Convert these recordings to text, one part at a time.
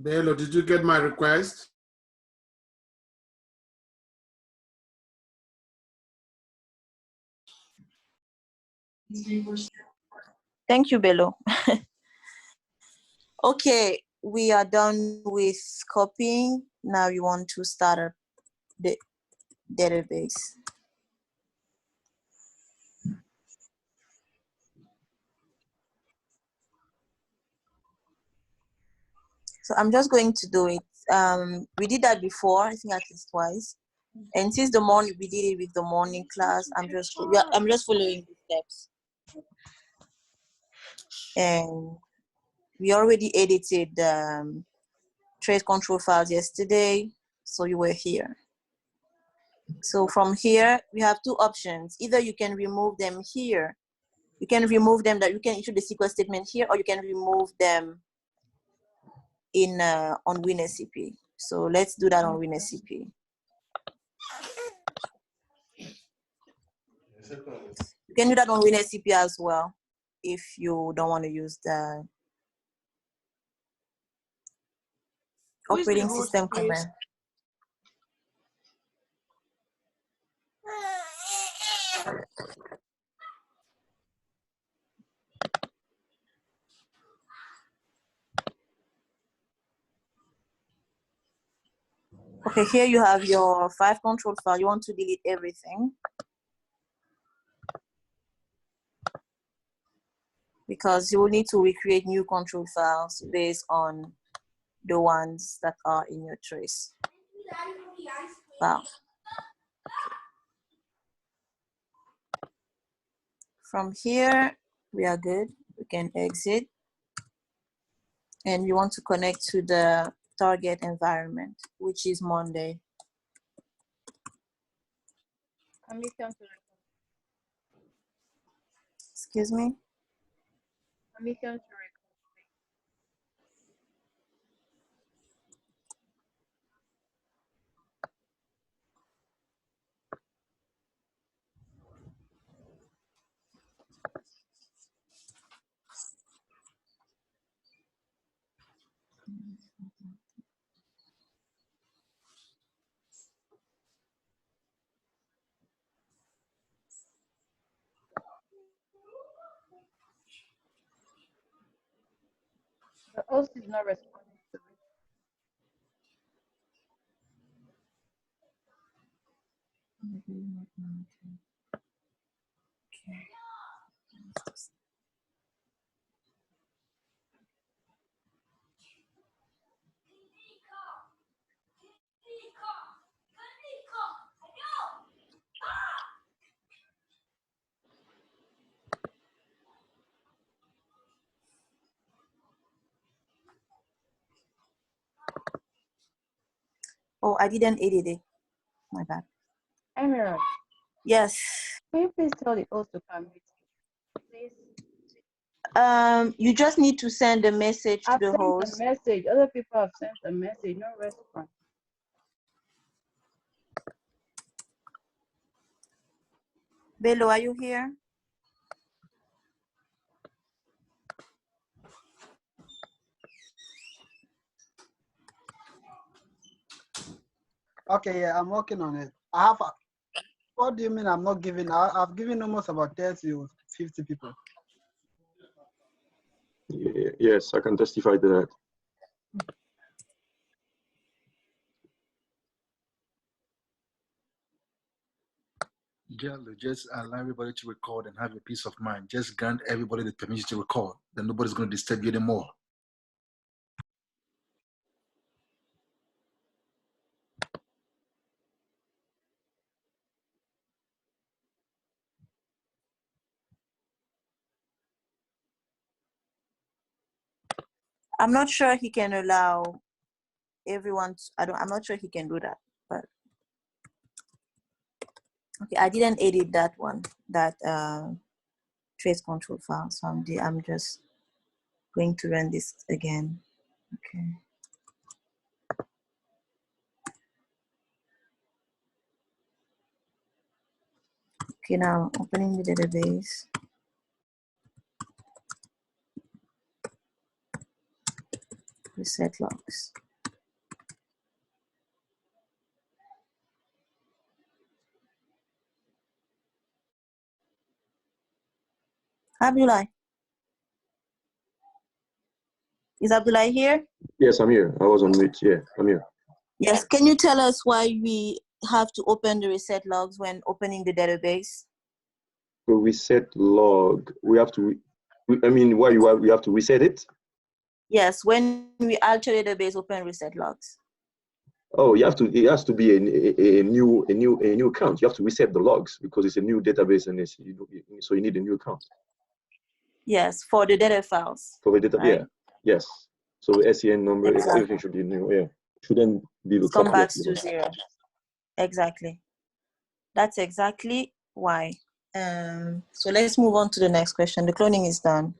Bello, did you get my request? Thank you, Bello. Okay, we are done with copying. Now you want to start up the database. So I'm just going to do it. We did that before, I think at least twice. And since the morning we did it with the morning class, I'm just following the steps. And we already edited trace control files yesterday, so you were here. So from here, we have two options. Either you can remove them here. You can remove them, that you can issue the SQL statement here, or you can remove them in on WinSCP. So let's do that on WinSCP. You can do that on WinSCP as well if you don't want to use the operating system command. Okay, here you have your 5 control file. You want to delete everything because you will need to recreate new control files based on the ones that are in your trace file. From here, we are good. We can exit. And you want to connect to the target environment, which is Monday. Excuse me? The host is not responding to it. Okay. Oh, I didn't edit it. My bad. Emerald, Yes. can you please tell the host to come with please? You just need to send a message to I've the sent host. a message. Other people have sent a message, no response. Bello, are you here? Okay, yeah, I'm working on it. I have. What do you mean I'm not giving? I've given almost about 30 or 50 people. Yes, I can testify to that. Just allow everybody to record and have a peace of mind. Just grant everybody the permission to record. Then nobody's going to disturb you anymore. I'm not sure he can allow everyone. I'm not sure he can do that. But okay, I didn't edit that one. That trace control file. So I'm just going to run this again. Okay. Okay, now opening the database. Reset logs. Abdullah. Is Abdullah here? Yes, I'm here. I was on mute. Yeah, I'm here. Yes. Can you tell us why we have to open the reset logs when opening the database? So reset log. We have to. We have to reset it. Yes. When we alter the database, open reset logs. Oh, you have to. It has to be a new account. You have to reset the logs because it's a new database, and so you need a new account Yes, for the data files. for the data. Right? Yeah. Yes. So SEN number, Exactly. everything should be new. Yeah. Shouldn't be the Come copy back of to 0. Exactly. That's exactly why. So let's move on to the next question. The cloning is done.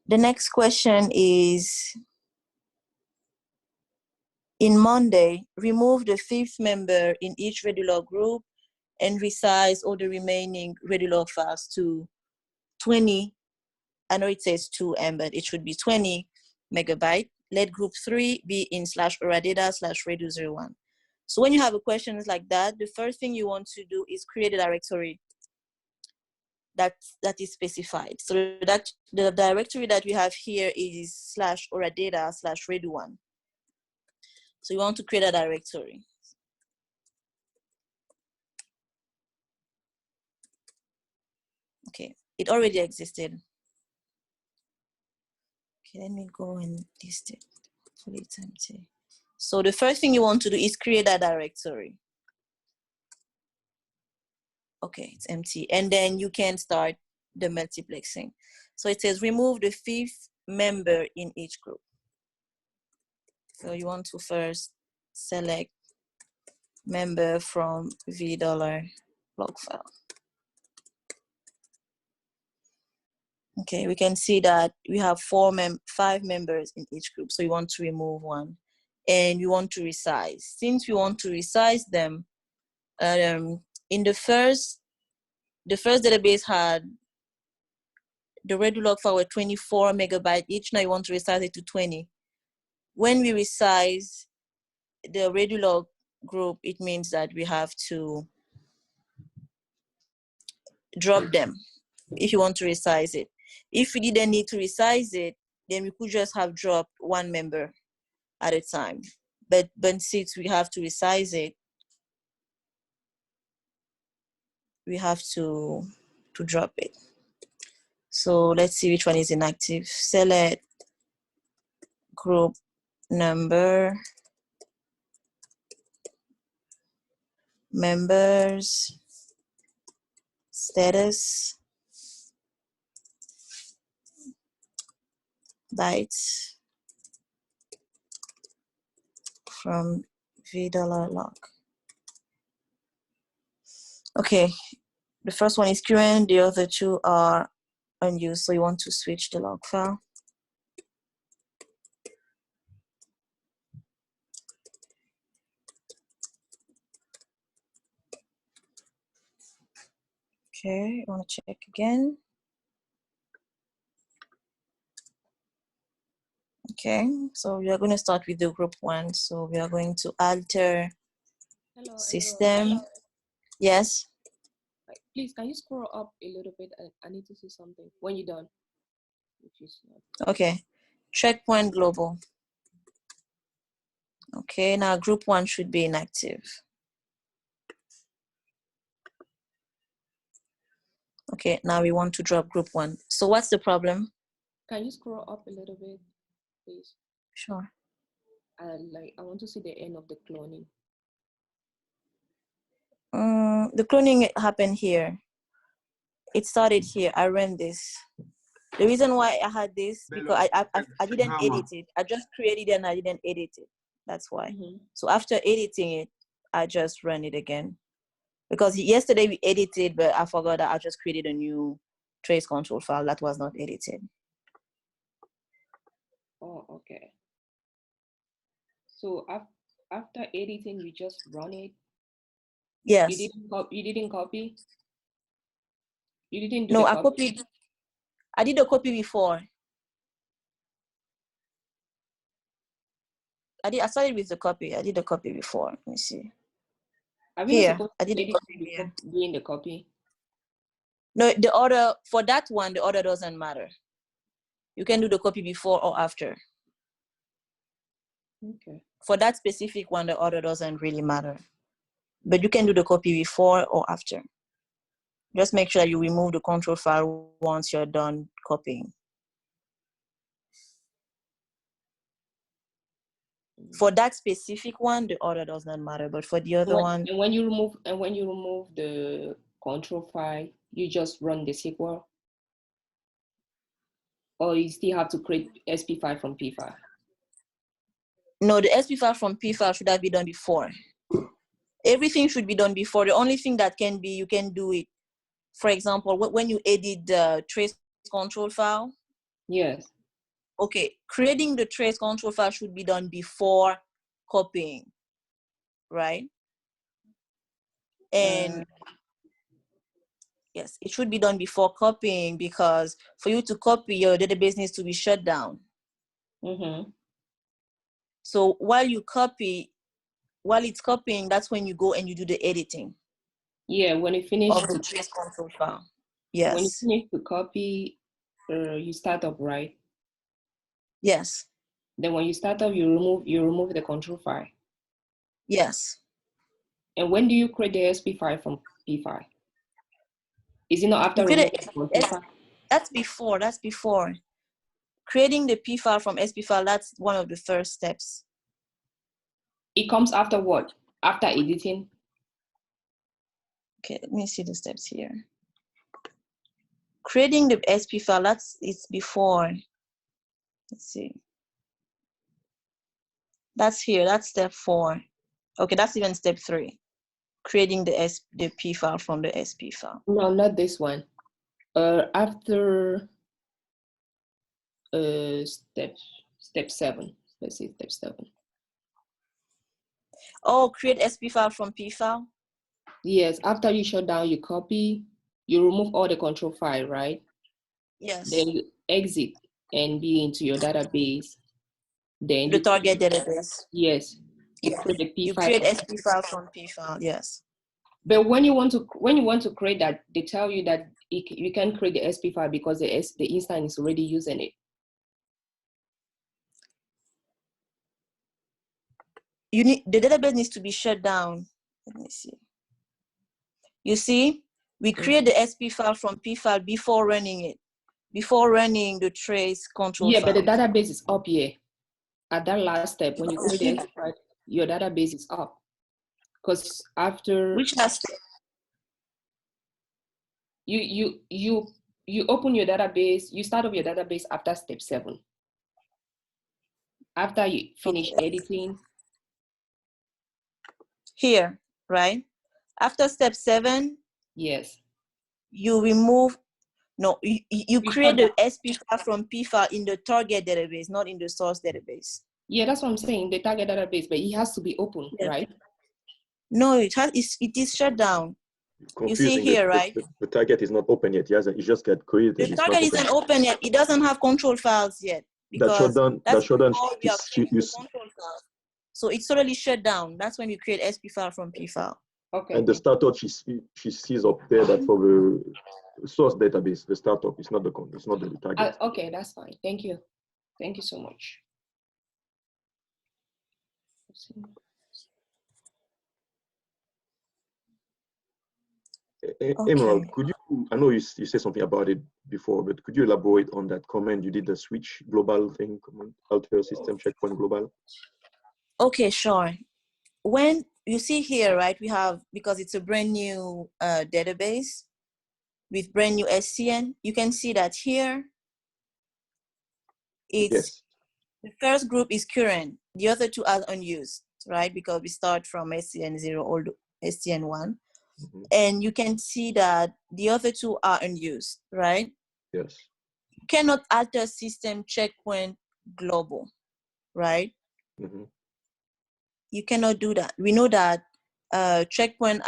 The next question is, in Monday, remove the 5th member in each Redulog group and resize all the remaining Redulog files to 20. I know it says 2M, but it should be 20 megabyte. Let group 3 be in /oradata/redu01. So when you have a question like that, the first thing you want to do is create a directory that is specified. So that the directory that we have here is /oradata/redu1. So you want to create a directory. Okay, it already existed. Okay, let me go and list it. Hopefully it's empty. So the first thing you want to do is create a directory. Okay, it's empty. And then you can start the multiplexing. So it says remove the 5th member in each group. So you want to first select member from $log file. Okay, we can see that we have 5 members in each group. So you want to remove one and you want to resize. Since we want to resize them, in the first database had the Redulog file were 24 megabyte each. Now you want to resize it to 20. When we resize the Redulog group, it means that we have to drop them if you want to resize it. If we didn't need to resize it, then we could just have dropped one member at a time. But since we have to resize it, we have to drop it. So let's see which one is inactive. Select group number, members, status, bytes from $log. Okay, the first one is current, the other 2 are unused, so you want to switch the log file. Okay, I want to check again. Okay, so we are going to start with the group 1. So we are going to alter system. Hello. Yes. Please, can you scroll up a little bit? I need to see something when you're done. Which is Okay, checkpoint global. Okay, now group 1 should be inactive. Okay, now we want to drop group 1. So what's the problem? Can you scroll up a little bit, please? Sure. I want to see the end of the cloning. The cloning happened here. It started here. I ran this. The reason why I had this, because I didn't edit it. I just created it and I didn't edit it. That's why. Mm-hmm. So after editing it, I just ran it again. Because yesterday we edited, but I forgot that I just created a new trace control file that was not edited. Oh, okay. So after editing, you just run it? Yes. You didn't copy? You didn't do No, the I copy? I did a copy before. I started with the copy. I did a copy before. Let me see. Are we not Here, supposed I to did a edit copy before here. doing the copy? No, the order for that one, the order doesn't matter. You can do the copy before or after. Okay. For that specific one, the order doesn't really matter. But you can do the copy before or after. Just make sure you remove the control file once you're done copying. For that specific one, the order does not matter. But for the other one, And when you remove the control file, you just run the SQL, or you still have to create SP file from P file. no, the SP file from P file should have been done before. Everything should be done before. The only thing that can be, you can do it. For example, when you edit the trace control file. Yes. Okay, creating the trace control file should be done before copying, right? And yes, it should be done before copying, because for you to copy, your database needs to be shut down. Mm-hmm. So while it's copying, that's when you go and you do the editing. Yeah, when you finish of the trace control file. Yes. When you finish the copy, you start up, right? Yes. Then when you start up, you remove the control file. Yes. And when do you create the SP file from P file? Is it not after removing the control file? That's before. That's before. Creating the P file from SP file, that's one of the first steps. It comes after what? After editing? Okay, let me see the steps here. Creating the SP file, it's before. Let's see. That's here. That's step 4. Okay, that's even step 3. Creating the P file from the SP file. No, not this one. After step 7. Let's see, step 7. Oh, create SP file from P file? Yes, after you shut down your copy, you remove all the control file, right? Yes. Then you exit and be into your database. Then The target database. Yes. You create the P You file. create SP file from P file, yes. But when you want to create that, they tell you that you can create the SP file because the instance is already using it. The database needs to be shut down. Let me see. You see, we create the SP file from P file before running it, before running the trace control file. Yeah, but the database is up here. At that last step, when you create the SP file, your database is up. Because after which last step? You open your database, you start up your database after step 7. After you finish editing. Here, right? After step 7, yes. You remove, no, you create the SP file from P file in the target database, not in the source database. Yeah, that's what I'm saying, the target database, but it has to be open, right? No, it is shut down. You see here, right? The target is not open yet. It just got created. The target isn't open yet. It doesn't have control files yet. Because that shutdown so it's totally shut down. That's when you create SP file from P file. Okay. And the startup she sees up there that for the source database, the startup is not the target. Okay, that's fine. Thank you. Thank you so much. Emerald, could you, I know you said something about it before, but could you elaborate on that comment you did, the switch global thing, command, alter system checkpoint global? Okay, sure. When you see here, right, we have, because it's a brand new database with brand new SCN, you can see that here, it's the first group is current, the other 2 are unused, right? Because we start from SCN 0 all to SCN 1. Mm-hmm. And you can see that the other 2 are unused, right? Yes. You cannot alter system checkpoint global, right? Mm-hmm. You cannot do that. We know that checkpoint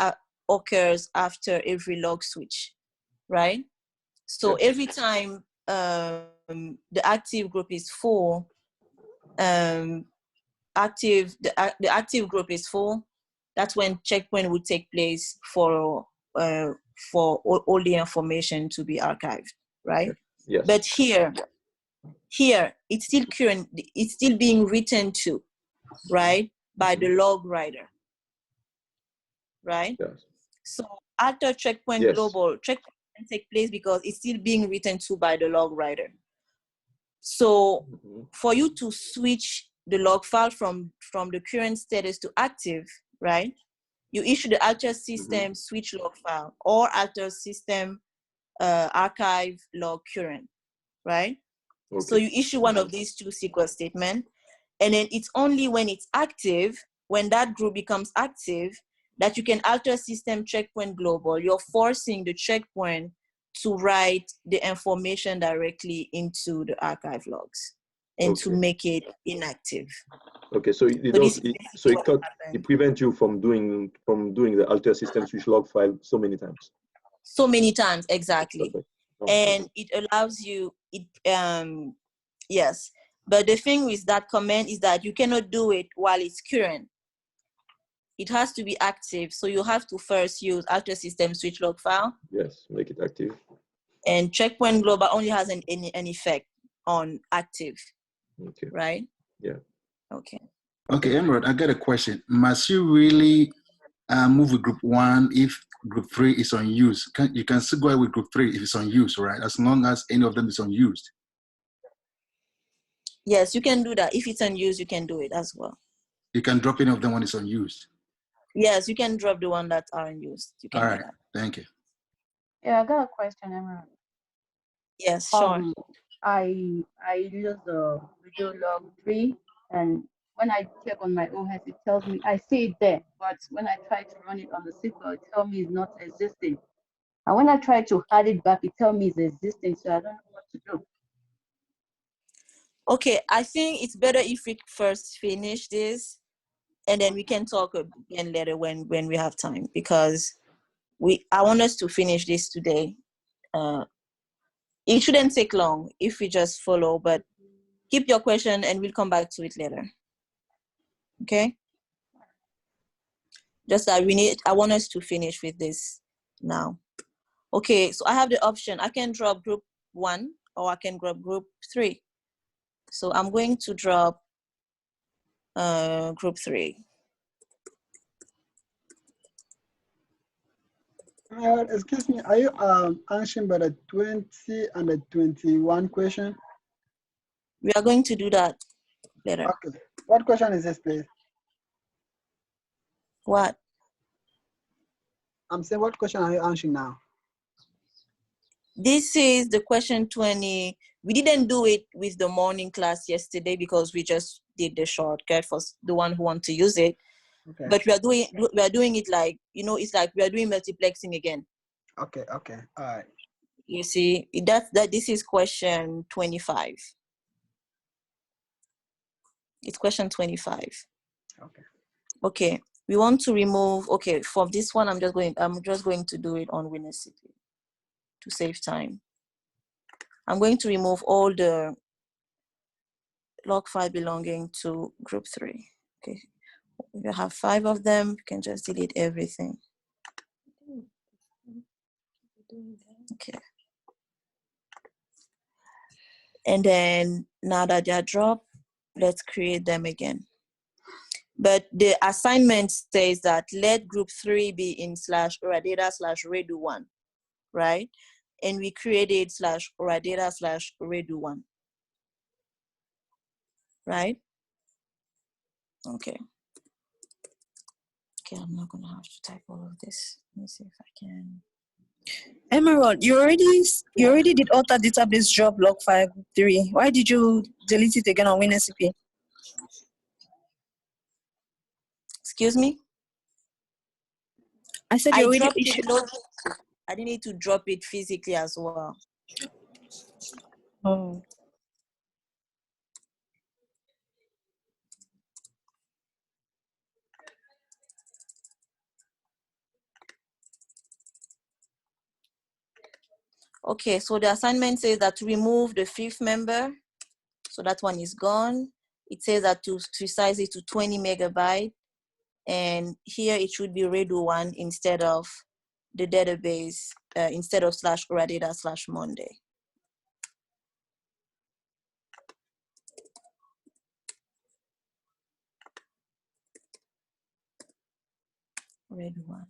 occurs after every log switch, right? So every time the active group is full, the active group is full, that's when checkpoint would take place for all the information to be archived, right? Yes. But here it's still current, it's still being written to, right, by the log writer, right? Yes. So after checkpoint Yes. global, checkpoint can take place because it's still being written to by the log writer. So for you to switch the log file from the current status to active, right, you issue the alter system switch log file or alter system archive log current, right? Okay. So you issue one of these two SQL statements, and then it's only when it's active, when that group becomes active, that you can alter system checkpoint global. You're forcing the checkpoint to write the information directly into the archive logs and to make it inactive. Okay, so it prevents you from doing the alter system switch log file so many times. So many times, exactly. And it allows you, yes. But the thing with that command is that you cannot do it while it's current. It has to be active. So you have to first use alter system switch log file. Yes, make it active. And checkpoint global only has an effect on active. Okay. Right? Yeah. Okay. Okay, Emerald, I got a question. Must you really move with group 1 if group 3 is unused? You can still go ahead with group 3 if it's unused, right? As long as any of them is unused. Yes, you can do that. If it's unused, you can do it as well. You can drop any of them when it's unused. Yes, you can drop the one that are unused. You can do that. Thank you. Yeah, I got a question, Emerald. Yes, sure. I use the video log 3, and when I check on my OS, it tells me I see it there, but when I try to run it on the SQL, it tells me it's not existing. And when I try to add it back, it tells me it's existing, so I don't know what to do. Okay, I think it's better if we first finish this, and then we can talk again later when we have time, because I want us to finish this today. It shouldn't take long if we just follow, but keep your question and we'll come back to it later. Okay? Just that I want us to finish with this now. Okay, so I have the option. I can drop group 1 or I can drop group 3. So I'm going to drop group 3. Excuse me, are you answering by the 20 and the 21 question? We are going to do that later. Okay. What question is this, please? What? I'm saying, what question are you answering now? This is the question 20. We didn't do it with the morning class yesterday because we just did the shortcut for the one who want to use it. Okay. But we are doing it like, it's like we are doing multiplexing again. Okay, okay, all right. You see, this is question 25. It's question 25. Okay. Okay, we want to remove, okay, for this one, I'm just going to do it on Windows CPU to save time. I'm going to remove all the log file belonging to group 3. Okay, if you have 5 of them, you can just delete everything. Okay. And then now that they are dropped, let's create them again. But the assignment says that let group 3 be in /oradata/redo1, right? And we created /oradata/redo1, right? Okay. Okay, I'm not gonna have to type all of this. Let me see if I can. Emerald, you already did alter database drop log file 3. Why did you delete it again on WinSCP? Excuse me? I said you already dropped it locally. I didn't need to drop it physically as well. Oh. Okay, so the assignment says that to remove the 5th member, so that one is gone. It says that to resize it to 20 megabyte, and here it should be redo 1 instead of the database, instead of /oradata/Monday. Redo 1.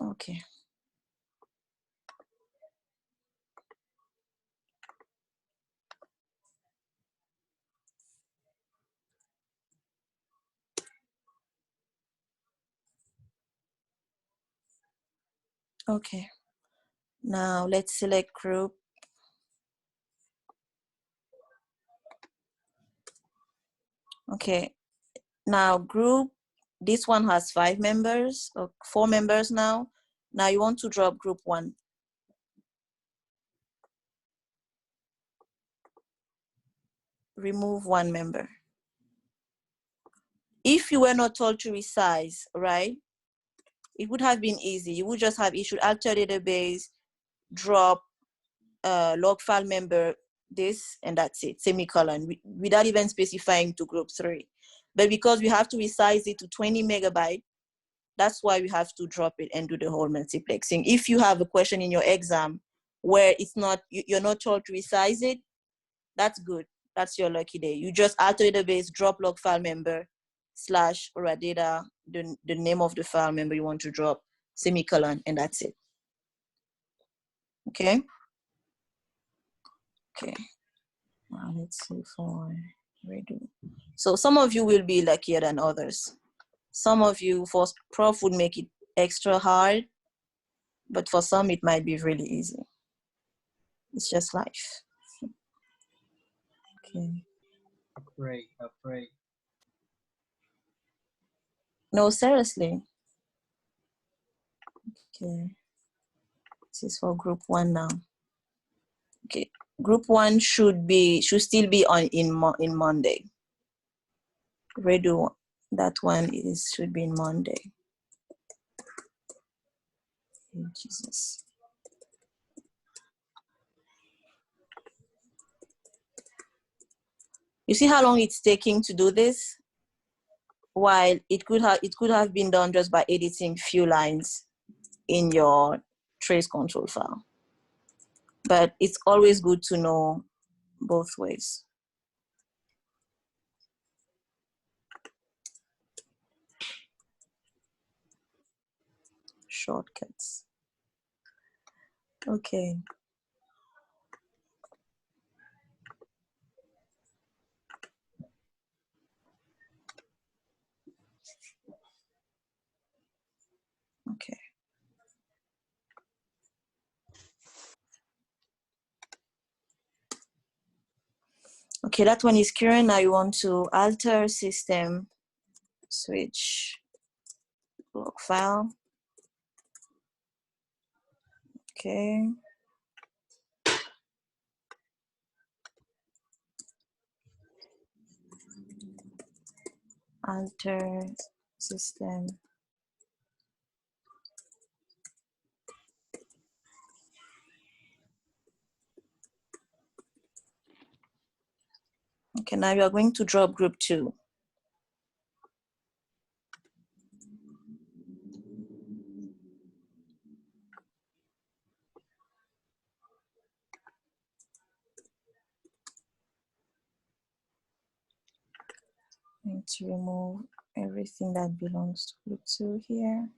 Okay. Okay. Now let's select group. Okay. Now group, this one has 5 members or 4 members now. Now you want to drop group 1. Remove 1 member. If you were not told to resize, right, it would have been easy. You would just have issued alter database, drop log file member this, and that's it, semicolon, without even specifying to group 3. But because we have to resize it to 20 megabyte, that's why we have to drop it and do the whole multiplexing. If you have a question in your exam where it's not, you're not told to resize it, that's good. That's your lucky day. You just alter database, drop log file member, /oradata, the name of the file member you want to drop, semicolon, and that's it. Okay? Okay. Now let's see for redo. So some of you will be luckier than others. Some of you, for prof, would make it extra hard, but for some it might be really easy. It's just life. Okay. I pray. No, seriously. Okay. This is for group 1 now. Okay. Group 1 should still be on in Monday. Redo that one should be in Monday. Oh, Jesus. You see how long it's taking to do this? While it could have been done just by editing few lines in your trace control file. But it's always good to know both ways. Shortcuts. Okay. Okay. Okay, that one is current. Now you want to alter system, switch log file. Okay. Alter system. Okay, now you are going to drop group 2. Need to remove everything that belongs to group 2 here.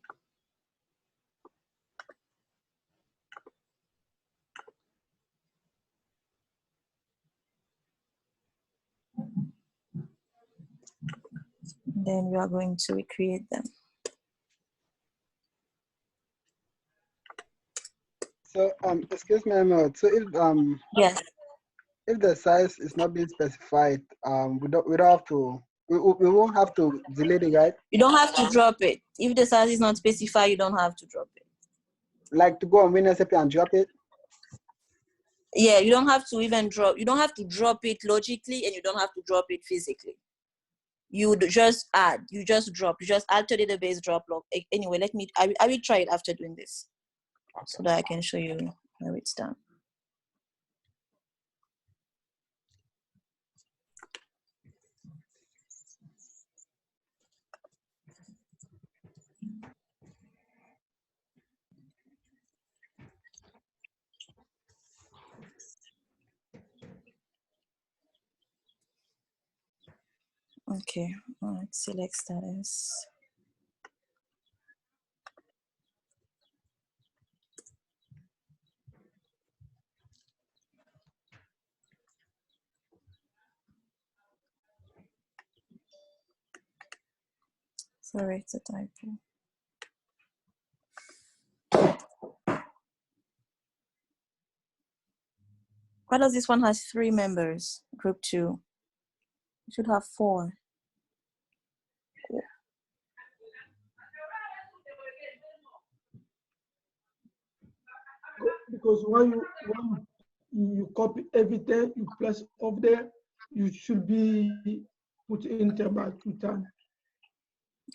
Then we are going to recreate them. So excuse me, Emma. So Yes. if the size is not being specified, we don't have to. We won't have to delete it, right? You don't have to drop it. If the size is not specified, you don't have to drop it. Like to go on WinSAP and drop it. Yeah, you don't have to even drop. You don't have to drop it logically, and you don't have to drop it physically. you would just add, you just add to database drop log. Anyway, I will try it after doing this so that I can show you how it's done. Okay, let's select status. Sorry, it's a typo. Why does this one has 3 members? Group 2. It should have 4. Because when you copy everything, you place up there, you should be put enter by 2 times.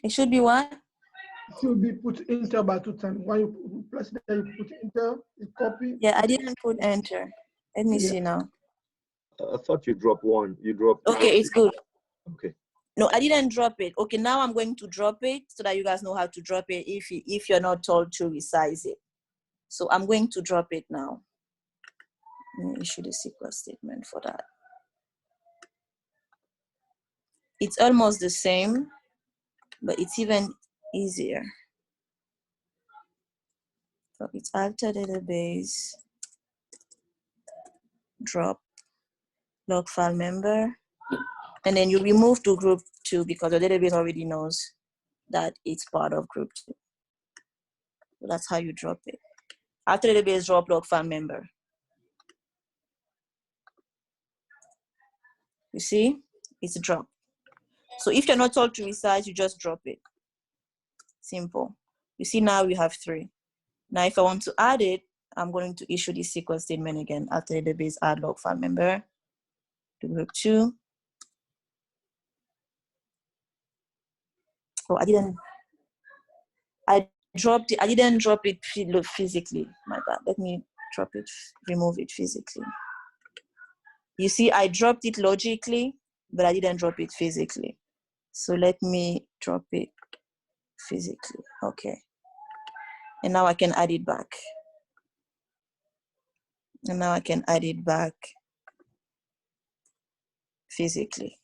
It should be what? It should be put enter by 2 times. When you place there, you put enter, you copy. Yeah, I didn't put enter. Let me see now. I thought you dropped one. You dropped. Okay, it's good. Okay. No, I didn't drop it. Okay, now I'm going to drop it so that you guys know how to drop it if you're not told to resize it. So I'm going to drop it now. Let me issue the SQL statement for that. It's almost the same, but it's even easier. So it's alter database, drop log file member, and then you remove to group 2 because the database already knows that it's part of group 2. So that's how you drop it. After database drop log file member. You see, it's dropped. So if you're not told to resize, you just drop it. Simple. You see now we have 3. Now if I want to add it, I'm going to issue the SQL statement again after database add log file member to group 2. Oh, I didn't drop it physically. My bad. Let me drop it, remove it physically. You see, I dropped it logically, but I didn't drop it physically. So let me drop it physically. Okay. And now I can add it back. And now I can add it back physically,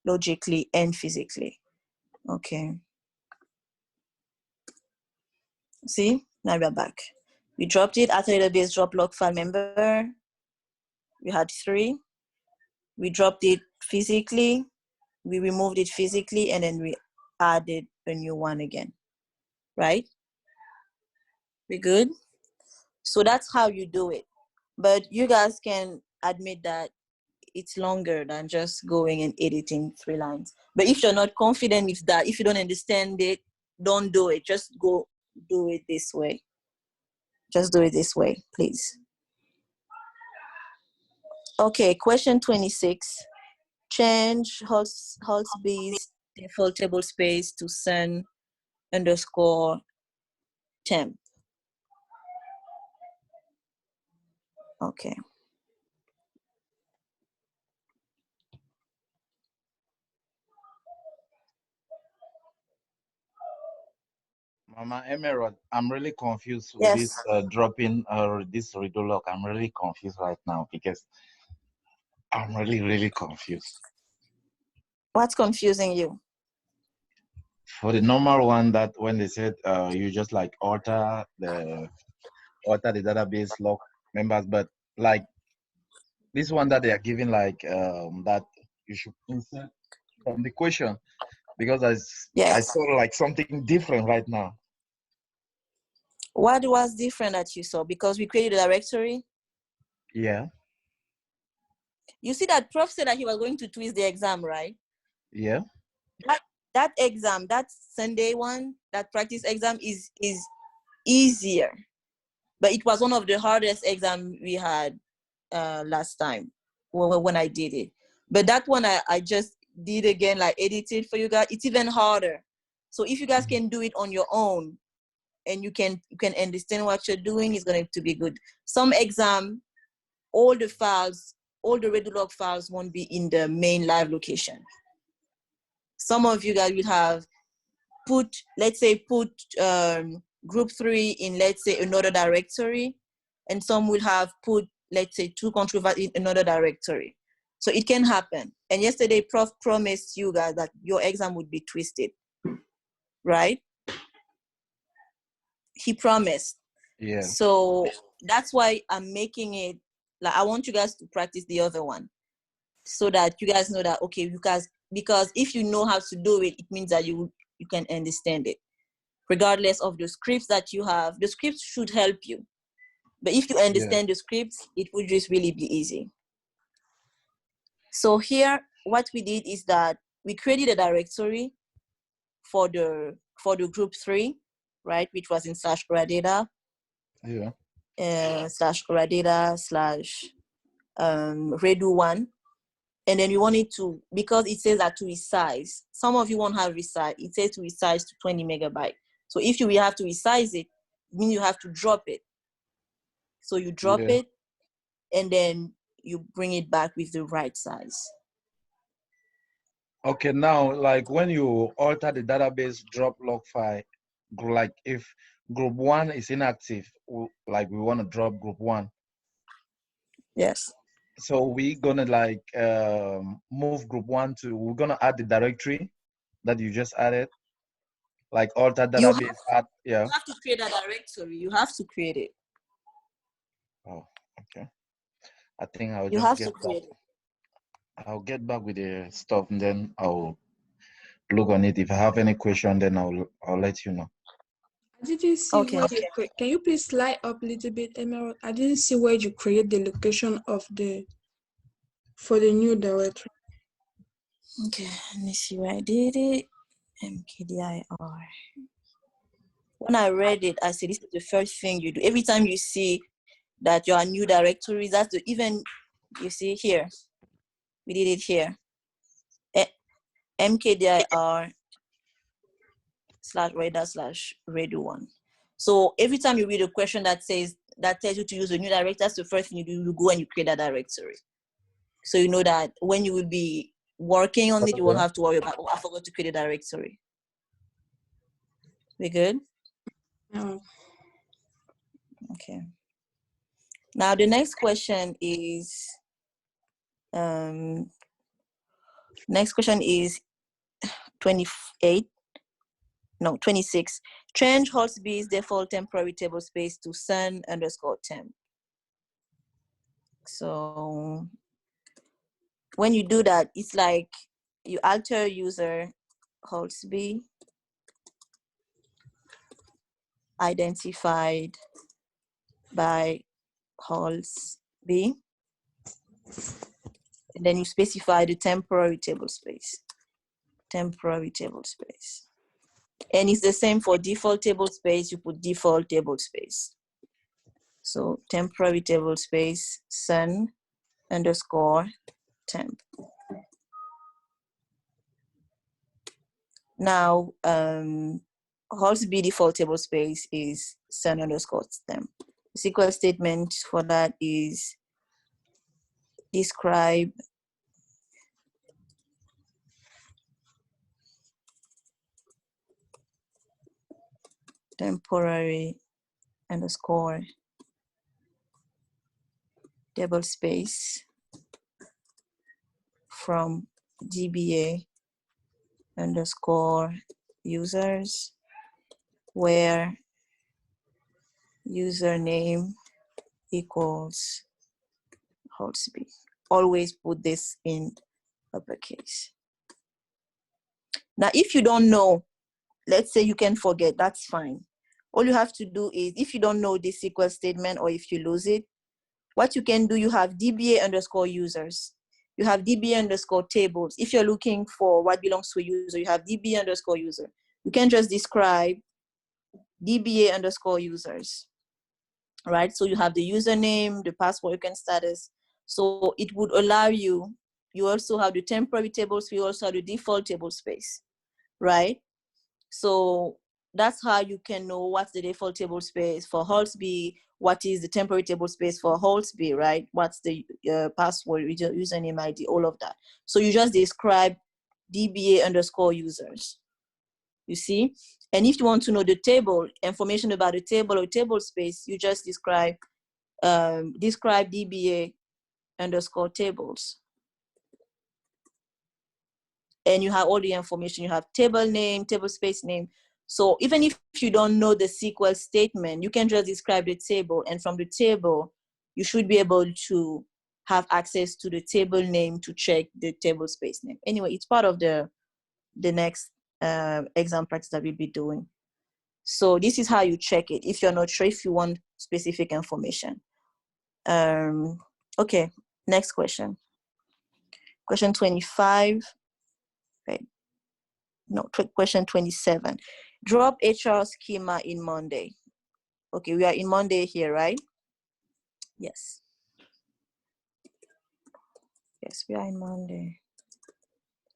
logically and physically. Okay. See, now we're back. We dropped it after database drop log file member. We had 3. We dropped it physically. We removed it physically, and then we added a new one again, right? We good? So that's how you do it. But you guys can admit that it's longer than just going and editing 3 lines. But if you're not confident with that, if you don't understand it, don't do it. Just go do it this way. Just do it this way, please. Okay, question 26. Change Hostbee's default table space to sun underscore temp. Okay. Mama Emerald, I'm really confused with Yes. this dropping or this redo lock. I'm really confused right now because I'm really confused. What's confusing you? For the normal one, that when they said you just like alter the database lock members, but like this one that they are giving like that you should insert from the question, because I saw like something different right now. What was different that you saw? Because we created a directory. Yeah. You see that Prof said that he was going to twist the exam, right? Yeah. That exam, that Sunday one, that practice exam is easier. But it was one of the hardest exams we had last time when I did it. But that one, I just, did again, like edited for you guys, it's even harder. So if you guys can do it on your own and you can understand what you're doing, it's going to be good. Some exam, all the files, all the Redulog files won't be in the main live location. Some of you guys will have put group 3 in, let's say, another directory, and some will have put, let's say, 2 control files in another directory. So it can happen. And yesterday, Prof promised you guys that your exam would be twisted, right? He promised. Yeah. So that's why I'm making it, like, I want you guys to practice the other one so that you guys know that, okay, because if you know how to do it, it means that you can understand it. Regardless of the scripts that you have, the scripts should help you. But if you understand the scripts, it would just really be easy. So here, what we did is that we created a directory for the group 3, right, which was in /oradata. Yeah. /oradata/redo1. And then we wanted to, because it says that to resize, some of you won't have resize, it says to resize to 20 megabytes. So if you will have to resize it, it means you have to drop it. So you drop it, and then you bring it back with the right size. Okay, now, like when you alter the database drop log file, like if group 1 is inactive, like we want to drop group 1. Yes. So we're gonna like move group 1 to, we're gonna add the directory that you just added, like alter database add. Yeah. You have to create a directory. You have to create it. Oh, okay. I think I'll You just have get to create back. it. I'll get back with the stuff, and then I'll look on it. If I have any question, then I'll let you know. I didn't see where you can you please slide up a little bit, Emerald? I didn't see where you create the location of for the new directory. Okay, let me see where I did it. mkdir. When I read it, I said this is the first thing you do. Every time you see that you're a new directory, that's the, even you see here, we did it here. mkdir/radar/redo1. So every time you read a question that tells you to use a new directory, that's the first thing you do. You go and you create a directory. So you know that when you will be working on it, you won't have to worry about, oh, I forgot to create a directory. We good? No. Okay. Now the next question is, 26. Change Hotb's default temporary table space to sun_temp. So when you do that, it's like you alter user Hotb identified by Hotb, and then you specify the temporary table space. Temporary table space. And it's the same for default table space, you put default table space. So temporary table space, sun_temp. Now, Hotb default table space is sun_temp. The SQL statement for that is describe temporary _ table space from DBA _users where username equals Hotb. Always put this in uppercase. Now, if you don't know, let's say you can forget, that's fine. All you have to do is, if you don't know this SQL statement or if you lose it, what you can do, you have DBA _users. You have DBA _tables. If you're looking for what belongs to a user, you have DBA _user. You can just describe DBA _users, right? So you have the username, the password, you can status. So it would allow you, you also have the temporary tables, you also have the default table space, right? So that's how you can know what's the default table space for Holsby, what is the temporary table space for Holsby, right? What's the password, username ID, all of that. So you just describe DBA underscore users, you see? And if you want to know the table, information about the table or table space, you just describe DBA underscore tables. And you have all the information. You have table name, table space name. So even if you don't know the SQL statement, you can just describe the table. And from the table, you should be able to have access to the table name to check the table space name. Anyway, it's part of the next exam practice that we'll be doing. So this is how you check it if you're not sure, if you want specific information. Okay, next question. Question 25. Right. No, question 27. Drop HR schema in Monday. Okay, we are in Monday here, right? Yes. Yes, we are in Monday.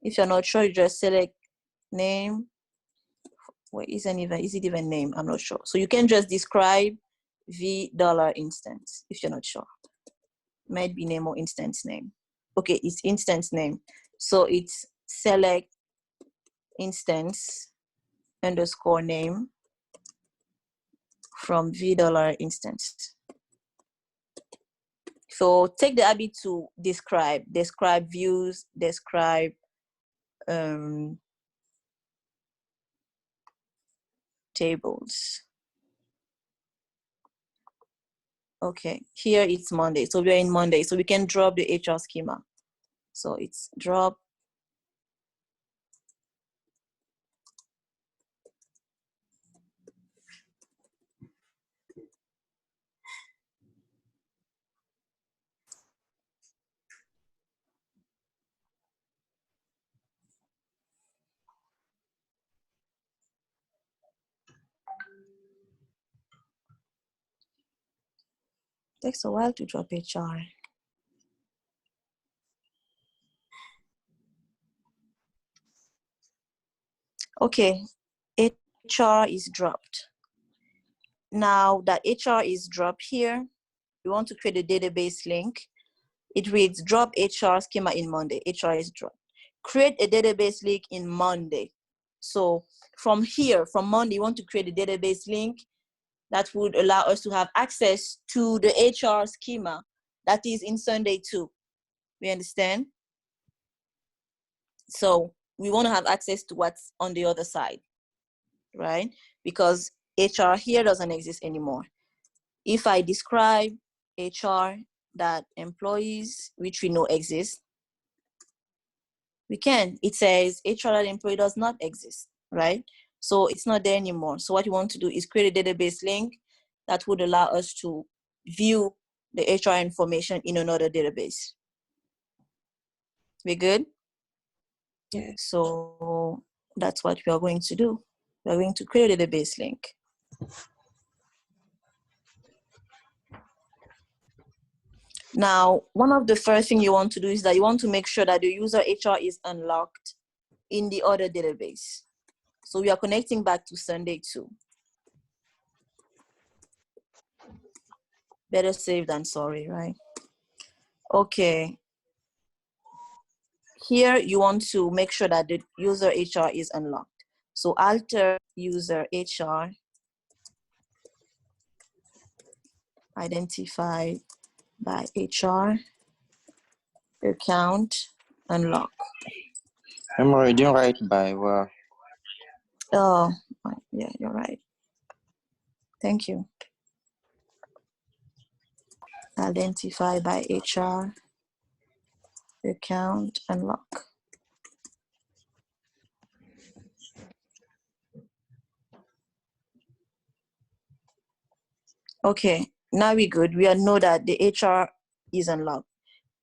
If you're not sure, you just select name. Wait, is it even name? I'm not sure. So you can just describe $, instance if you're not sure. Might be name or instance name. Okay, it's instance name. So it's select instance underscore name from $, instance. So take the habit to describe views, describe tables. Okay, here it's Monday. So we're in Monday. So we can drop the HR schema. So it's drop takes a while to drop HR. Okay, HR is dropped. Now that HR is dropped here, we want to create a database link. It reads drop HR schema in Monday. HR is dropped. Create a database link in Monday. So from here, from Monday, you want to create a database link that would allow us to have access to the HR schema that is in Sunday too. We understand? So we want to have access to what's on the other side, right? Because HR here doesn't exist anymore. If I describe HR that employees, which we know exist, we can. It says HR that employee does not exist, right? So it's not there anymore. So what you want to do is create a database link that would allow us to view the HR information in another database. We good? Yeah. So that's what we are going to do. We're going to create a database link. Now, one of the first things you want to do is that you want to make sure that the user HR is unlocked in the other database. So we are connecting back to Sunday too. Better safe than sorry, right? Okay. Here you want to make sure that the user HR is unlocked. So alter user HR, identified by HR, account, unlock. I'm reading right by well. Oh, yeah, you're right. Thank you. Identify by HR, account, unlock. Okay, now we're good. We know that the HR is unlocked.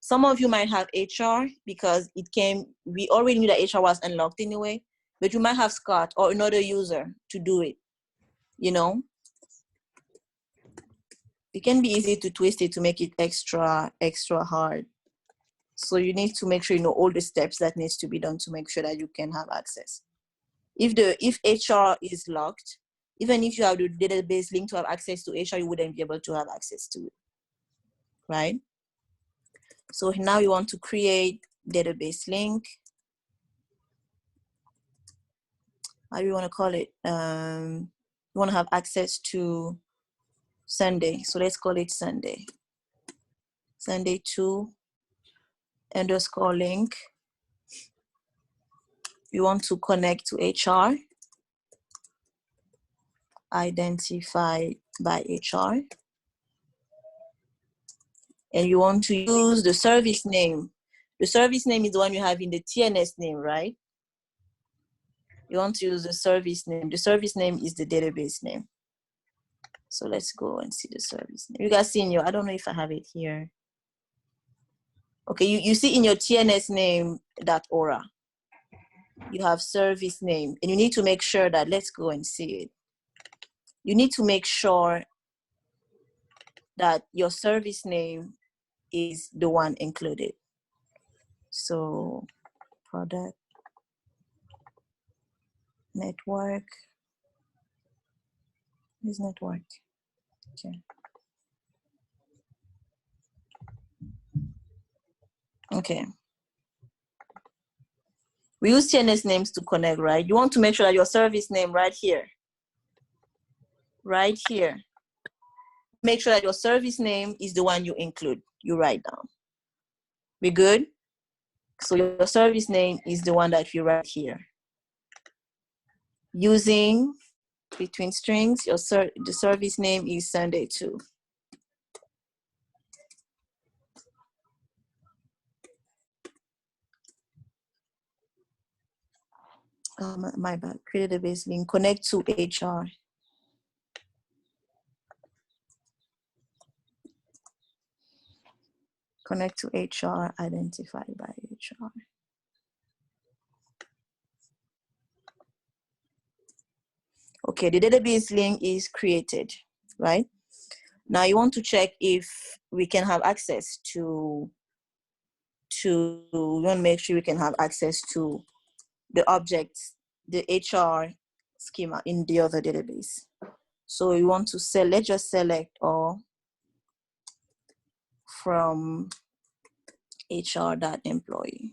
Some of you might have HR because we already knew that HR was unlocked anyway, but you might have Scott or another user to do it, you know? It can be easy to twist it to make it extra hard. So you need to make sure you know all the steps that needs to be done to make sure that you can have access. If HR is locked, even if you have the database link to have access to HR, you wouldn't be able to have access to it, right? So now you want to create database link. How do you want to call it? You want to have access to Sunday. So let's call it Sunday. Sunday 2 _ link. You want to connect to HR. Identified by HR. And you want to use the service name. The service name is the one you have in the TNS name, right? You want to use the service name. The service name is the database name. So let's go and see the service name. You guys see in your, I don't know if I have it here. Okay, you see in your TNS name that aura. You have service name, and you need to make sure that, let's go and see it. You need to make sure that your service name is the one included. So product, network, is network, okay. Okay. We use TNS names to connect, right? You want to make sure that your service name right here, make sure that your service name is the one you include, you write down. We good? So your service name is the one that you write here. Using between strings, the service name is Sunday 2. My bad, create a database link, connect to HR. Connect to HR, identified by HR. Okay, the database link is created, right? Now you want to check if we can have access to we want to make sure we can have access to the objects, the HR schema in the other database. So you want to select, let's just select all from HR.employee.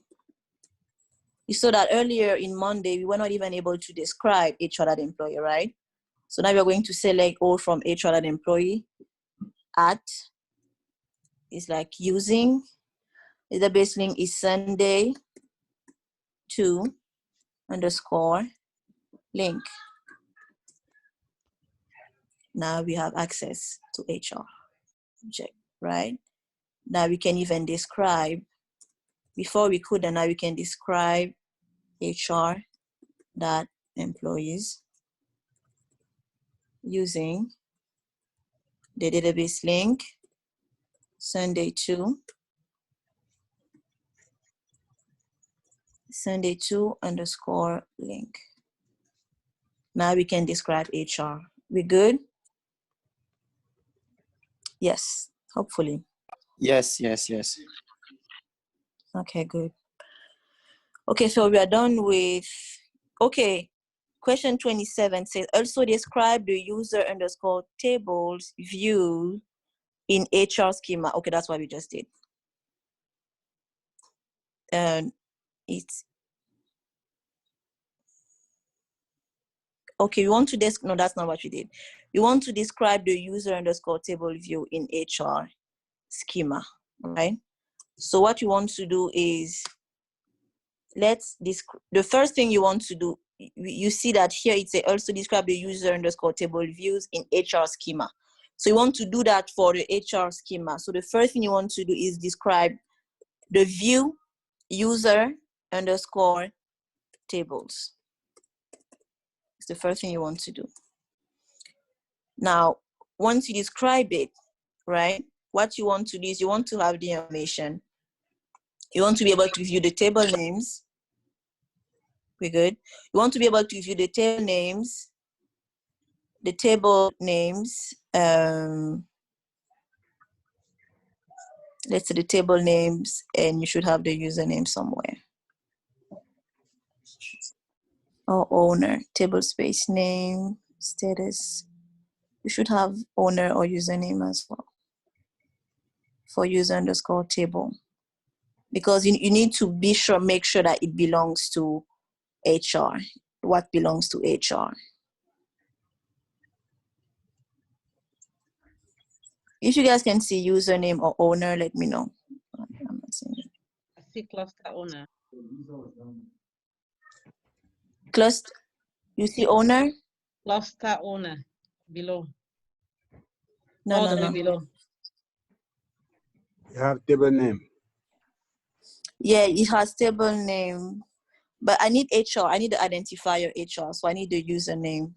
You saw that earlier in Monday, we were not even able to describe HR.employee, right? So now we're going to select all from HR.employee at, is like using, the database link is Sunday 2 _ link. Now we have access to HR object, right? Now we can even describe, before we could, and now we can describe HR.employees using the database link Sunday 2 _ link. Now we can describe HR. We good? Yes, hopefully. Yes. Okay, good. Okay, so we are done with, okay, question 27 says, also describe the user _ tables view in HR schema. Okay, that's what we just did. And it's, okay, you want to no, that's not what we did. You want to describe the user _ table view in HR schema, right? So what you want to do is, the first thing you want to do, you see that here it's also describe the user _ table views in HR schema. So you want to do that for the HR schema. So the first thing you want to do is describe the view user _ tables. It's the first thing you want to do. Now, once you describe it, right, what you want to do is you want to have the information. You want to be able to view the table names. We're good. You want to be able to view the table names, let's say the table names, and you should have the username somewhere. Or owner, table space name, status. You should have owner or username as well for user underscore table. Because you need to make sure that it belongs to HR, what belongs to HR. If you guys can see username or owner, let me know. I'm not seeing it. I see cluster owner. Cluster, you see owner? Cluster owner below. No, All no, the way no. below. You have table name. Yeah, it has table name, but I need HR. I need the identifier HR, so I need the username.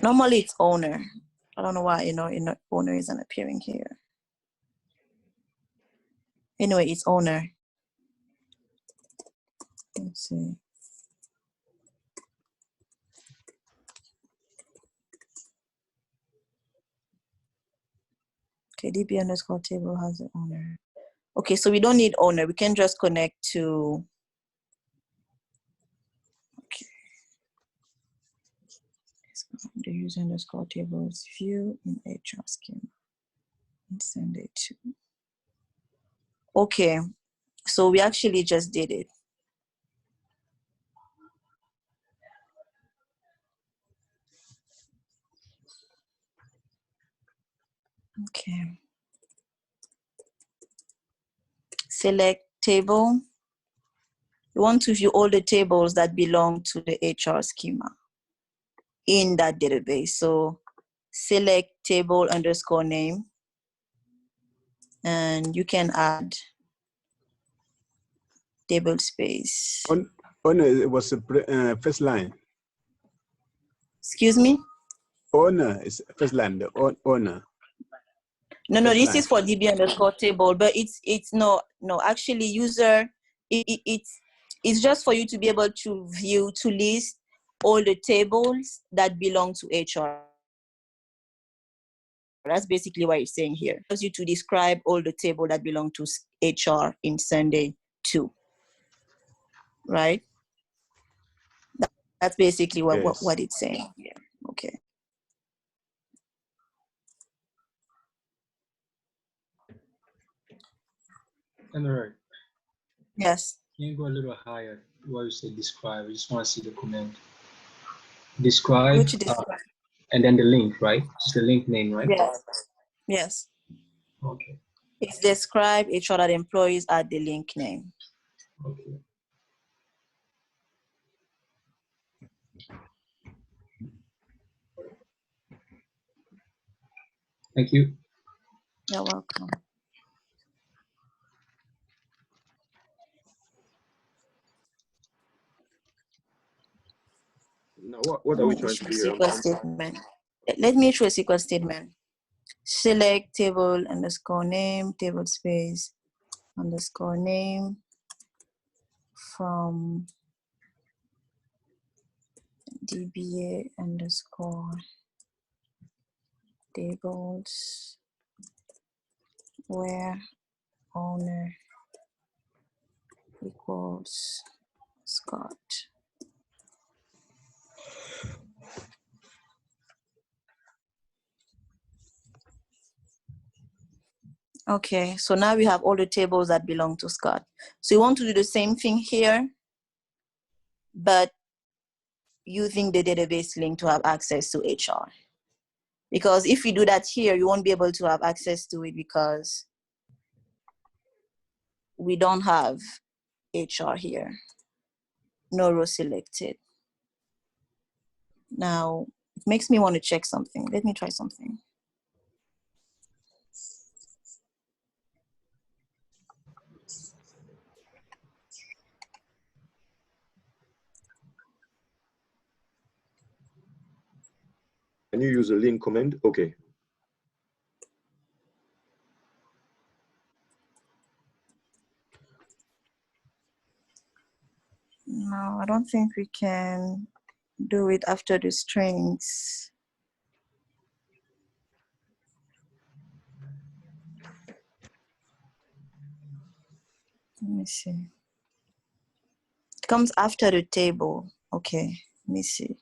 Normally it's owner. I don't know why owner isn't appearing here. Anyway, it's owner. Let's see. Okay, DB underscore table has an owner. Okay, so we don't need owner. We can just connect to. Okay. The user underscore tables view in HR schema. And send it to. Okay, so we actually just did it. Okay. Select table. You want to view all the tables that belong to the HR schema in that database. So select table underscore name, and you can add table space. Owner was the first line. Excuse me? Owner is first line, the owner. No, this is for DB underscore table, but it's no, actually user, it's just for you to be able to view, to list all the tables that belong to HR. That's basically what it's saying here. It allows you to describe all the tables that belong to HR in Sunday 2, right? That's basically what it's saying here. Okay. Emerald, Yes. can you go a little higher? Where you say describe? I just want to see the command. Describe, Which describe? And then the link, right? Just the link name, right? Yes. Yes. Okay. It's describe HR that employees add the link name. Okay. Thank you. You're welcome. Now, what are we trying to do here? SQL statement. Let me show a SQL statement. Select table underscore name, table space underscore name from DBA underscore tables where owner equals Scott. Okay, so now we have all the tables that belong to Scott. So you want to do the same thing here, but using the database link to have access to HR. Because if you do that here, you won't be able to have access to it because we don't have HR here. No row selected. Now, it makes me want to check something. Let me try something. Can you use a link command? Okay. No, I don't think we can do it after the strings. Let me see. It comes after the table. Okay, let me see.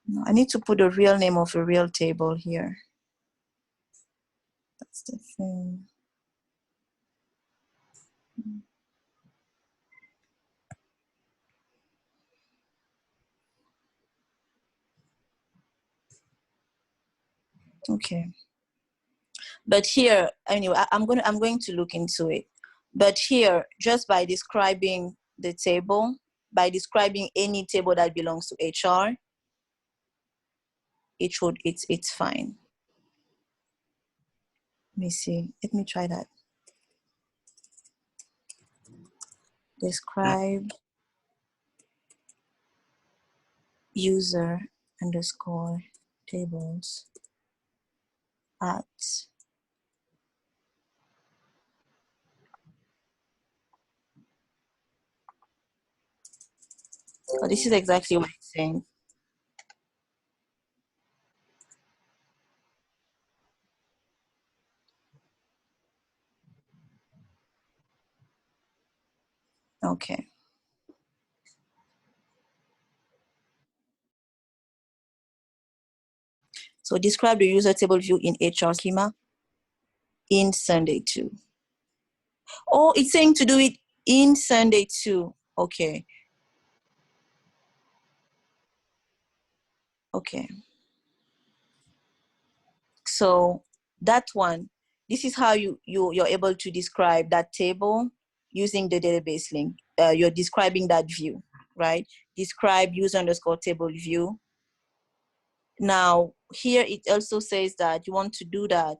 No, I need to put the real name of a real table here. That's the thing. Okay. But here, anyway, I'm going to look into it. But here, just by describing the table, by describing any table that belongs to HR, it's fine. Let me see. Let me try that. Describe user underscore tables at oh, this is exactly what it's saying. Okay. So describe the user table view in HR schema in Sunday 2. Oh, it's saying to do it in Sunday 2. Okay. Okay. So that one, this is how you're able to describe that table using the database link. You're describing that view, right? Describe user underscore table view. Now, here it also says that you want to do that.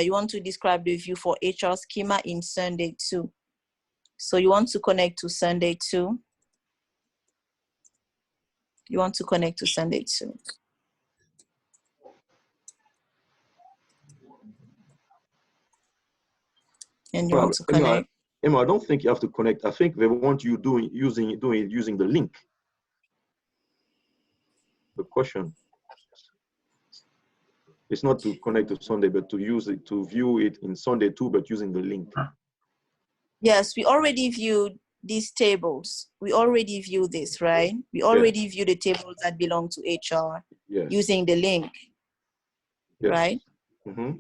You want to describe the view for HR schema in Sunday 2. So you want to connect to Sunday 2. You want to connect to Sunday 2. And you want to connect. Emma, I don't think you have to connect. I think they want you using the link. The question. It's not to connect to Sunday, but to use it, to view it in Sunday 2, but using the link. Yes, we already viewed these tables. We already viewed this, right? We already viewed the tables that belong to HR using the link, right? Mm-hmm.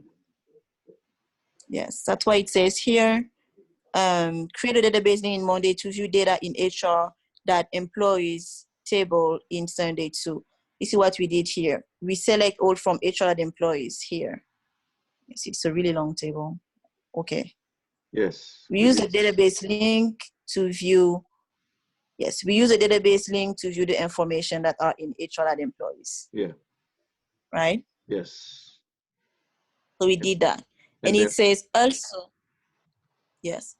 Yes, that's why it says here, create a database link in Monday to view data in HR that employees table in Sunday 2. You see what we did here? We select all from HR employees here. You see, it's a really long table. Okay. Yes. We use a database link to view, yes, we use a database link to view the information that are in HR employees. Yeah. Right? Yes. So we did that. And it says also, yes,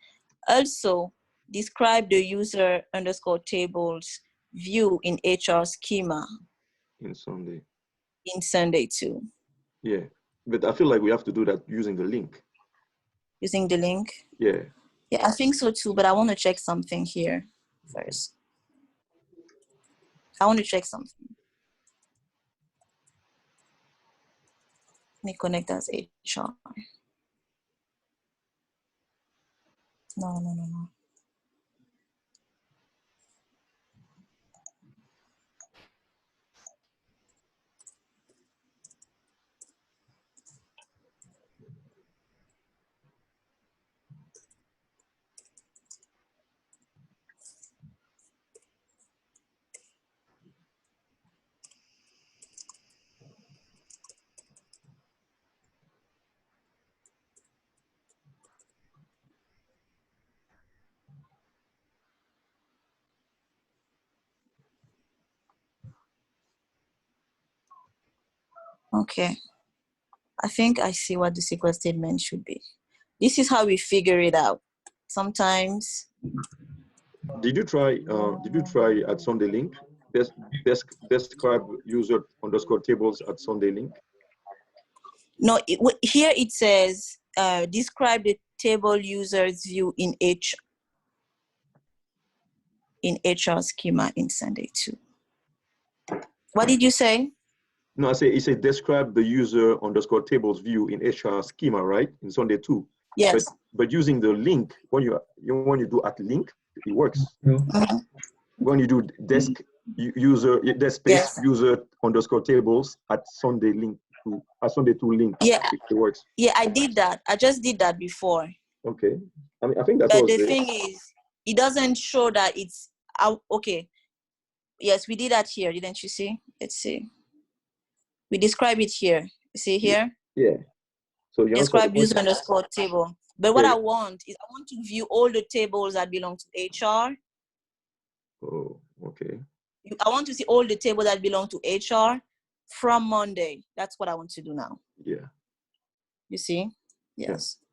also describe the user underscore tables view in HR schema. In Sunday. In Sunday 2. Yeah. But I feel like we have to do that using the link. Using the link? Yeah. Yeah, I think so too, but I want to check something here first. I want to check something. Let me connect as HR. No. Okay. I think I see what the SQL statement should be. This is how we figure it out. Sometimes. Did you try at Sunday link? Describe user underscore tables at Sunday link. No, here it says describe the table users view in HR schema in Sunday 2. What did you say? No, I say it said describe the user underscore tables view in HR schema, right? In Sunday 2. Yes. But using the link, when you do at link, it works. Mm-hmm. When you do desk space user underscore tables at Sunday link to Sunday 2 link, it works. Yeah, I did that. I just did that before. Okay. I mean, I think that's but what the thing is, it doesn't show that it's out. Okay. Yes, we did that here, didn't you see? Let's see. We describe it here. You see here? Yeah. So you describe user underscore table. But what I want is I want to view all the tables that belong to HR. Oh, okay. I want to see all the tables that belong to HR from Monday. That's what I want to do now. Yeah. You see? Yes. Yeah.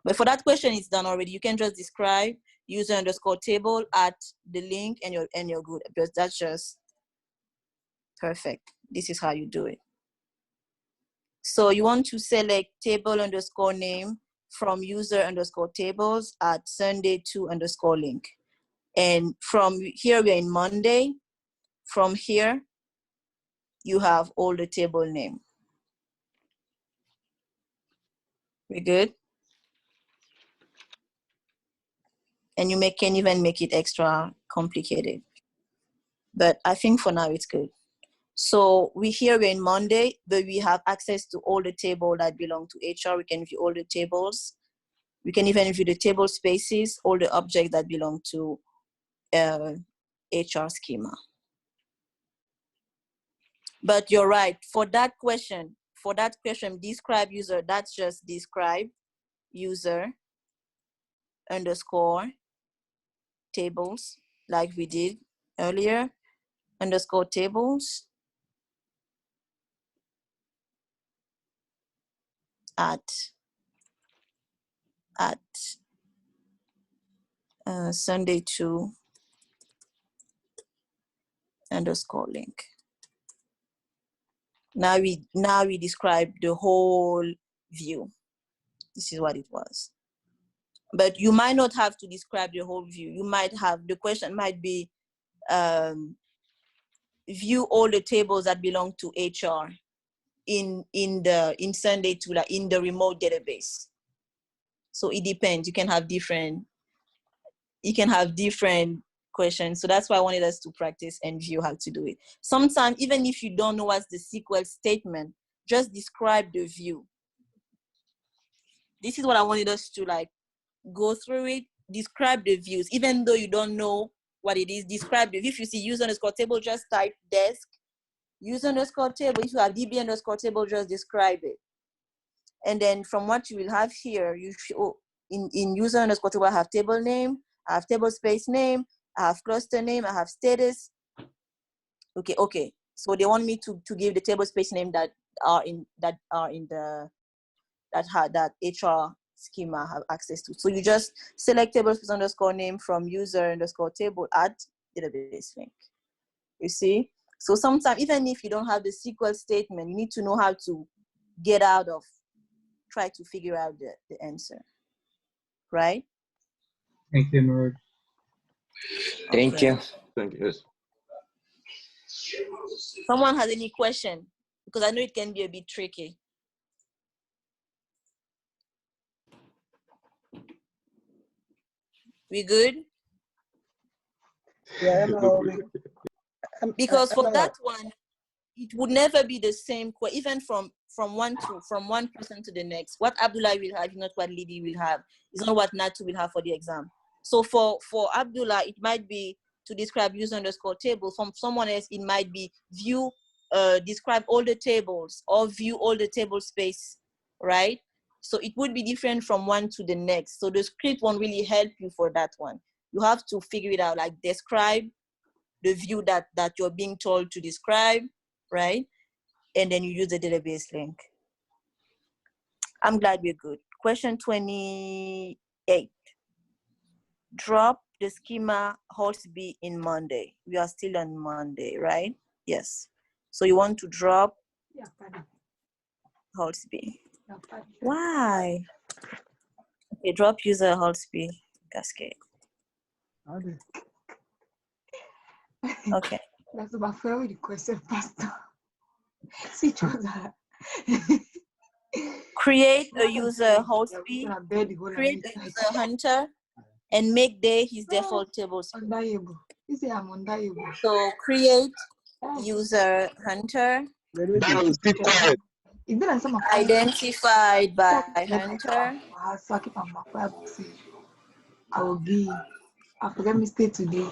But for that question, it's done already. You can just describe user underscore table at the link and you're good. Because that's just perfect. This is how you do it. So you want to select table underscore name from user underscore tables at Sunday 2 underscore link. And from here, we're in Monday. From here, you have all the table name. We good? And you can even make it extra complicated. But I think for now it's good. So we're in Monday, but we have access to all the tables that belong to HR. We can view all the tables. We can even view the table spaces, all the objects that belong to HR schema. But you're right, for that question, describe user, that's just describe user underscore tables, like we did earlier, underscore tables at Sunday 2 underscore link. Now we describe the whole view. This is what it was. But you might not have to describe the whole view. You might have, the question might be, view all the tables that belong to HR in Sunday 2, like in the remote database. So it depends. You can have different questions. So that's why I wanted us to practice and view how to do it. Sometimes, even if you don't know what's the SQL statement, just describe the view. This is what I wanted us to go through it. Describe the views, even though you don't know what it is. Describe the view. If you see user underscore table, just type desk user underscore table. If you have DB underscore table, just describe it. And then from what you will have here, you show in user underscore table, I have table name, I have table space name, I have cluster name, I have status. Okay. So they want me to give the table space name that HR schema have access to. So you just select table space underscore name from user underscore table at database link. You see? So sometimes, even if you don't have the SQL statement, you need to know how to get out of, try to figure out the answer. Right? Thank you, Emerald. Thank you. Thank you. Yes. Someone has any question? Because I know it can be a bit tricky. We good? Yeah, because for that one, it would never be the same, even from one person to the next. What Abdullah will have is not what Lidi will have. It's not what Natu will have for the exam. So for Abdullah, it might be to describe user underscore table. From someone else, it might be view, describe all the tables, or view all the table space, right? So it would be different from one to the next. So the script won't really help you for that one. You have to figure it out, like describe the view that you're being told to describe, right? and then you use the database link. I'm glad we're good. Question 28. Drop the schema Holsby in Monday. We are still on Monday, right? Yes. So you want to drop Holsby. Why? Okay, drop user Holsby cascade. Okay. That's my favorite question, Pastor. Create a user Holsby, create a user hunter, and make day his default table space. So create user hunter, identified by hunter. I forget me stay today.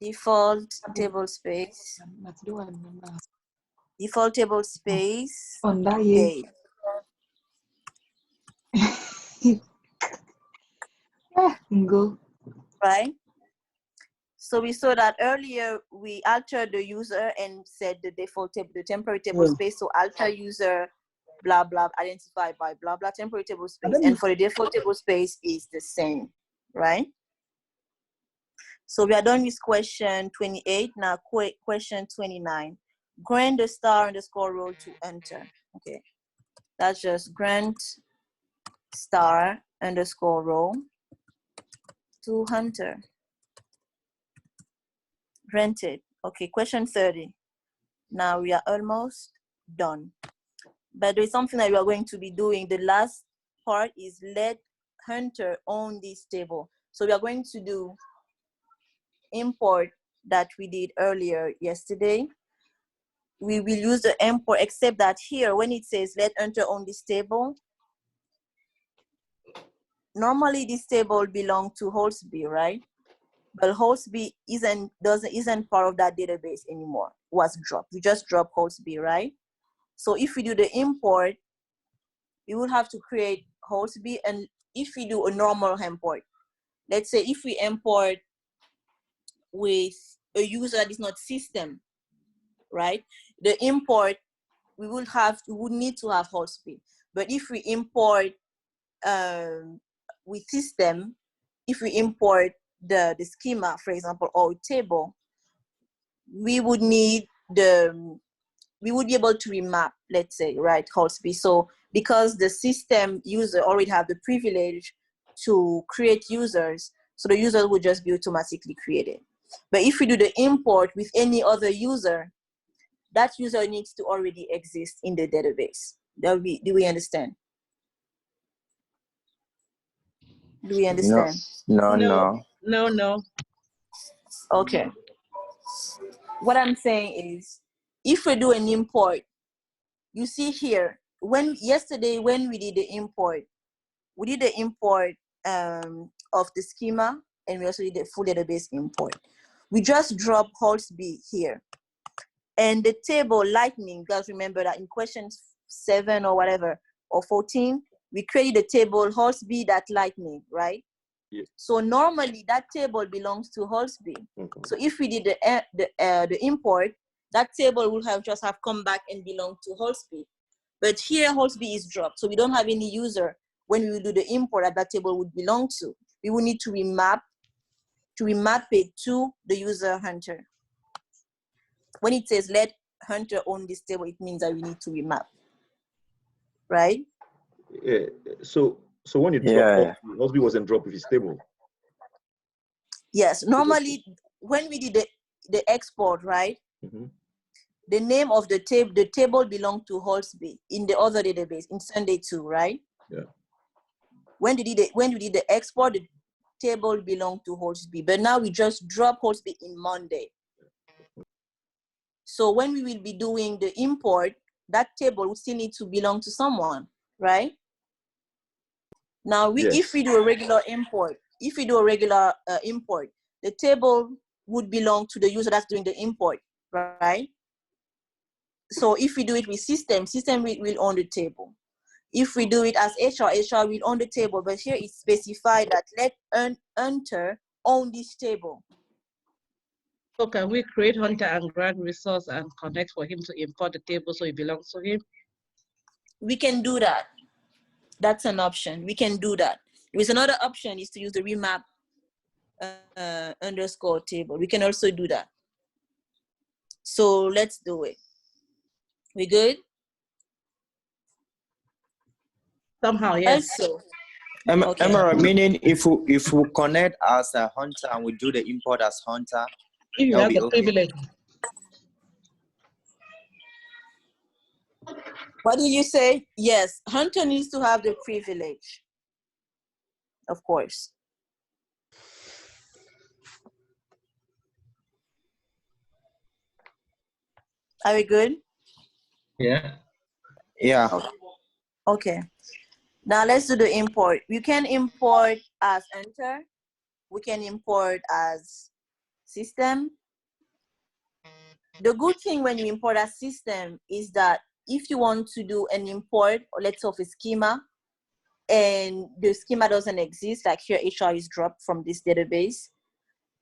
Default table space. Default table space. Date. Go. Right? So we saw that earlier we altered the user and said the default table, the temporary table space. So alter user, blah, blah, identified by blah, blah, temporary table space. And for the default table space is the same, right? So we are done with question 28. Now question 29. Grant the star underscore role to enter. Okay. That's just grant star underscore role to hunter. Granted. Okay, question 30. Now we are almost done. But there's something that we are going to be doing. The last part is let hunter own this table. So we are going to do import that we did earlier yesterday. We will use the import, except that here, when it says let hunter own this table, normally this table belongs to Holsby, right? But Holsby isn't part of that database anymore. Was dropped. We just dropped Holsby, right? So if we do the import, we will have to create Holsby. And if we do a normal import, let's say if we import with a user that is not system, right? The import, we would need to have Holsby. But if we import with system, if we import the schema, for example, or table, we would need we would be able to remap, let's say, right, Holsby. So because the system user already have the privilege to create users, so the users would just be automatically created. But if we do the import with any other user, that user needs to already exist in the database. Do we understand? Do we understand? No. Okay. What I'm saying is, if we do an import, you see here, yesterday when we did the import, we did the import of the schema, and we also did the full database import. We just drop Holsby here. And the table lightning, guys, remember that in question 7 or whatever, or 14, we created the table Holsby.lightning, right? Yes. So normally that table belongs to Holsby. Okay. So if we did the import, that table would have just come back and belong to Holsby. But here Holsby is dropped, so we don't have any user when we will do the import that table would belong to. We will need to remap it to the user hunter. When it says let hunter own this table, it means that we need to remap, right? Yeah. So when you drop, Holsby wasn't dropped with his table. Yes. Normally, when we did the export, right? Mm-hmm. The name of the table belonged to Holsby in the other database in Sunday 2, right? Yeah. When we did the export, the table belonged to Holsby, but now we just drop Holsby in Monday. So when we will be doing the import, that table would still need to belong to someone, right? Now, if we do a regular import, the table would belong to the user that's doing the import, right? So if we do it with system will own the table. If we do it as HR will own the table. But here it's specified that let hunter own this table. So can we create Hunter and grant resource and connect for him to import the table so it belongs to him? We can do that. That's an option. We can do that. There's another option is to use the remap underscore table. We can also do that. So let's do it. We good? Somehow, yes. Also, Okay. Emerald, meaning if we connect as a hunter and we do the import as hunter, if you have the privilege. What did you say? Yes, Hunter needs to have the privilege. Of course. Are we good? Yeah. Yeah. Okay. Now let's do the import. You can import as enter. We can import as system. The good thing when you import a system is that if you want to do an import, or let's say of a schema, and the schema doesn't exist, like here HR is dropped from this database,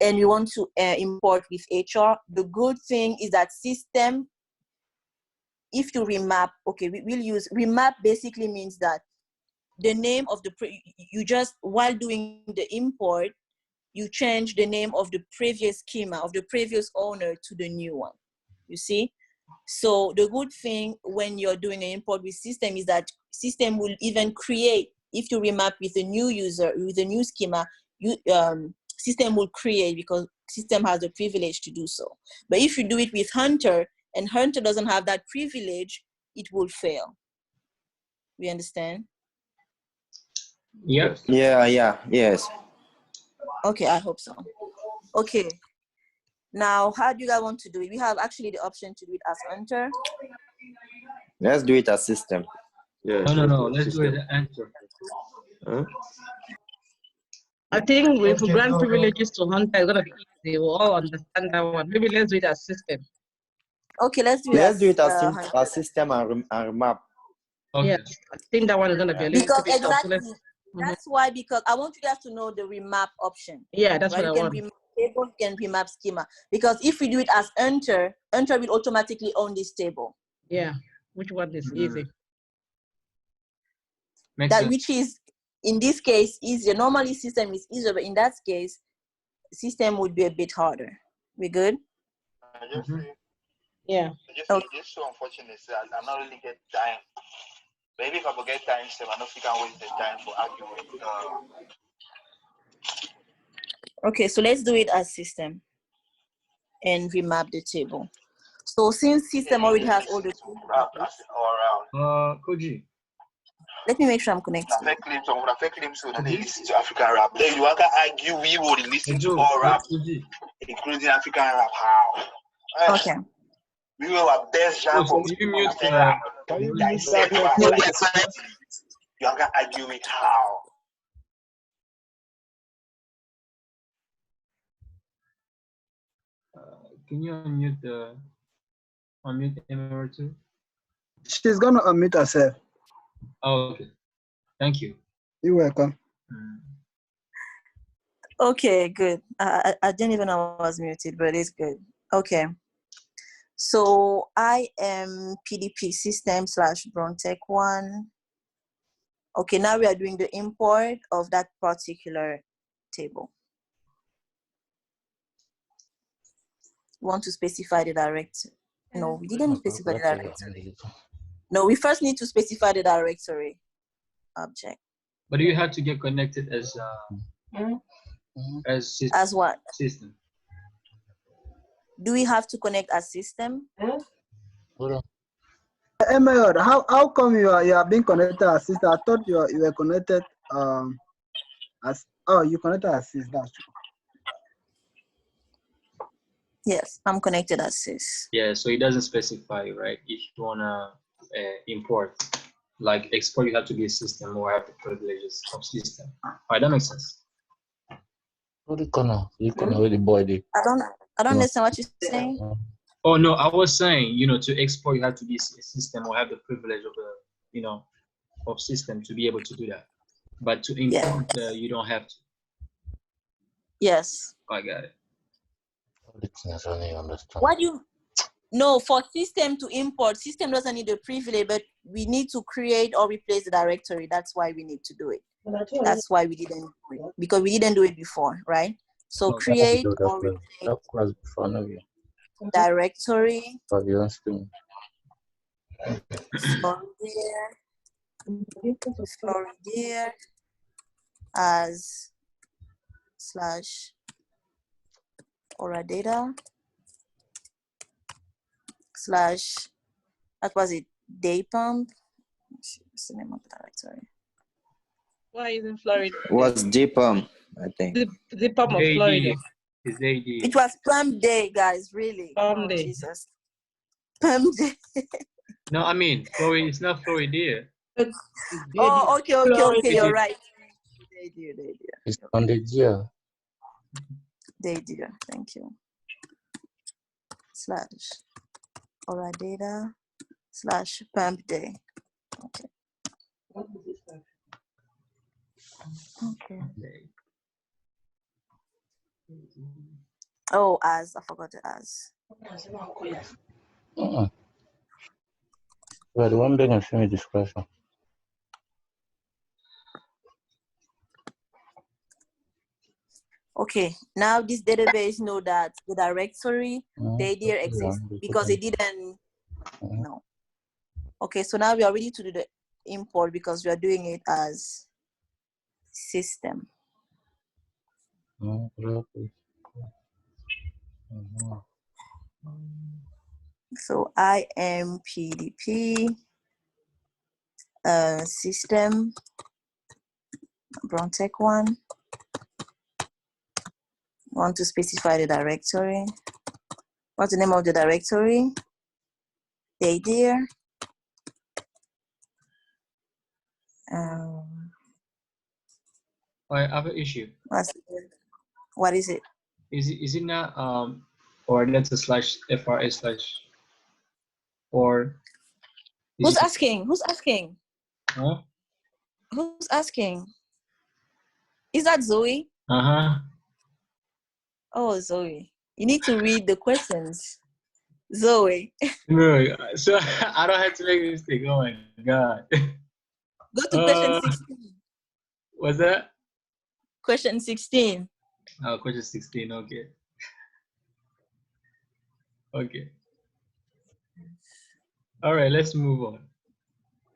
and you want to import with HR, the good thing is that system, if you remap, okay, we'll use remap basically means that the name of the, you just, while doing the import, you change the name of the previous schema, of the previous owner to the new one, you see? So the good thing when you're doing an import with system is that system will even create, if you remap with a new user, with a new schema, system will create because system has the privilege to do so. But if you do it with Hunter and Hunter doesn't have that privilege, it will fail. We understand? Yes. Yes. Okay, I hope so. Okay. Now, how do you guys want to do it? We have actually the option to do it as Hunter. Let's do it as system. Yeah. No. Let's do it as enter. Huh? I think if we grant privileges to Hunter, it's gonna be easy. We'll all understand that one. Maybe let's do it as system. Okay, let's do it as Hunter. system and remap. Okay. Yeah, I think that one is gonna be a little Because bit tough. exactly, that's why, because I want you guys to know the remap option. Yeah, that's right? what I want. You can remap schema. Because if we do it as enter, enter will automatically own this table. Yeah, which one is easy? Which is, in this case, easier. Normally system is easier, but in that case, system would be a bit harder. We good? Yeah. Just so unfortunate, I'm not really get time. Maybe if I forget time, I don't know if you can waste the time for arguing. Okay, so let's do it as system and remap the table. So since system already has all the Koji. let me make sure I'm connected. When they listen to African rap, then you can argue we would listen to all rap, including African rap. How? Okay. We were our best jam for you mute you can argue it how. Can you unmute Emerald too? She's gonna unmute herself. Oh, okay. Thank you. You're welcome. Okay, good. I didn't even know I was muted, but it's good. Okay. So I am PDP system / Brontech1. Okay, now we are doing the import of that particular table. We want to specify the directory. No, we didn't specify the directory. No, we first need to specify the directory object. But you have to get connected as system. As what? System. Do we have to connect as system? Emerald, how come you are being connected as system? I thought you were connected as you connected as system. That's true. Yes, I'm connected as sys. Yeah, so it doesn't specify, right? If you wanna import, like export, you have to be a system or have the privileges of system. All right, that makes sense. I don't understand what you're saying. Oh no, I was saying, to export, you have to be a system or have the privilege of the, of system to be able to do that. But to import, you don't have to. Yes. I got it. Business only understand. What do you? No, for system to import, system doesn't need a privilege, but we need to create or replace the directory. That's why we need to do it. That's why we didn't do it, because we didn't do it before, right? So No, create that or class, replace that class before no you. directory. But you don't still. Floridier as slash Aura data slash, that was it, day pump. What's the name of the directory? Why isn't Florida? Was DPAM, I think. The pump of Florida. Is AD. It was pump day, guys, really. Pump Oh, day. Jesus. Pump day. No, I mean, Florida, it's not Florida. Oh, okay, you're right. They do. It's on the GL. They do, thank you. Slash Aura data slash pump day. Okay. Okay. Oh, as I forgot the as. Well, the one begging show me discretion. Okay, now this database know that the directory they did exist because it didn't. No. Okay, so now we are ready to do the import because we are doing it as system. So I am PDP system Brontech one. Want to specify the directory. What's the name of the directory? They dear. I have an issue. What is it? Is it not or that's a slash FRS slash or Who's asking? Who's asking? Huh? Who's asking? Is that Zoe? Uh-huh. Oh, Zoe. You need to read the questions. Zoe. No, so I don't have to make this mistake. Oh my god. Go to question 16. What's that? Question 16. Oh, question 16, okay. Okay. All right, let's move on.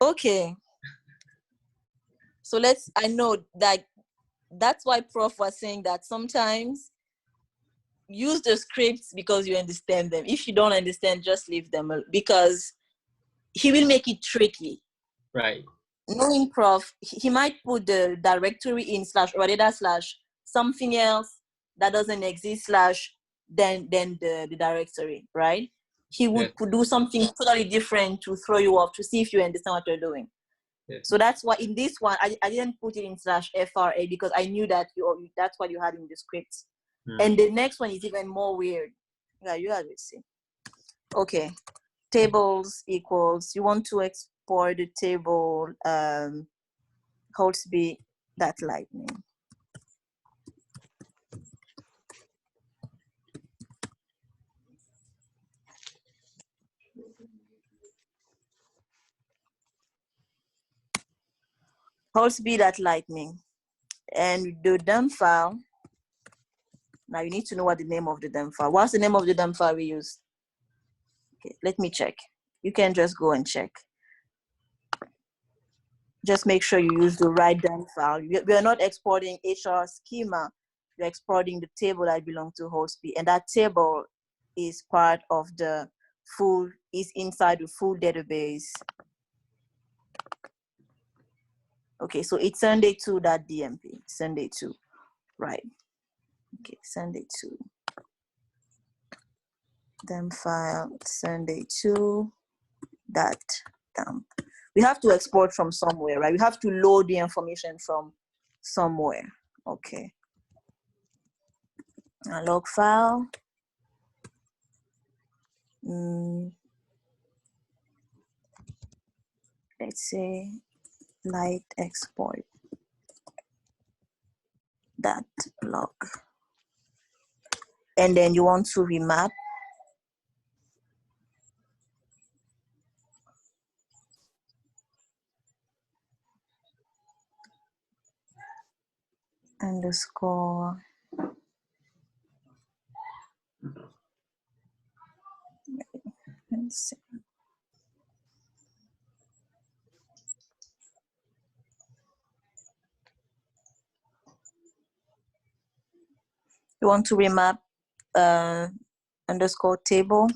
Okay. So I know that that's why Prof was saying that sometimes use the scripts because you understand them. If you don't understand, just leave them because he will make it tricky. Right. Knowing Prof, he might put the directory in slash or data slash something else that doesn't exist slash then the directory, right? He would do something totally different to throw you off to see if you understand what you're doing. Yes. So that's why in this one, I didn't put it in slash FRA because I knew that that's what you had in the script. And the next one is even more weird. Yeah, you have to see. Okay, tables equals, you want to export the table Holdsby that lightning. Holdsby that lightning. And the dump file, now you need to know what the name of the dump file. What's the name of the dump file we use? Okay, let me check. You can just go and check. Just make sure you use the right dump file. We are not exporting HR schema. We're exporting the table that belongs to Holdsby. And that table is part of the full, is inside the full database. Okay, so it's Sunday2.dmp, Sunday2, right. Okay, Sunday2. Dump file, Sunday2.dump. We have to export from somewhere, right? We have to load the information from somewhere. Okay. A log file. Let's say light export that log. and then you want to remap. Underscore. Let's see. You want to remap underscore table.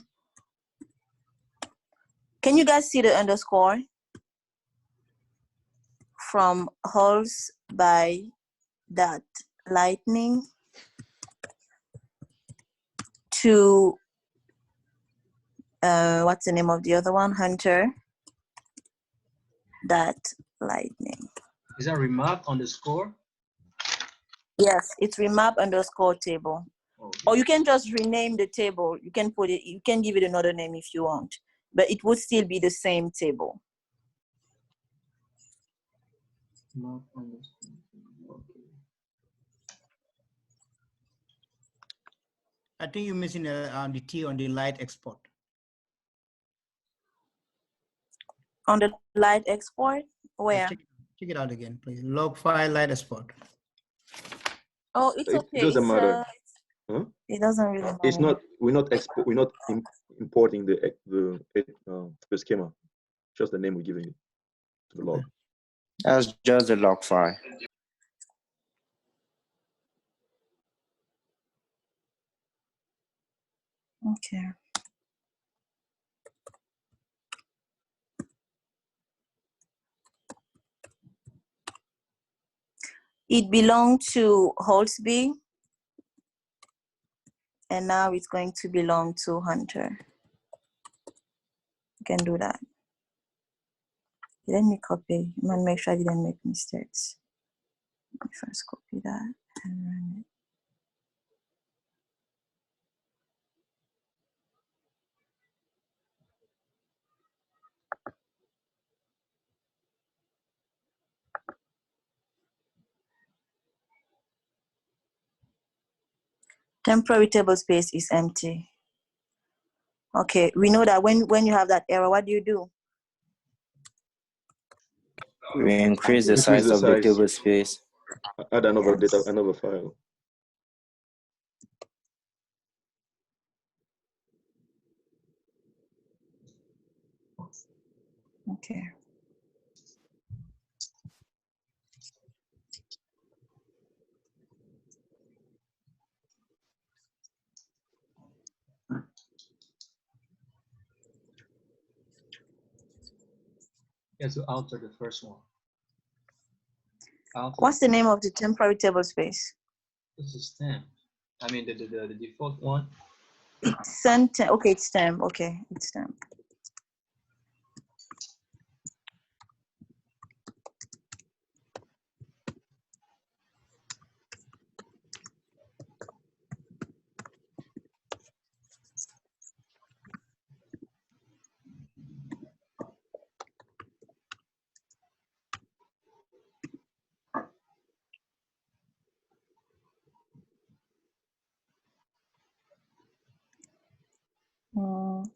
Can you guys see the underscore? From holes by dot lightning to what's the name of the other one? Hunter dot lightning. Is that remap underscore? Yes, it's remap underscore table. Oh, Or you can just rename the table. You can put it, you can give it another name if you want, but it would still be the same table. Remap underscore. Okay. I think you're missing the T on the light export. On the light export, where? Check it out again, please. Log file light export. Oh, it's okay. It doesn't matter. Huh? It doesn't really matter. It's not. We're not importing the schema. Just the name we're giving it to the log. That's just the log file. Okay. It belonged to Holsby, and now it's going to belong to Hunter. You can do that. Let me copy. I'm gonna make sure I didn't make mistakes. Let me first copy that and run it. Temporary table space is empty. Okay, we know that when you have that error, what do you do? We increase the size of the table space. Add another data, another file. Okay. You have to alter the first one. Alter. What's the name of the temporary table space? This is stem. I mean the default one. It's sent. Okay, it's stem. Okay, it's stem.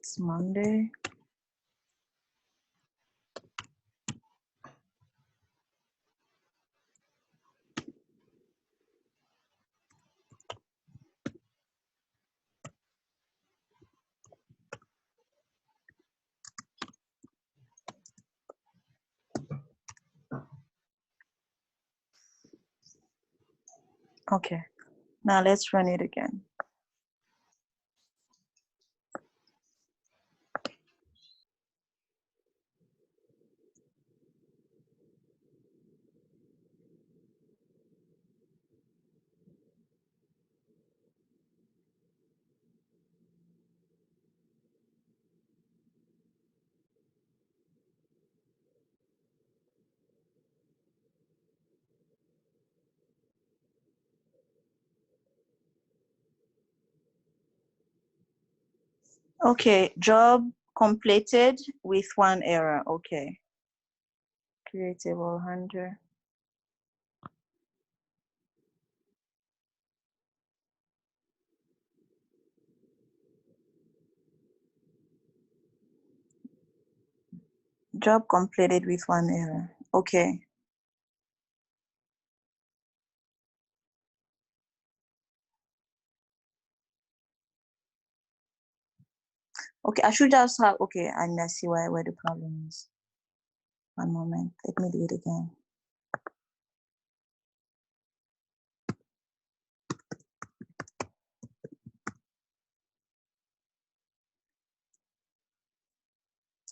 It's Monday. Okay, now let's run it again. Okay, job completed with one error. Okay. Create table Hunter. Job completed with 1 error. Okay. Okay, I should just have, okay, and I see where the problem is. One moment, let me do it again.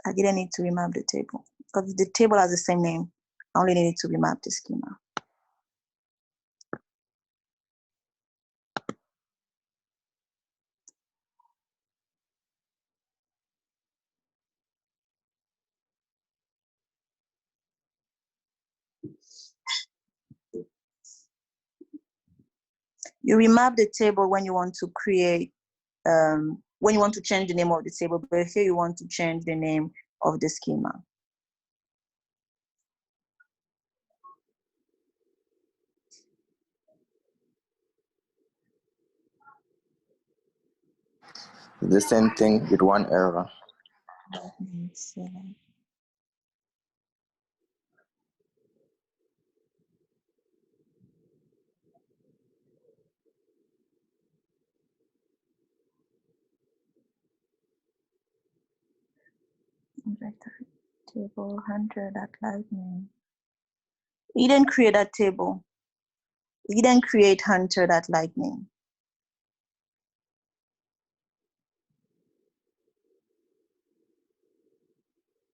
I didn't need to remap the table because the table has the same name. I only needed to remap the schema. You remap the table when you want to create, when you want to change the name of the table, but here you want to change the name of the schema. The same thing with 1 error. Table 100 at lightning. You didn't create that table. You didn't create 100 at lightning.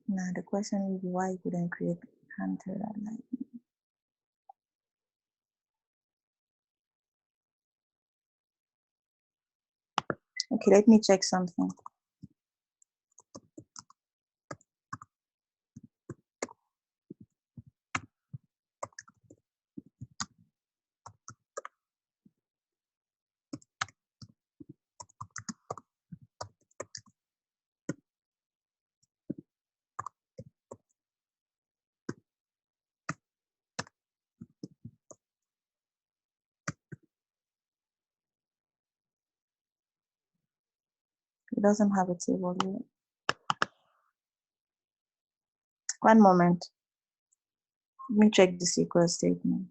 Now the question will be why you couldn't create 100 at lightning. Okay, let me check something. It doesn't have a table yet. One moment. Let me check the SQL statement.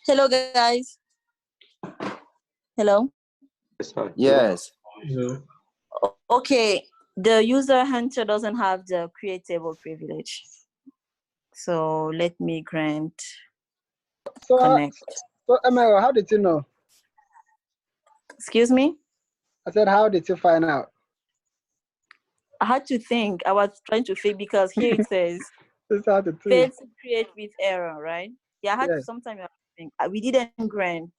Hello, guys. Hello. Yes. Okay, the user hunter doesn't have the create table privilege. So let me grant So, connect. so Emerald, how did you know? Excuse me? I said, how did you find out? I had to think. I was trying to think because here it says It's hard to failed think. to create with error, right? Yeah, I had to Yes. sometimes I have to think. We didn't grant.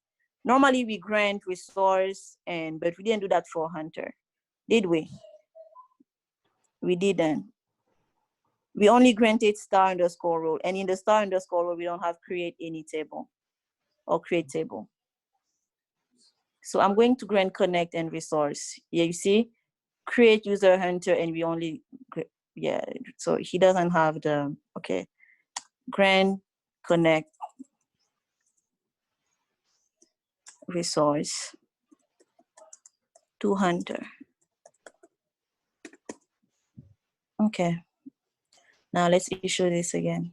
Normally we grant resource but we didn't do that for hunter, did we? We didn't. We only granted star underscore role, and in the star underscore role we don't have create any table or create table. So I'm going to grant connect and resource. Yeah, you see, create user hunter, and we only, yeah, so he doesn't have the, okay, grant connect resource to hunter. Okay, now let's issue this again.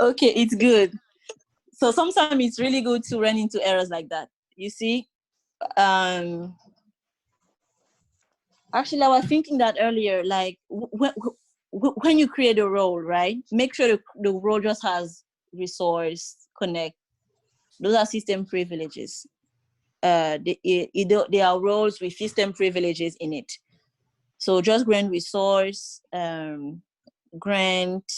Okay, it's good. So sometimes it's really good to run into errors like that. You see, actually, I was thinking that earlier, like when you create a role, right? Make sure the role just has resource connect. Those are system privileges. They are roles with system privileges in it. So just grant resource, grant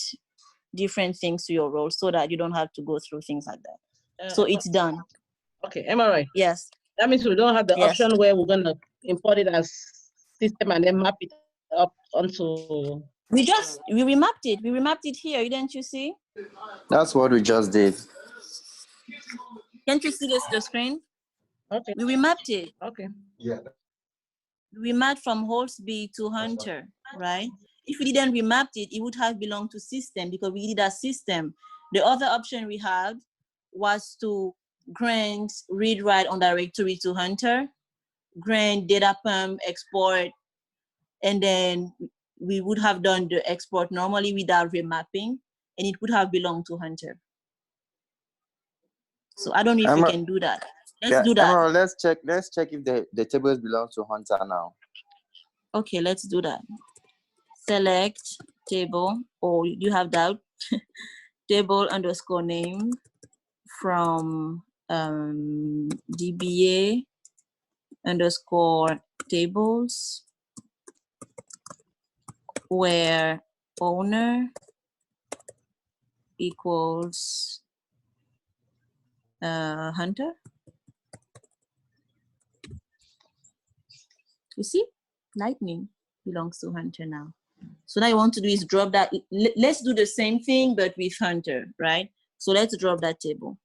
different things to your role so that you don't have to go through things like that. So it's done. Okay, am I right? Yes. That means we don't have the Yes. option where we're gonna import it as system and then map it up onto. We remapped it. We remapped it here. Didn't you see? That's what we just did. Can't you see the screen? Okay. We remapped it. Okay. Yeah. We mapped from Holsby to Hunter, right? If we didn't remap it, it would have belonged to system because we did a system. The other option we had was to grant read write on directory to Hunter, grant data pump export, and then we would have done the export normally without remapping, and it would have belonged to Hunter. So I don't know if we can do that. Let's do that. Emerald, let's check if the tables belong to Hunter now. Okay, let's do that. Select table, or you have that table underscore name from DBA underscore tables where owner equals Hunter. You see, lightning belongs to Hunter now. So now I want to do is drop that. Let's do the same thing, but with Hunter, right? So let's drop that table.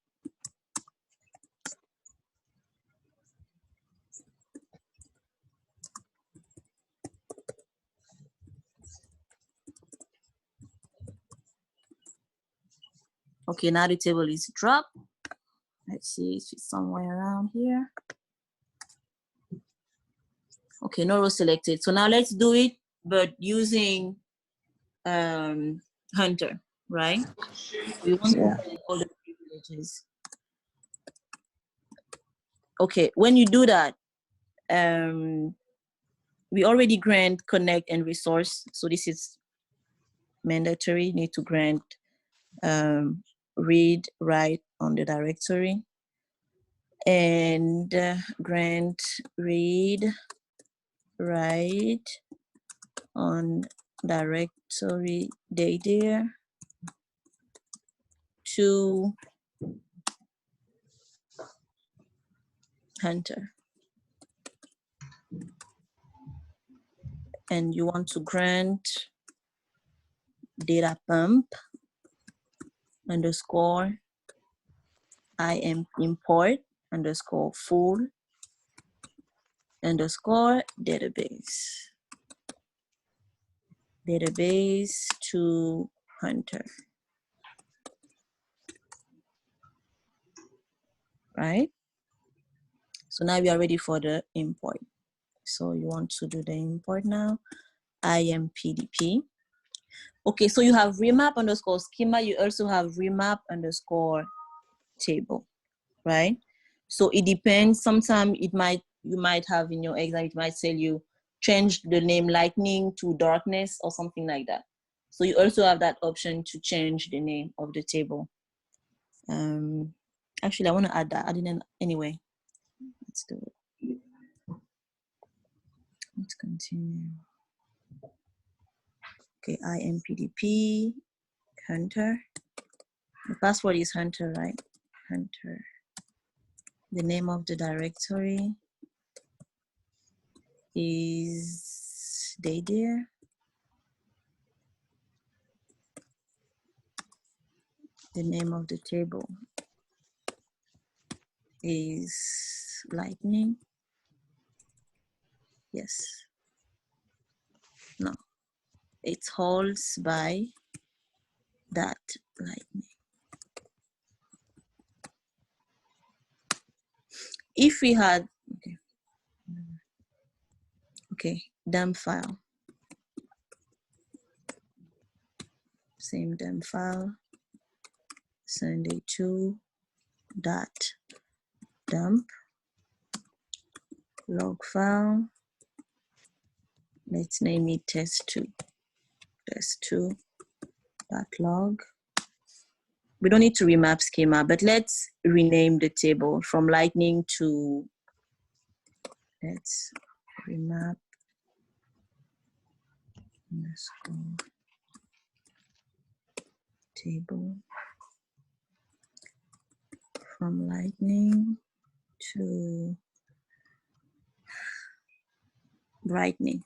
Okay, now the table is dropped. Let's see if it's somewhere around here. Okay, no row selected. So now let's do it, but using Hunter, right? We want to all the privileges. Okay, when you do that, we already grant connect and resource. So this is mandatory. You need to grant read write on the directory and grant read write on directory data to Hunter. And you want to grant data pump underscore IM import underscore full underscore database. Database to Hunter. Right? So now we are ready for the import. So you want to do the import now. IMPDP. Okay, so you have remap underscore schema. You also have remap underscore table, right? So it depends. Sometimes you might have in your exam, it might tell you change the name lightning to darkness or something like that. So you also have that option to change the name of the table. Actually, I want to add that. I didn't anyway. Let's do it. Let's continue. Okay, IMPDP, Hunter. The password is Hunter, right? Hunter. The name of the directory is Daydeer. The name of the table is lightning. Yes. No. It holds by that lightning. If we had, okay, dump file. Same dump file. Sunday2 dot dump log file. Let's name it test2. Test2 dot log. We don't need to remap schema, but let's rename the table from lightning to, let's remap underscore table from lightning to brightening.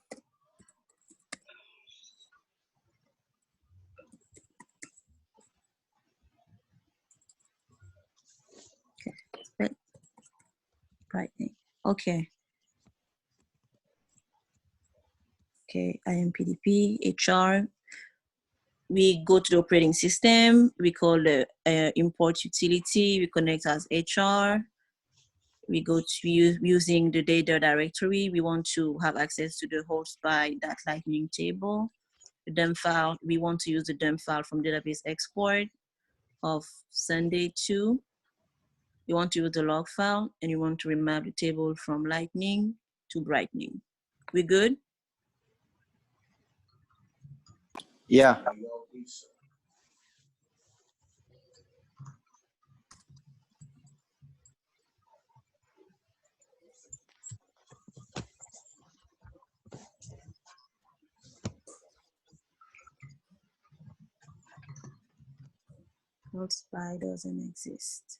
Okay, brightening. Okay. Okay, IMPDP, HR. We go to the operating system. We call the import utility. We connect as HR. We go to using the data directory. We want to have access to the host by that lightning table. The dump file, we want to use the dump file from database export of Sunday2. You want to use the log file, and you want to remap the table from lightning to brightening. We good? Yeah. Not spy doesn't exist.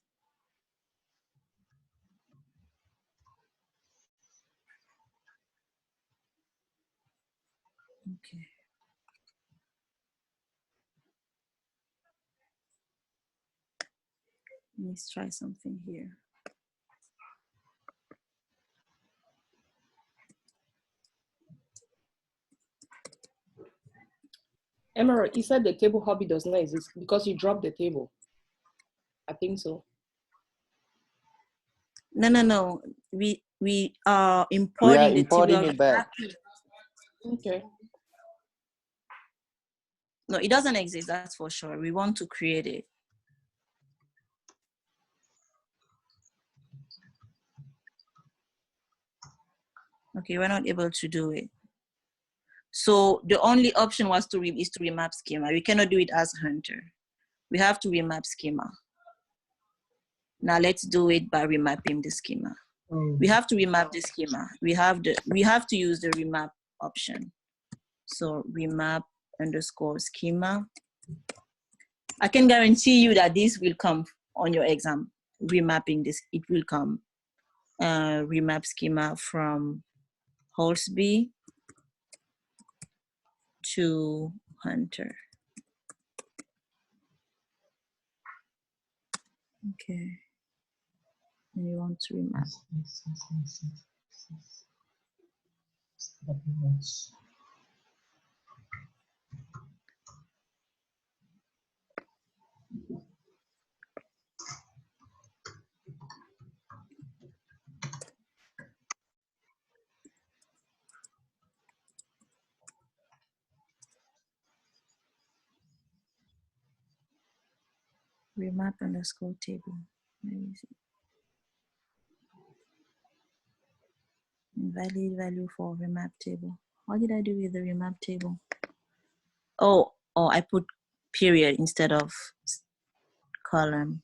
Okay. Let's try something here. Emerald, you said the table hobby does not exist because you dropped the table. I think so. No. We are We are importing the importing table. it back. Okay. No, it doesn't exist, that's for sure. We want to create it. Okay, we're not able to do it. So the only option was to remap schema. We cannot do it as Hunter. We have to remap schema. Now let's do it by remapping the schema. We have to remap the schema. We have to use the remap option. So remap underscore schema. I can guarantee you that this will come on your exam. Remapping this, it will come. Remap schema from Holsby to Hunter. Okay. and you want to remap. Remap underscore table. Where is it? Invalid value for remap table. What did I do with the remap table? Oh, I put period instead of column.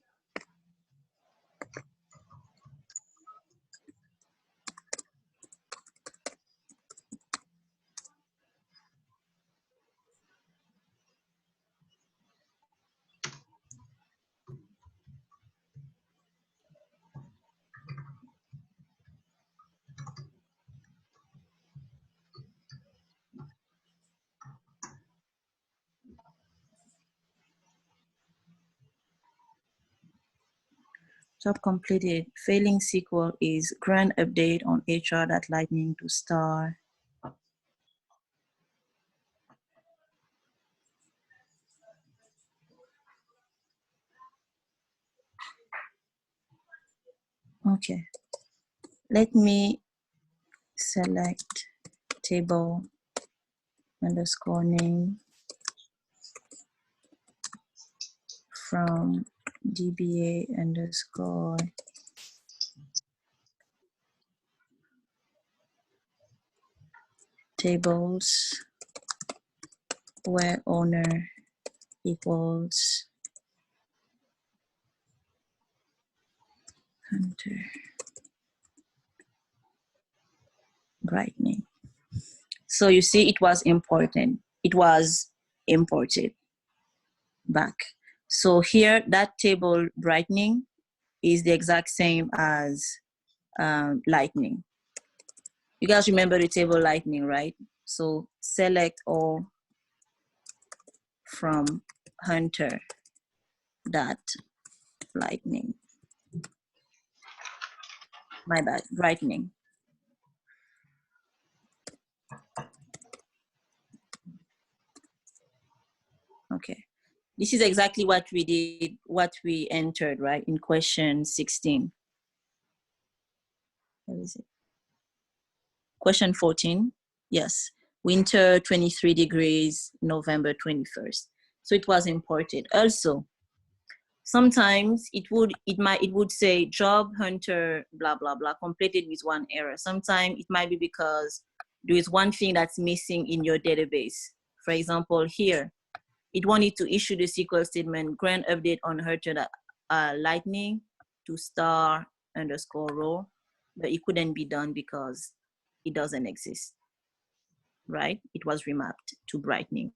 Job completed. Failing SQL is grant update on HR.lightning to star. Okay. Let me select table underscore name from DBA underscore tables where owner equals Hunter brightening. So you see it was important. It was imported back. So here that table brightening is the exact same as lightning. You guys remember the table lightning, right? So select all from Hunter dot lightning. My bad, brightening. Okay. This is exactly what we did, what we entered, right, in question 16. Where is it? Question 14, yes. Winter 23 degrees, November 21st. So it was imported. Also, sometimes it would say job hunter, blah, blah, blah, completed with one error. Sometimes it might be because there is one thing that's missing in your database. For example, here, it wanted to issue the SQL statement, grant update on hunter lightning to star underscore row, but it couldn't be done because it doesn't exist, right? It was remapped to brightening.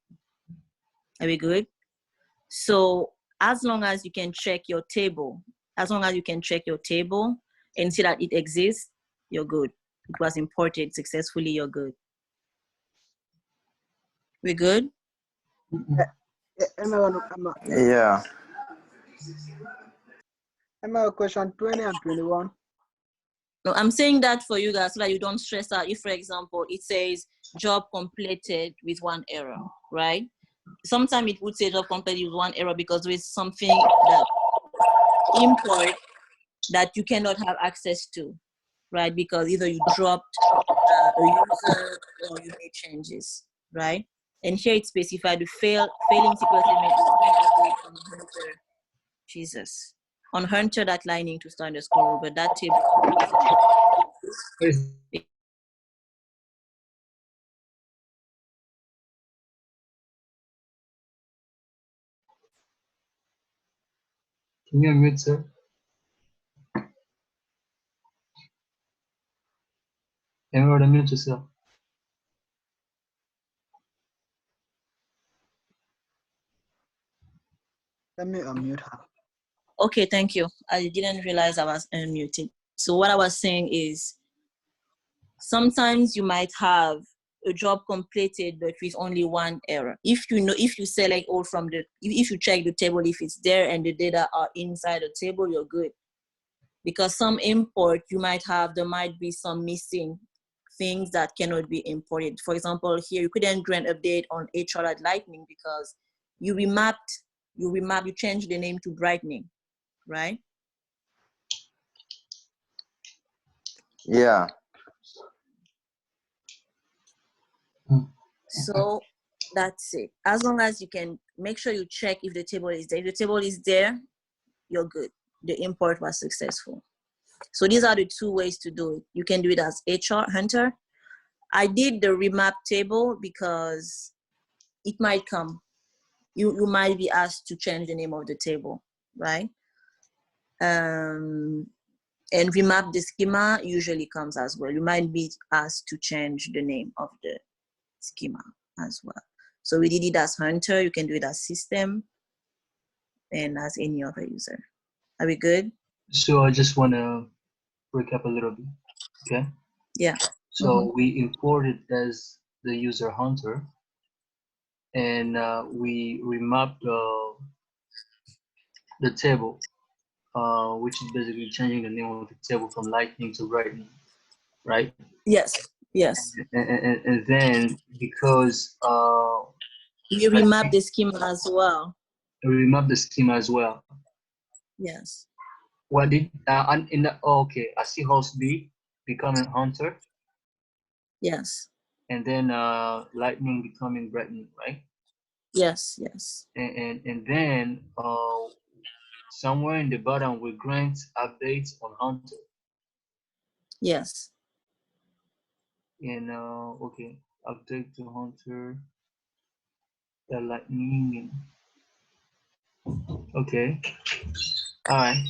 Are we good? So as long as you can check your table, and see that it exists, you're good. It was imported successfully, you're good. We good? Yeah. Emma, question 20 and 21. No, I'm saying that for you guys so that you don't stress out. If, for example, it says job completed with one error, right? Sometimes it would say job completed with one error because there is something that import that you cannot have access to, right? Because either you dropped a user or you made changes, right? And here it specified the failing SQL statement on Hunter. Jesus. On Hunter.lightning to start underscore, but that table. Can you unmute, sir? Emerald, unmute yourself. Let me unmute her. Okay, thank you. I didn't realize I was unmuted. So what I was saying is, sometimes you might have a job completed, but with only one error. If you select all from if you check the table, if it's there and the data are inside the table, you're good. because some import there might be some missing things that cannot be imported. For example, here you couldn't grant update on HR at Lightning because you changed the name to Brightening, right? Yeah. So that's it. As long as you can make sure you check if the table is there. If the table is there, you're good. The import was successful. So these are the two ways to do it. You can do it as HR Hunter. I did the remap table because it might come. You might be asked to change the name of the table, right? And remap the schema usually comes as well. You might be asked to change the name of the schema as well. So we did it as Hunter. You can do it as System and as any other user. Are we good? So I just want to recap a little bit, okay? Yeah. So we imported as the user Hunter, and we remapped the table, which is basically changing the name of the table from Lightning to Brightening, right? Yes. Yes. And then because you remap the schema as well. We remap the schema as well. Yes. What did in the okay? I see host B becoming Hunter. Yes. And then Lightning becoming Brightening, right? Yes. Yes. And then somewhere in the bottom we grant updates on Hunter. Yes. And okay, update to Hunter, the Lightning. Okay. All right.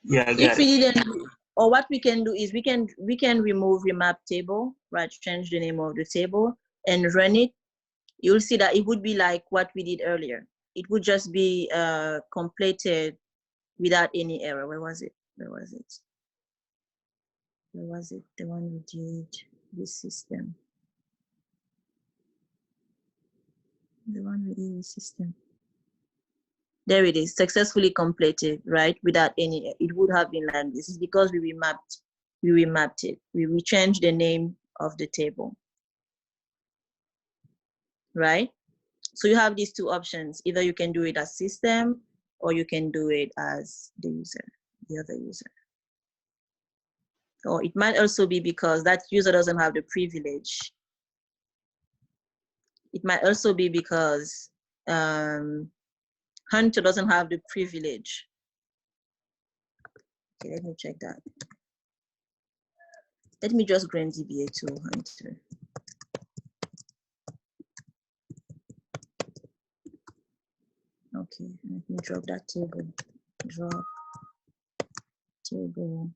Yeah, I got if we it. didn't, or what we can do is we can remove remap table, right? Change the name of the table and run it. You'll see that it would be like what we did earlier. It would just be completed without any error. Where was it? Where was it? Where was it? The one we did this system. The one we did this system. There it is, successfully completed, right? Without any, it would have been like this. It's because we remapped it. We changed the name of the table, right? So you have these two options. Either you can do it as system or you can do it as the user, the other user. Or it might also be because that user doesn't have the privilege. It might also be because Hunter doesn't have the privilege. Okay, let me check that. Let me just grant DB1 to Hunter. Okay, let me drop that table. Drop table.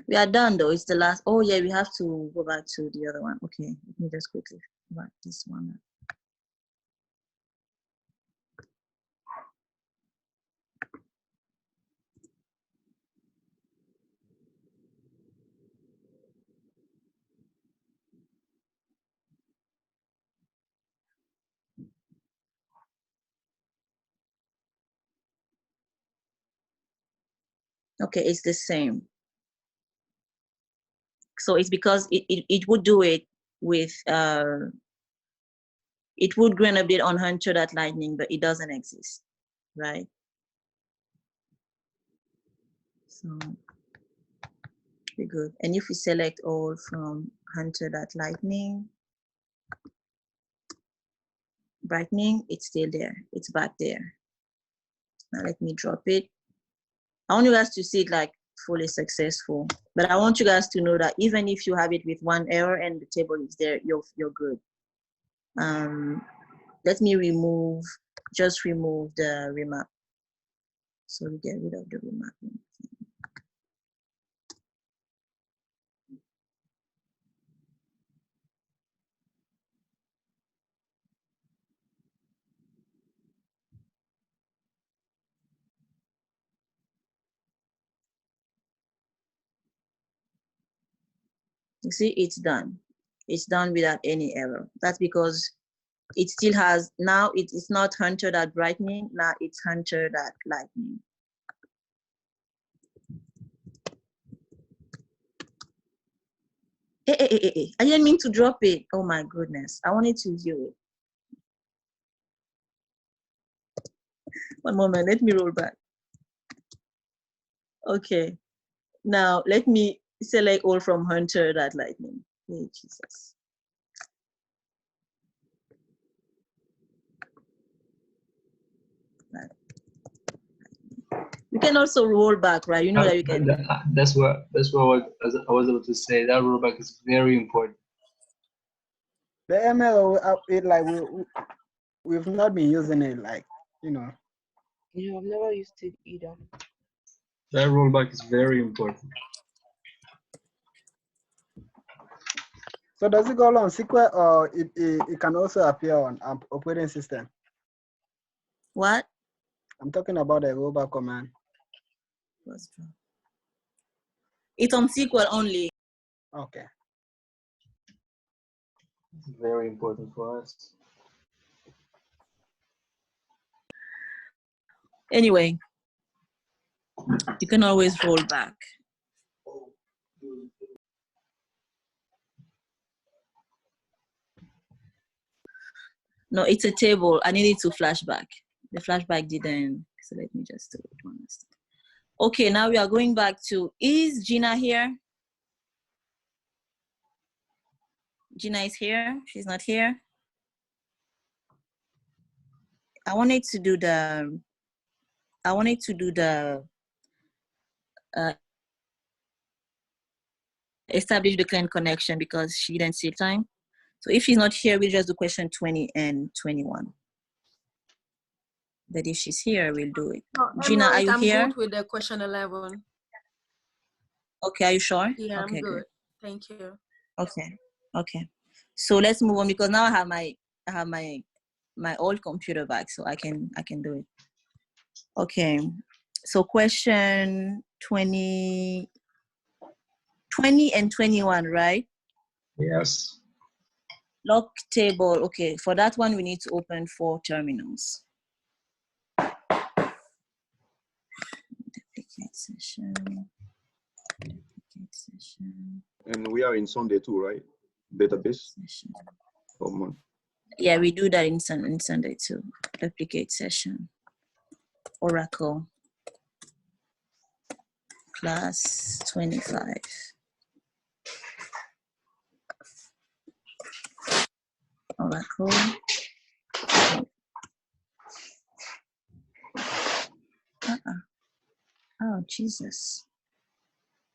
We are done though. It's the last. Oh yeah, we have to go back to the other one. Okay, let me just quickly write this one up. Okay, it's the same. So it's because it would do it with it would grant update on Hunter.Lightning, but it doesn't exist, right? So we're good. And if we select all from Hunter.Lightning, Brightening, it's still there. It's back there. Now let me drop it. I want you guys to see it like fully successful, but I want you guys to know that even if you have it with one error and the table is there, you're good. Let me just remove the remap. So we get rid of the remapping. You see, it's done. It's done without any error. That's because it still has, now it is not hunter.brightening, now it's hunter.lightning. I didn't mean to drop it. Oh my goodness. I wanted to view it. One moment, let me roll back. Okay. Now let me select all from hunter.lightning. Hey, Jesus. You can also roll back, right? You know that you can. That's what I was able to say. That rollback is very important. The ML, we've not been using it, like, you know. Yeah, I've never used it either. That rollback is very important. So does it go on SQL, or it can also appear on operating system? What? I'm talking about the rollback command. It's on SQL only. Okay. It's very important for us. Anyway, you can always roll back. No, it's a table. I needed to flashback. The flashback didn't, so let me just do it one last time. Okay, now we are going back to, is Gina here? Gina is here, she's not here. I wanted to do the establish the client connection because she didn't see time. So if she's not here, we'll just do question 20 and 21. But if she's here, we'll do it. Gina, are you I'm here? good with the question 11. Okay, are you sure? Yeah, okay, I'm good. Thank you. Okay. So let's move on because now I have my old computer back, so I can do it. Okay. So question 20 and 21, right? Yes. Log table. Okay, for that one we need to open 4 terminals. Duplicate session. And we are in Sunday too, right? Database. Yeah, we do that in Sunday too. Duplicate session. Oracle. Class 25. Oracle. Oh, Jesus.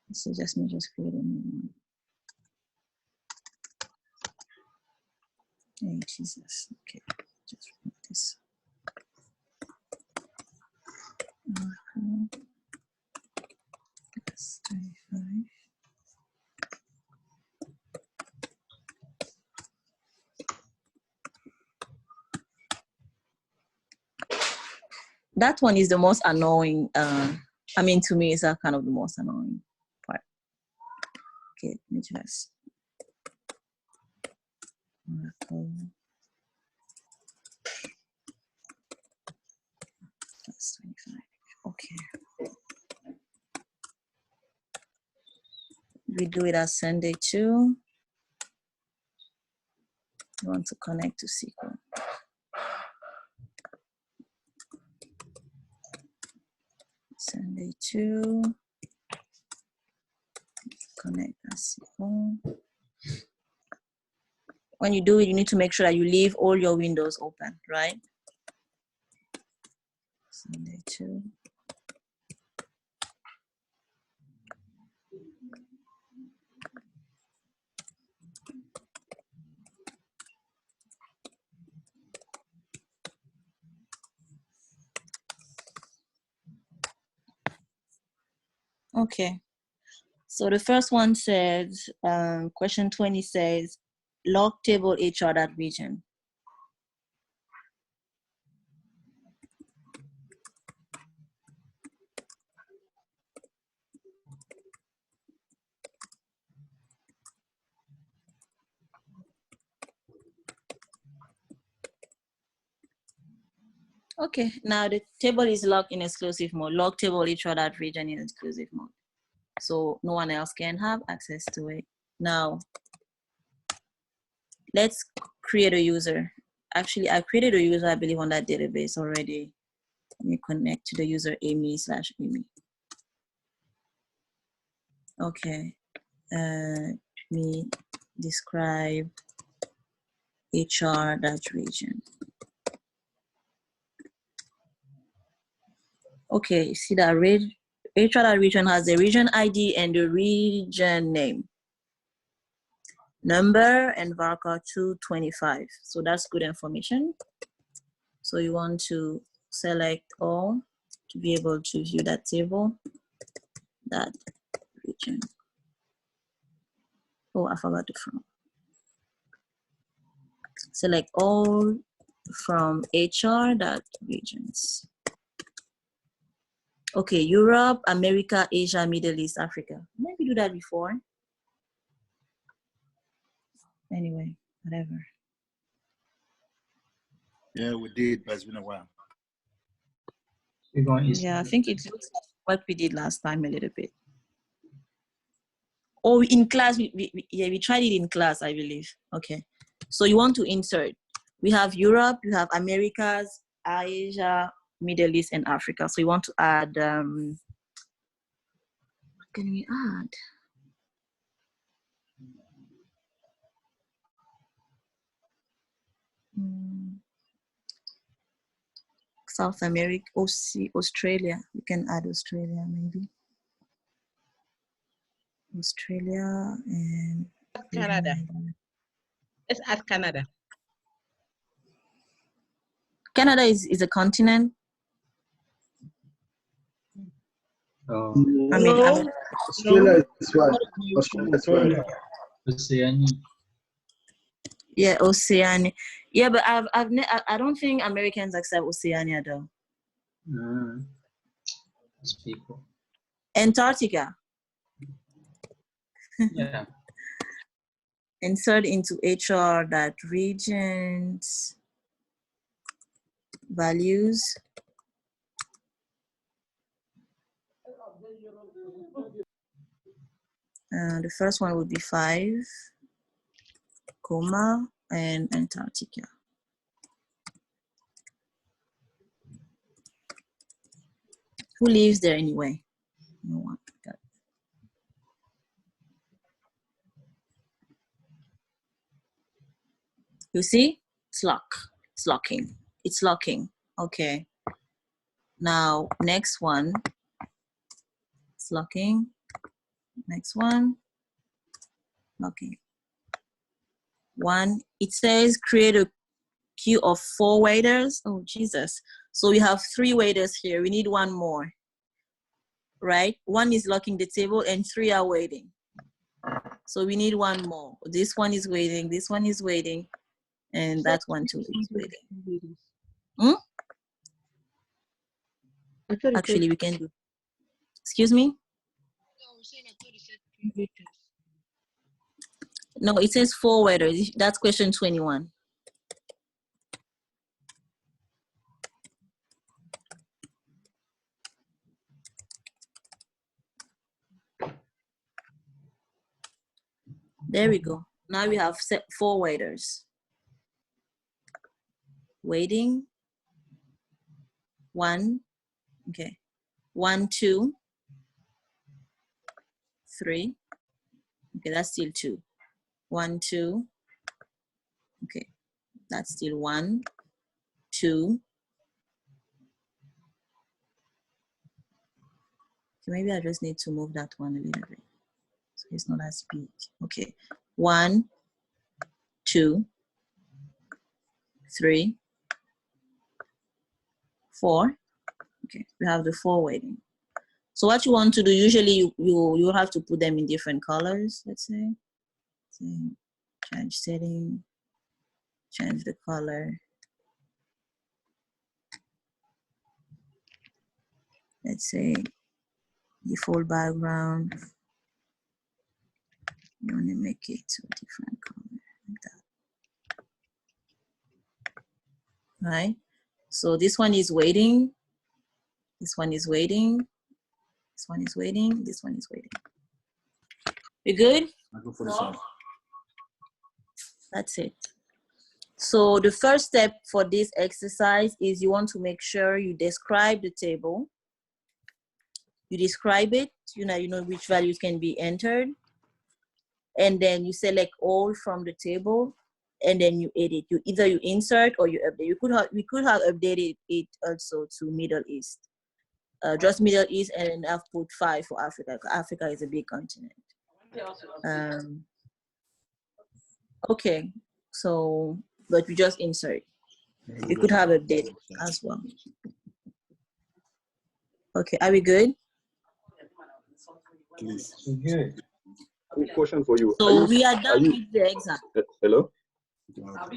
This is just me just creating a new one. Hey, Jesus. Okay, just remove this. Oracle. Class 25. That one is the most annoying. I mean, to me, it's kind of the most annoying part. Okay, let me just. Oracle. That's 25. Okay. We do it as Sunday too. You want to connect to SQL. Sunday 2. Connect as SQL. When you do it, you need to make sure that you leave all your windows open, right? Sunday 2. Okay. So the first one says, question 20 says, log table HR.region. Okay, now the table is locked in exclusive mode. Lock table each other region in exclusive mode. So no one else can have access to it. Now, let's create a user. Actually, I created a user, I believe, on that database already. Let me connect to the user Amy/Amy. Okay, me describe HR.region. Okay, see that HR.region has the region ID and the region name. Number and varchar 225. So that's good information. So you want to select all to be able to view that table, that region. Oh, I forgot the from. Select all from HR.regions. Okay, Europe, America, Asia, Middle East, Africa. Maybe do that before. Anyway, whatever. Yeah, we did, but it's been a while. Yeah, I think it looks like what we did last time a little bit. Oh, in class, we tried it in class, I believe. Okay, so you want to insert. We have Europe, you have Americas, Asia, Middle East, and Africa. So you want to add, what can we add? South America, Australia. We can add Australia maybe. Australia and Canada. Let's add Canada. Canada is a continent. Oh. I mean, Australia is what? Australia is what? Oceania. Yeah, Oceania. Yeah, but I don't think Americans accept Oceania though. Those people. Antarctica. Yeah. Insert into HR that regions values. The first one would be 5, comma, and Antarctica. Who lives there anyway? No one. You see? It's locking. It's locking. Okay. Now, next one. It's locking. Next one. Locking. 1. It says create a queue of 4 waiters. Oh, Jesus. So we have 3 waiters here. We need 1 more. Right? 1 is locking the table and 3 are waiting. So we need 1 more. This one is waiting. This one is waiting. And that one too is waiting. Hmm? Actually, we can do. Excuse me? No, it says 4 waiters. That's question 21. There we go. Now we have 4 waiters. Waiting. 1. Okay. 1, 2, 3. Okay, that's still 2. 1, 2. Okay, that's still 1, 2. Okay, maybe I just need to move that one a little bit so it's not as big. Okay, 1, 2, 3, 4. Okay, we have the 4 waiting. So what you want to do, usually you have to put them in different colors, let's say. Change setting, change the color. Let's say default background. You want to make it to a different color like that. Right? So this one is waiting. This one is waiting. This one is waiting. This one is waiting. We good? I'll go for this one. That's it. So the first step for this exercise is you want to make sure you describe the table. You describe it, you know which values can be entered. And then you select all from the table, and then you edit. Either you insert or you update. We could have updated it also to Middle East. Just Middle East, and then I've put 5 for Africa. Africa is a big continent. Okay, so, but we just insert. We could have updated as well. Okay, are we good? Good. Question for you. So we are done with the exam. Hello?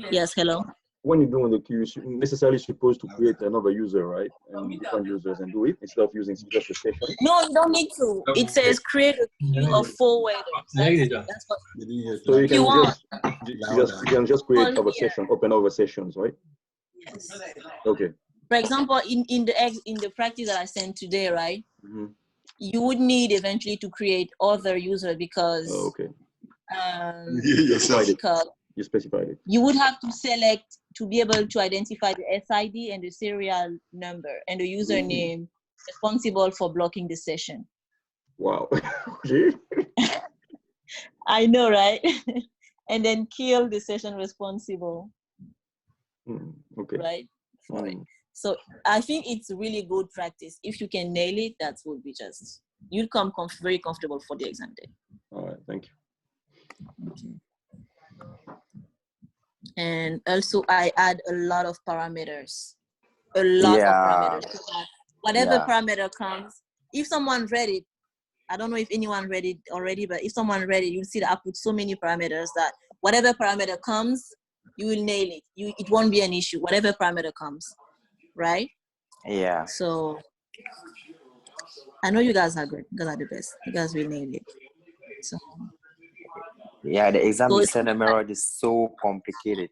Yes, hello. When you're doing the queue, you're necessarily supposed to create another user, right? And different users and do it instead of using just a session. No, you don't need to. It says create a queue of forwarders. That's what. So you You can just create other session, open other sessions, right? Yes. Okay. For example, in the practice that I sent today, right? Mm-hmm. You would need eventually to create other users because okay. Because You specified it. you would have to select to be able to identify the SID and the serial number and the username responsible for blocking the session. Wow. I know, right? And then kill the session responsible. Okay. Right? For it. So I think it's really good practice. If you can nail it, that would be just, you'll come very comfortable for the exam day. All right, thank you. Okay. And also I add a lot of parameters. A lot of parameters. So that whatever parameter comes, if someone read it, I don't know if anyone read it already, but if someone read it, you'll see that I put so many parameters that whatever parameter comes, you will nail it. It won't be an issue, whatever parameter comes, right? Yeah. So I know you guys are good. You guys are the best. You guys will nail it. So Yeah, the exam you send Emerald is so complicated.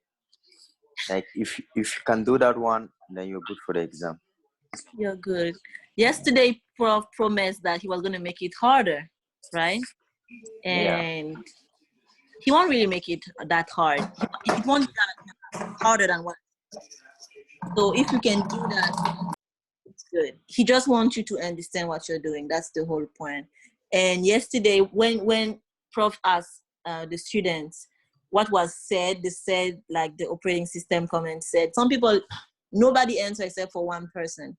Like if you can do that one, then you're good for the exam. You're good. Yesterday, Prof promised that he was going to make it harder, right? And he won't really make it that hard. It won't be that harder than what. So if you can do that, it's good. He just wants you to understand what you're doing. That's the whole point. And yesterday, when Prof asked the students what was said, they said like the operating system comment said. Some people, nobody answered except for one person.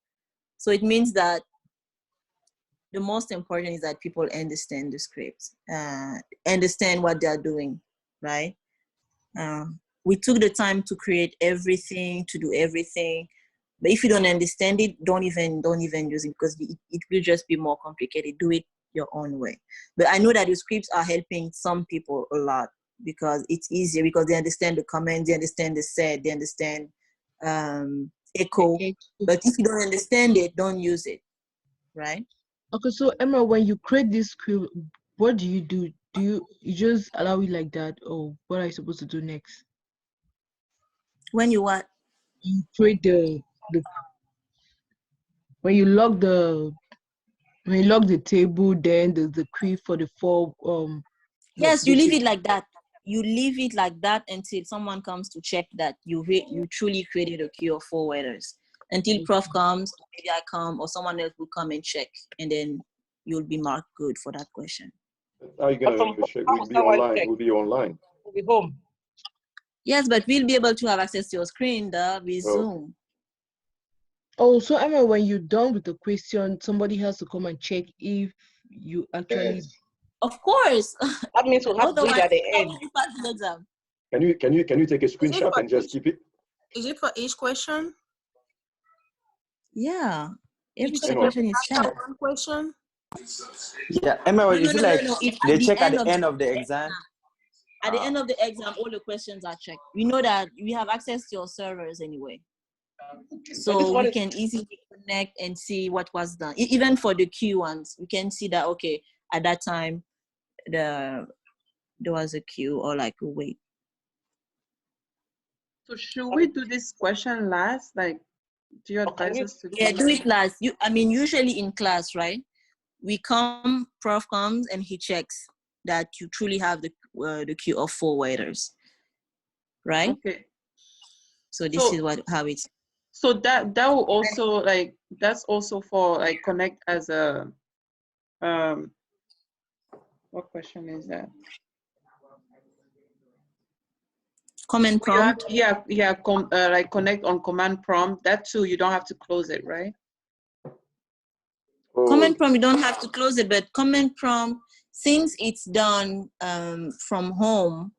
So it means that the most important is that people understand the script, understand what they're doing, right? We took the time to create everything, to do everything. But if you don't understand it, don't even use it because it will just be more complicated. Do it your own way. But I know that the scripts are helping some people a lot because it's easier because they understand the commands, they understand the set, they understand echo. But if you don't understand it, don't use it, right? Okay, so Emma, when you create this script, what do? Do you just allow it like that, or what are you supposed to do next? When you what? You create the when you log the table, then there's the query for the four Yes, you leave it like that. You leave it like that until someone comes to check that you truly created a queue of forwarders. Until Prof comes, or maybe I come, or someone else will come and check, and then you'll be marked good for that question. How are you going to check? We'll be online. We'll be online. We'll be home. Yes, but we'll be able to have access to your screen with Zoom. Oh, so Emma, when you're done with the question, somebody has to come and check if you actually. Of course. That means we'll have to do it at the end. Can you take a screenshot and just keep it? Is it for each question? Yeah. Every question is checked. One question? Yeah, Emerald, is it like they check at the end of the exam? At the end of the exam, all the questions are checked. We know that we have access to your servers anyway. So we can easily connect and see what was done. Even for the Q ones, we can see that, okay, at that time, there was a queue or like a wait. So should we do this question last? Like Do you advise us to Yeah, do it last. I mean, usually in class, right? Prof comes and he checks that you truly have the queue of 4 waiters, right? Okay. So this is how it's. So that will also like, that's also for like connect as a what question is that? Command prompt. Like connect on command prompt. That too, you don't have to close it, right? Command prompt, you don't have to close it, but command prompt, since it's done from home,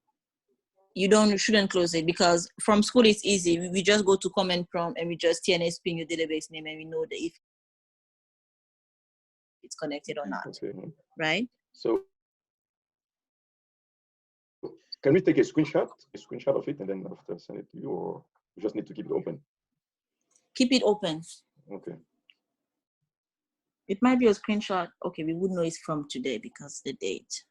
you shouldn't close it, because from school it's easy. We just go to command prompt and we just TNS ping your database name and we know that if it's connected or not, right? So can we take a screenshot of it and then after send it to you, or we just need to keep it open? Keep it open. Okay. It might be a screenshot. Okay, we would know it's from today because the date.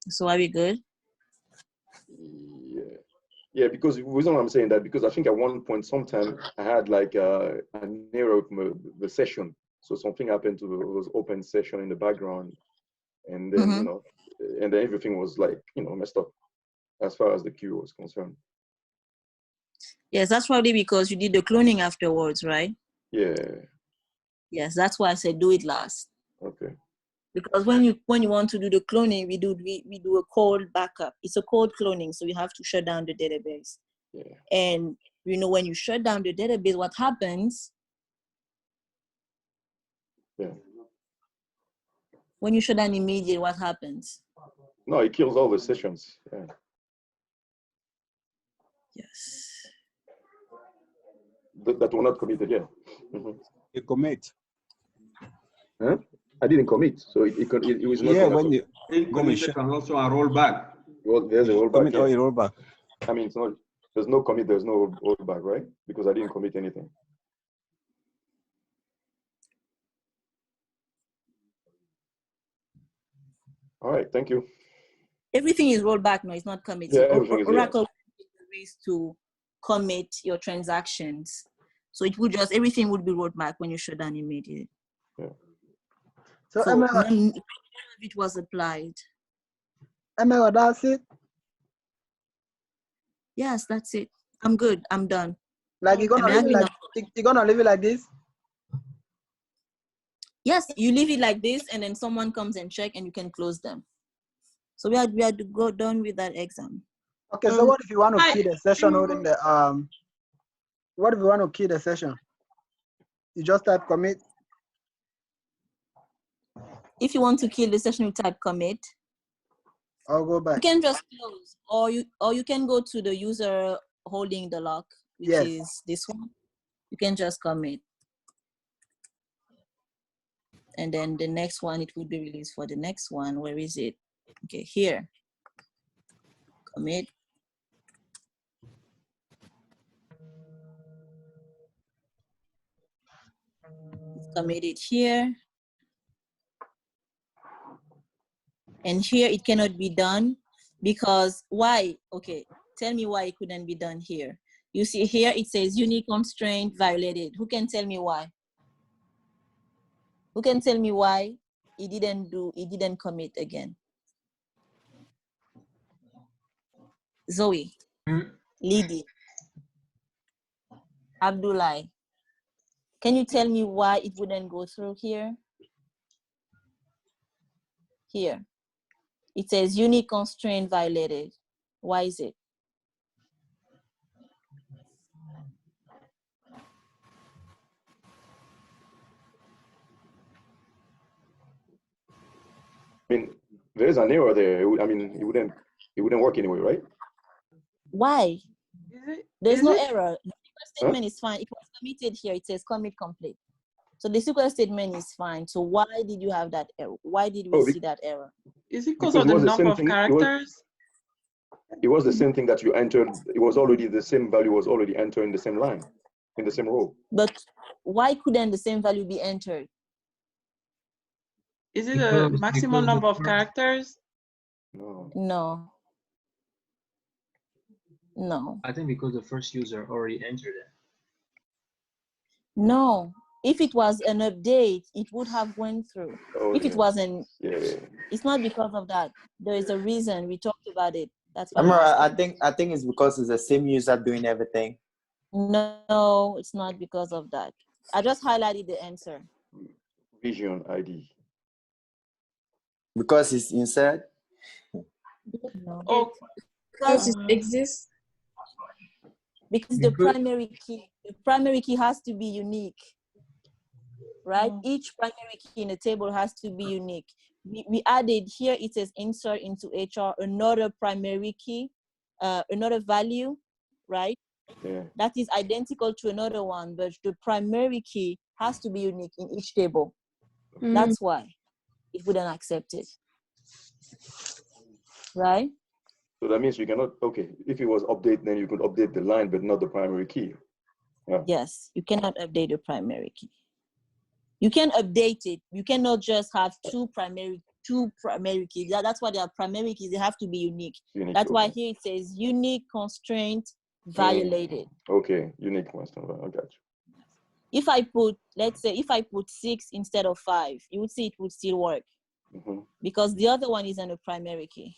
So are we good? Yeah, because the reason why I'm saying that, because I think at one point, sometime I had like an error with the session. So something happened to those open session in the background, and then and then everything was like messed up as far as the queue was concerned. Yes, that's probably because you did the cloning afterwards, right? Yeah. Yes, that's why I said do it last. Okay. Because when you want to do the cloning, we do a cold backup. It's a cold cloning, so you have to shut down the database. Yeah. And when you shut down the database, what happens? Yeah. When you shut down immediate, what happens? No, it kills all the sessions. Yeah. Yes. That were not committed yet. You commit. Huh? I didn't commit, so it was not. Yeah, when you committed can also roll back. Well, there's a rollback. Commit or you roll back. I mean, it's not. There's no commit. There's no rollback, right? Because I didn't commit anything. All right. Thank you. Everything is rolled back. No, it's not committed. Yeah, everything is, Oracle ways to commit your transactions. So everything would be rolled back when you shut down immediate. Yeah. So none of it was applied. Emma, that's it? Yes, that's it. I'm good. I'm done. Like you're gonna leave it like this? Yes, you leave it like this, and then someone comes and check, and you can close them. So we had to go done with that exam. Okay, so what if you want to key the session holding the what if you want to key the session? You just type commit. If you want to kill the session, you type commit. I'll go back. You can just close, or you can go to the user holding the lock, which is this one. You can just commit. And then the next one, it will be released for the next one. Where is it? Okay, here. Commit. It's committed here. And here it cannot be done because why? Okay, tell me why it couldn't be done here. You see here it says unique constraint violated. Who can tell me why? Who can tell me why it didn't commit again? Zoe, Lydie, Abdullah. Can you tell me why it wouldn't go through here? Here. It says unique constraint violated. Why is it? I mean, there's an error there. I mean, it wouldn't work anyway, right? Why? There's no error. The statement is fine. It was committed here. It says commit complete. So the SQL statement is fine. So why did you have that error? Why did we see that error? Is it because of the number of characters? It was the same thing that you entered. It was already the same value was already entered in the same line, in the same row. But why couldn't the same value be entered? Is it a maximum number of characters? No. No. No. I think because the first user already entered it. No. If it was an update, it would have went through. Oh, If it yeah. wasn't, Yeah. it's not because of that. There is a reason. We talked about it. That's why I'm Emerald, asking. I think it's because it's the same user doing everything. No, it's not because of that. I just highlighted the answer. Vision ID. Because it's inside. No. Oh, because it exists. Because the primary key has to be unique, right? Each primary key in the table has to be unique. We added here, it says insert into HR, another primary key, another value, right? Yeah. That is identical to another one, but the primary key has to be unique in each table. That's why it wouldn't accept it, right? So that means you cannot, okay, if it was update, then you could update the line, but not the primary key. Yeah. Yes, you cannot update the primary key. You can update it. You cannot just have two primary keys. That's why they are primary keys. They have to be unique. That's why here it says unique constraint violated. Okay, unique constraint. I got you. If I put, let's say, if I put 6 instead of 5, you would see it would still work because the other one isn't a primary key.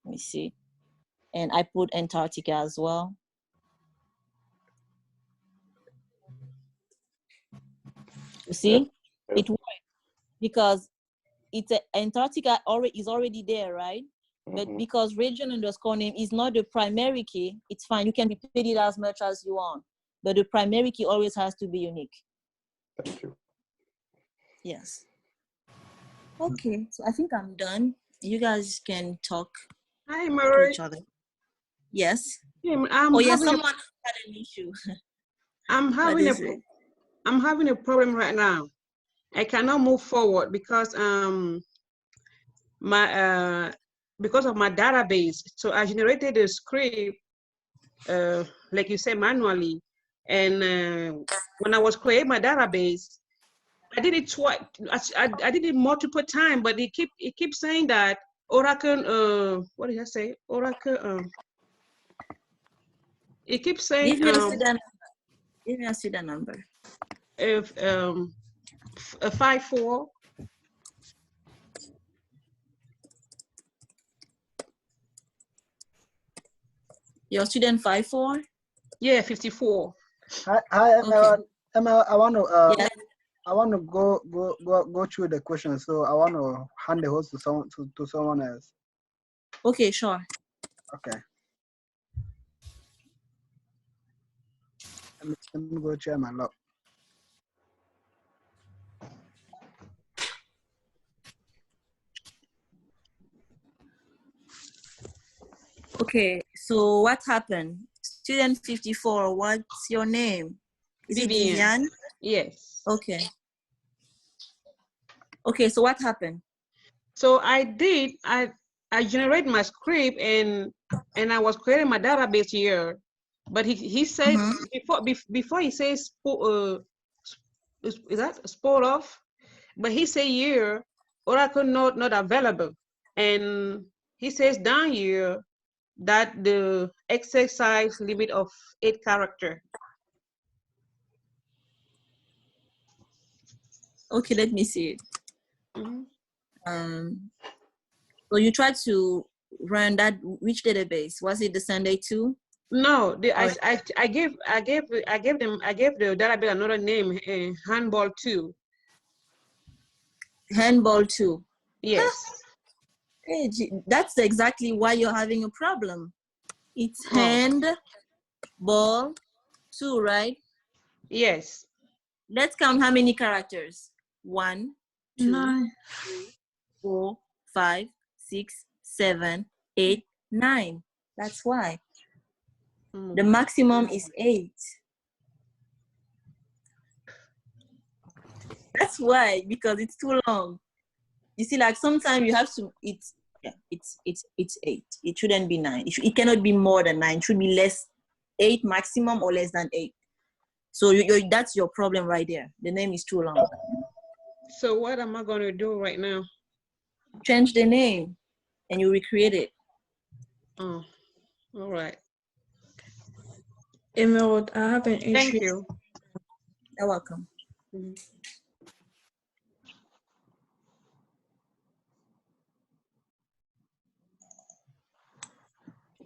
Let me see. And I put Antarctica as well. You see, it works because it's Antarctica is already there, right? But because region underscore name is not the primary key, it's fine. You can repeat it as much as you want, but the primary key always has to be unique. Thank you. Yes. Okay, so I think I'm done. You guys can talk Hi, to Murray. each other. Yes. I'm Oh yeah, having someone had an issue. I'm having a problem right now. I cannot move forward because because of my database. So I generated a script, like you said, manually. And when I was creating my database, I did it twice. I did it multiple times, but it keeps saying that Oracle. What did I say? Oracle. It keeps saying. Give me a student. Give me a student number. If 54. Your student 54? Yeah, 54. Hi, Emma. Okay. Emma, I want to Yes. I want to go through the questions. So I want to hand the host to someone else. Okay, sure. Okay. Let me go share my log. Okay, so what happened? Student 54, what's your name? Is it Vivian? Yes. Okay. Okay, so what happened? So I generate my script and I was creating my database here, but he said before he says is that sport off, but he said here Oracle not available, and he says down here that the exercise limit of 8 characters. Okay, let me see it. So you tried to run that, which database? Was it the Sunday 2? No, I gave the database another name, handball 2. Handball 2. Yes. Hey, that's exactly why you're having a problem. It's handball 2, right? Yes. Let's count how many characters. 1, 2, 9. 3, 4, 5, 6, 7, 8, 9. That's why. The maximum is 8. That's why, because it's too long. You see, like sometimes you have to, it's 8. It shouldn't be 9. It cannot be more than 9. It should be less, 8 maximum or less than 8. So that's your problem right there. The name is too long. So what am I going to do right now? Change the name and you recreate it. Oh, all right. Emerald, I have an issue. Thank you. You're welcome.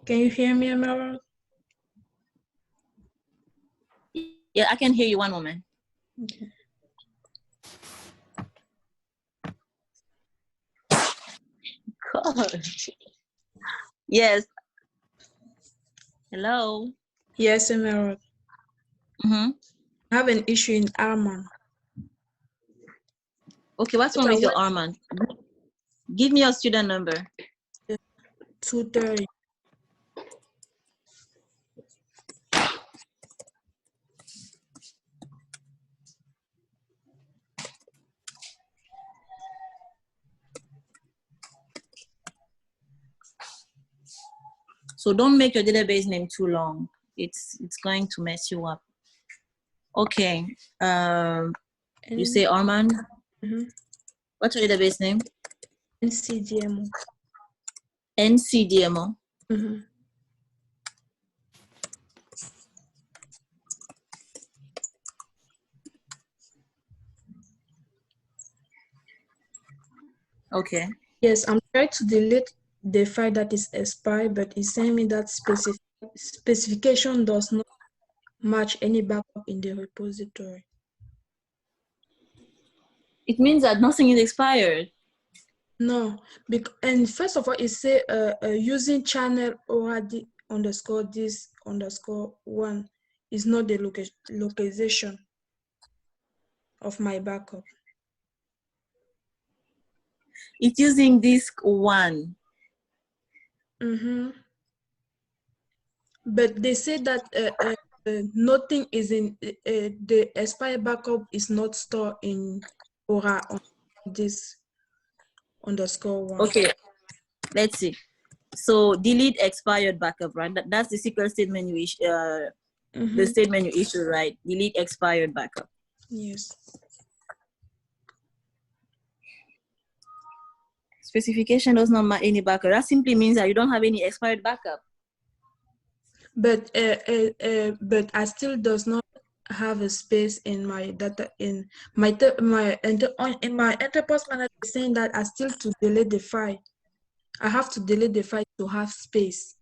Can you hear me, Emerald? Yeah, I can hear you. One moment. Okay. God. Yes. Hello. Yes, Emerald. Mm-hmm. I have an issue in Arman. Okay, what's wrong with your Arman? Give me your student number. 230. So don't make your database name too long. It's going to mess you up. Okay. You say Arman? Mm-hmm. What's your database name? NCDMO. NCDMO. Mm-hmm. Okay. Yes, I'm trying to delete the file that is expired, but it's saying me that specification does not match any backup in the repository. It means that nothing is expired. No, and first of all, it say using channel ORD underscore this underscore one is not the localization of my backup. It's using disk 1. Mm-hmm. But they say that nothing is in the expired backup is not stored in Aura on this underscore one. Okay, let's see. So delete expired backup, right? That's the SQL statement you issue, the statement you issue, right? Delete expired backup. Yes. Specification does not match any backup. That simply means that you don't have any expired backup. But I still does not have a space in my data in my enterprise manager is saying that I still to delete the file. I have to delete the file to have space.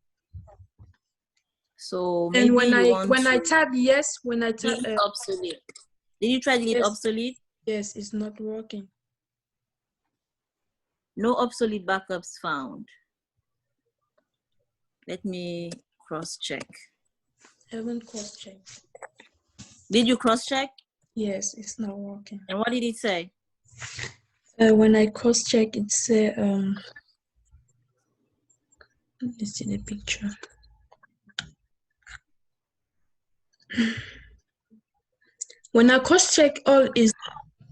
So maybe and when you I type yes, when I type delete obsolete. Did you try delete obsolete? Yes, it's not working. No obsolete backups found. Let me cross check. I haven't cross checked. Did you cross check? Yes, it's not working. And what did it say? When I cross check, it say let me see the picture. When I cross check all is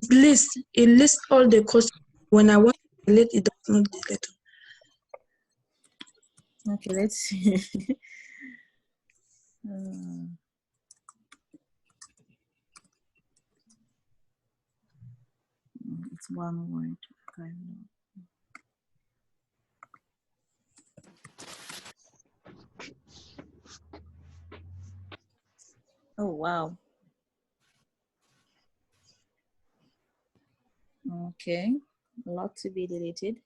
list, it lists all the cross. When I want to delete, it does not delete. Okay, let's see. It's one word. Oh, wow. Okay, a lot to be deleted.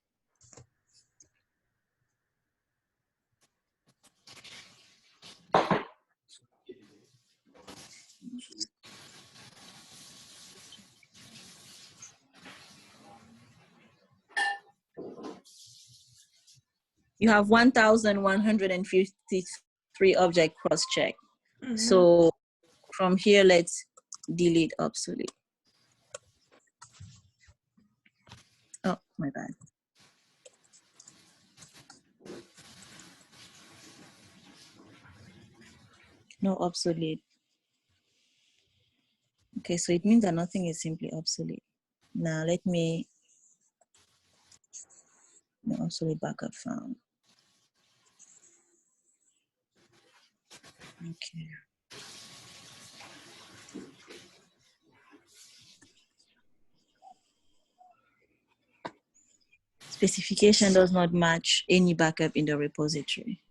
You have 1,153 object cross-check. So from here, let's delete obsolete. Oh, my bad. No obsolete. Okay, so it means that nothing is simply obsolete. Now let me, no obsolete backup found. Okay. Specification does not match any backup in the repository.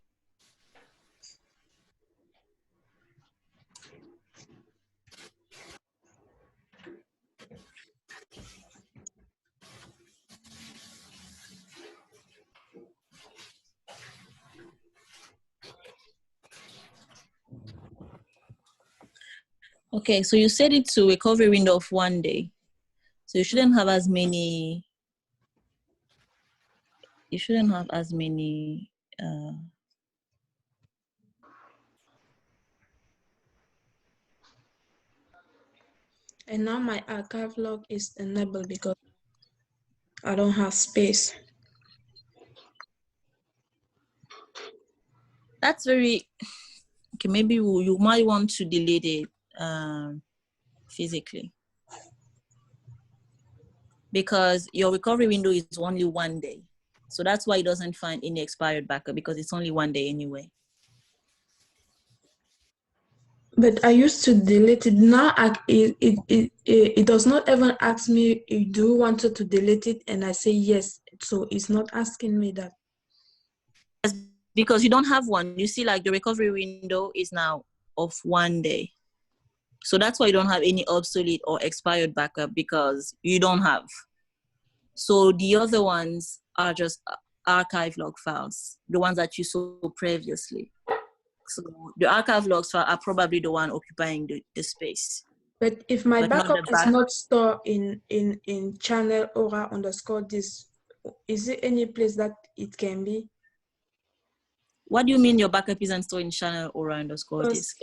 Okay, so you set it to recovery window of 1 day. So you shouldn't have as many. You shouldn't have as many. And now my archive log is enabled because I don't have space. That's very. Okay, maybe you might want to delete it physically. Because your recovery window is only 1 day. So that's why it doesn't find any expired backup, because it's only 1 day anyway. But I used to delete it. Now it does not even ask me, do you want to delete it? And I say yes. So it's not asking me that. Because you don't have one. You see, like the recovery window is now of 1 day. So that's why you don't have any obsolete or expired backup, because you don't have. So the other ones are just archive log files, the ones that you saw previously. So the archive logs file are probably the one occupying the space. But if my But not backup the is back. not stored in channel aura underscore this, is there any place that it can be? What do you mean your backup isn't stored in channel aura underscore Because disk?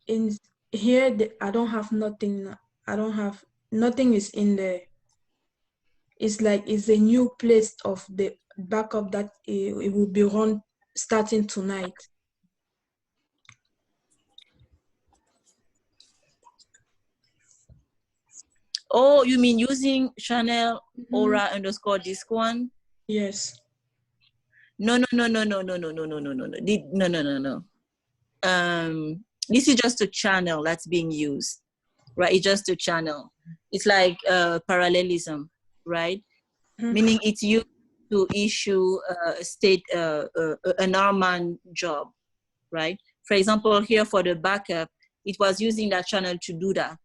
in here I don't have nothing. I don't have nothing is in there. It's like it's a new place of the backup that it will be run starting tonight. Oh, you mean using channel aura underscore disk one? Yes. No. This is just a channel that's being used, right? It's just a channel. It's like parallelism, right? Meaning it's used to issue a state, an Arman job, right? For example, here for the backup, it was using that channel to do that,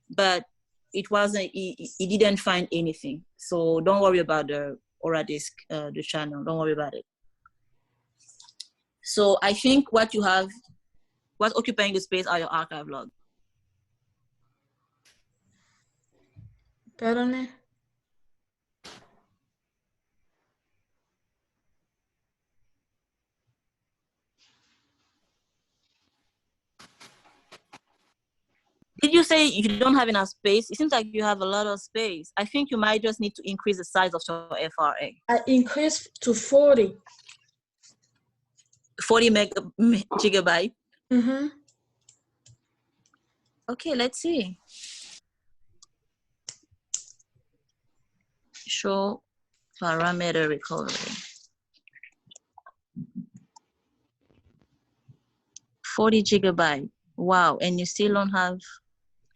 but it wasn't. It didn't find anything. So don't worry about the Aura disk, the channel. Don't worry about it. So I think what you have, what's occupying the space are your archive logs. Pardon? Did you say you don't have enough space? It seems like you have a lot of space. I think you might just need to increase the size of your FRA. I increased to 40. 40 gigabyte. Mm-hmm. Okay, let's see. Show parameter recovery. 40 gigabyte. Wow, and you still don't have.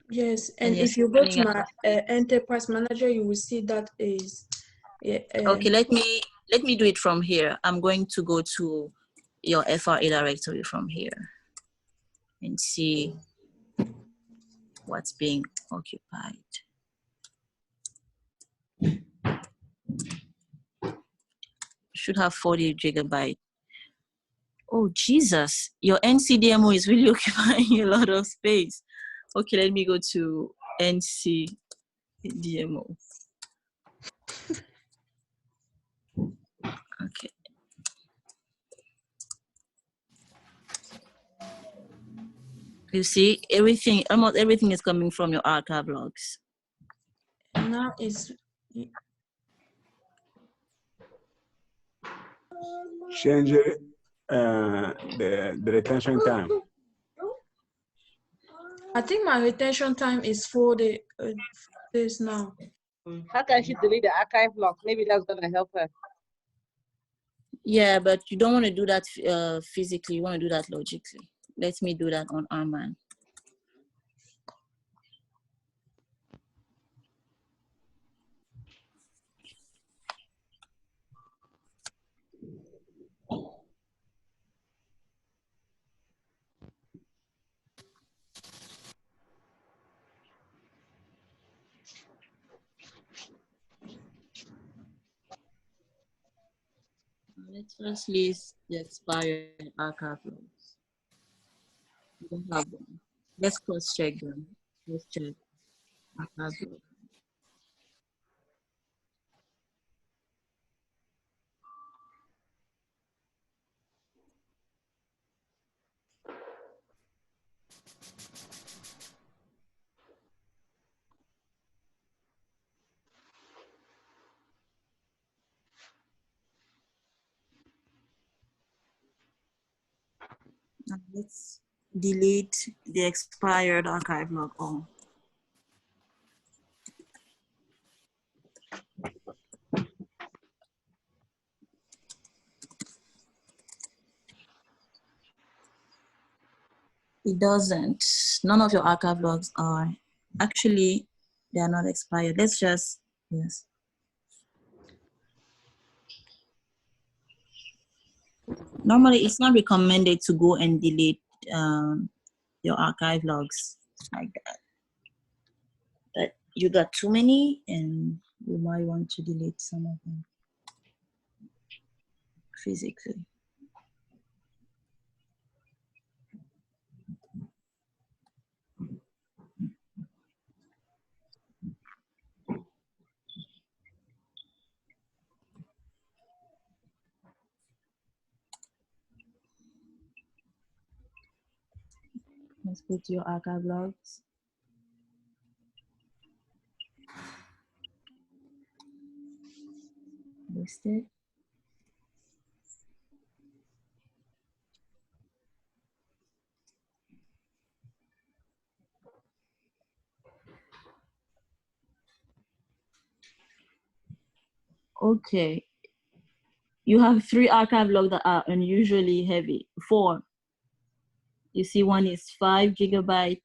Yes, and if you go to my enterprise manager, you will see that is. Okay, let me do it from here. I'm going to go to your FRA directory from here and see what's being occupied. Should have 40 gigabyte. Oh, Jesus, your NCDMO is really occupying a lot of space. Okay, let me go to NCDMO. Okay. You see, everything, almost everything is coming from your archive logs. And now it's. Change the retention time. I think my retention time is 4 days now. How can she delete the archive log? Maybe that's gonna help her. Yeah, but you don't want to do that physically. You want to do that logically. Let me do that on Arman. Let's first list the expired archive logs. We don't have them. Let's cross check them. Let's check. Archive. Now let's delete the expired archive log all. It doesn't. None of your archive logs are. Actually, they are not expired. Let's just, yes. Normally, it's not recommended to go and delete your archive logs like that. But you got too many and you might want to delete some of them physically. Let's go to your archive logs. Listed. Okay. You have 3 archive logs that are unusually heavy. 4. You see, one is 5 gigabyte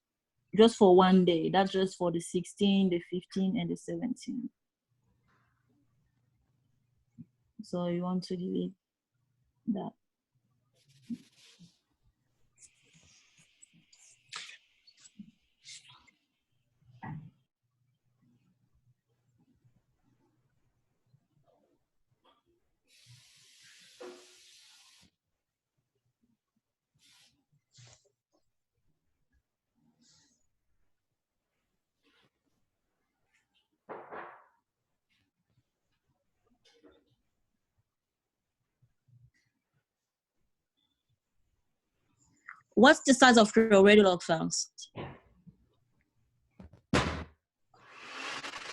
just for one day. That's just for the 16, the 15, and the 17. So you want to delete that. What's the size of your Radiolog files?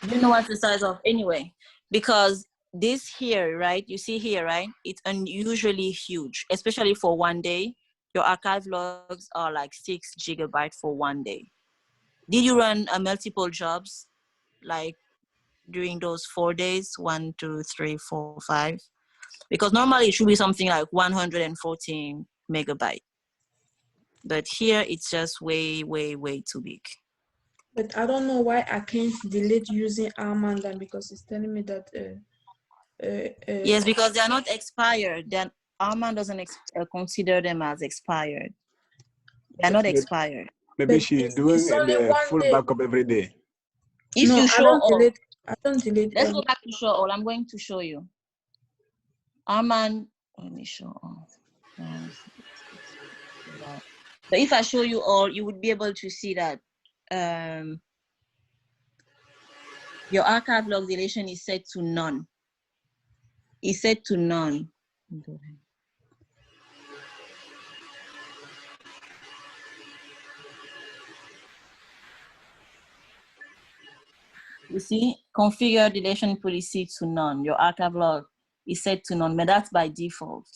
You know what's the size of anyway? Because this here, right? You see here, right? It's unusually huge, especially for one day. Your archive logs are like 6 gigabytes for one day. Did you run multiple jobs like during those 4 days? 1, 2, 3, 4, 5? Because normally it should be something like 114 megabyte. But here it's just way, way, way too big. But I don't know why I can't delete using Armanda because it's telling me that. Yes, because they are not expired. Then Armand doesn't consider them as expired. They are not expired. Maybe she's doing the full backup every day. If No, you I show don't all, delete. I don't delete. let's go back to show all. I'm going to show you. Armand, let me show all. But if I show you all, you would be able to see that your archive log deletion is set to none. It's set to none. You see, configure deletion policy to none. Your archive log is set to none, but that's by default.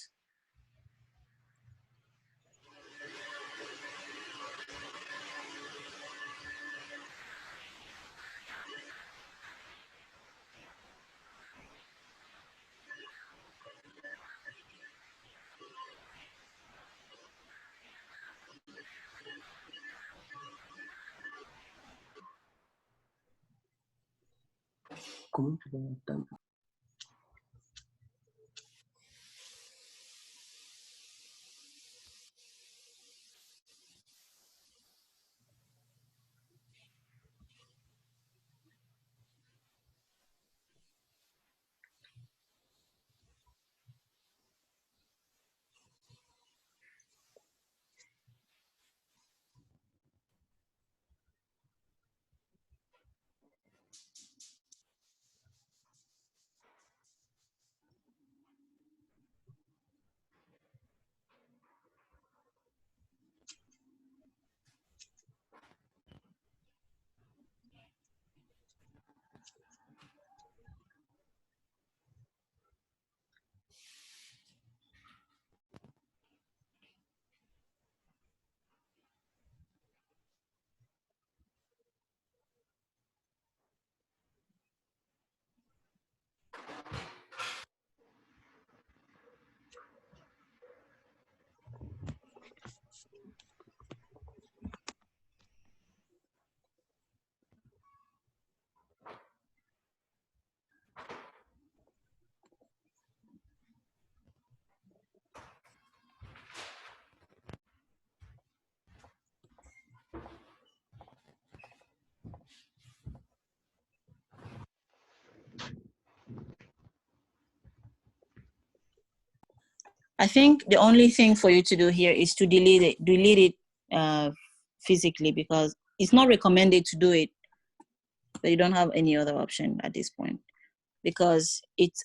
I think the only thing for you to do here is to delete it physically, because it's not recommended to do it, but you don't have any other option at this point because it's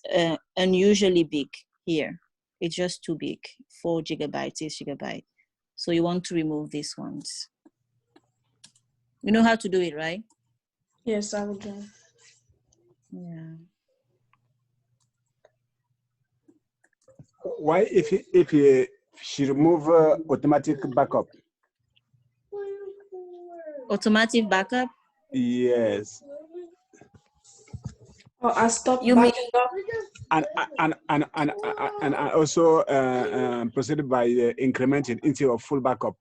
unusually big here. It's just too big, 4 gigabytes, 6 gigabytes. So you want to remove these ones. You know how to do it, right? Yes, I will do. Yeah. Why if she remove automatic backup? Automatic backup? Yes. Oh, I stopped You mean? backing up. And I also proceeded by incrementing into a full backup.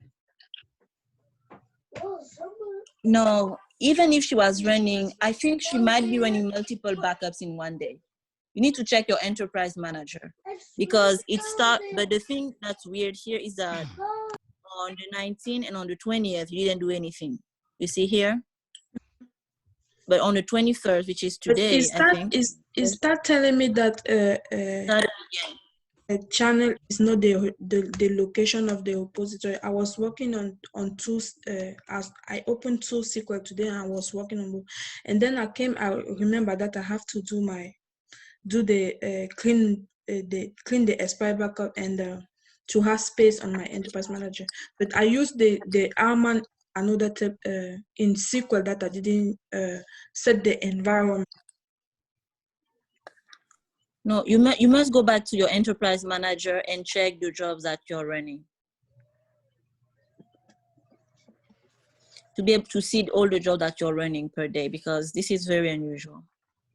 No, even if she was running, I think she might be running multiple backups in one day. You need to check your enterprise manager because but the thing that's weird here is that on the 19th and on the 20th, you didn't do anything. You see here? But on the 21st, which is today, I think. Is that telling me that a channel is not the location of the repository? I was working on two, as I opened 2 SQL today and I was working on both. And then I remember that I have to clean the expire backup and to have space on my enterprise manager. But I used the Arman another tab in SQL that I didn't set the environment. No, you must go back to your enterprise manager and check the jobs that you're running to be able to see all the jobs that you're running per day, because this is very unusual.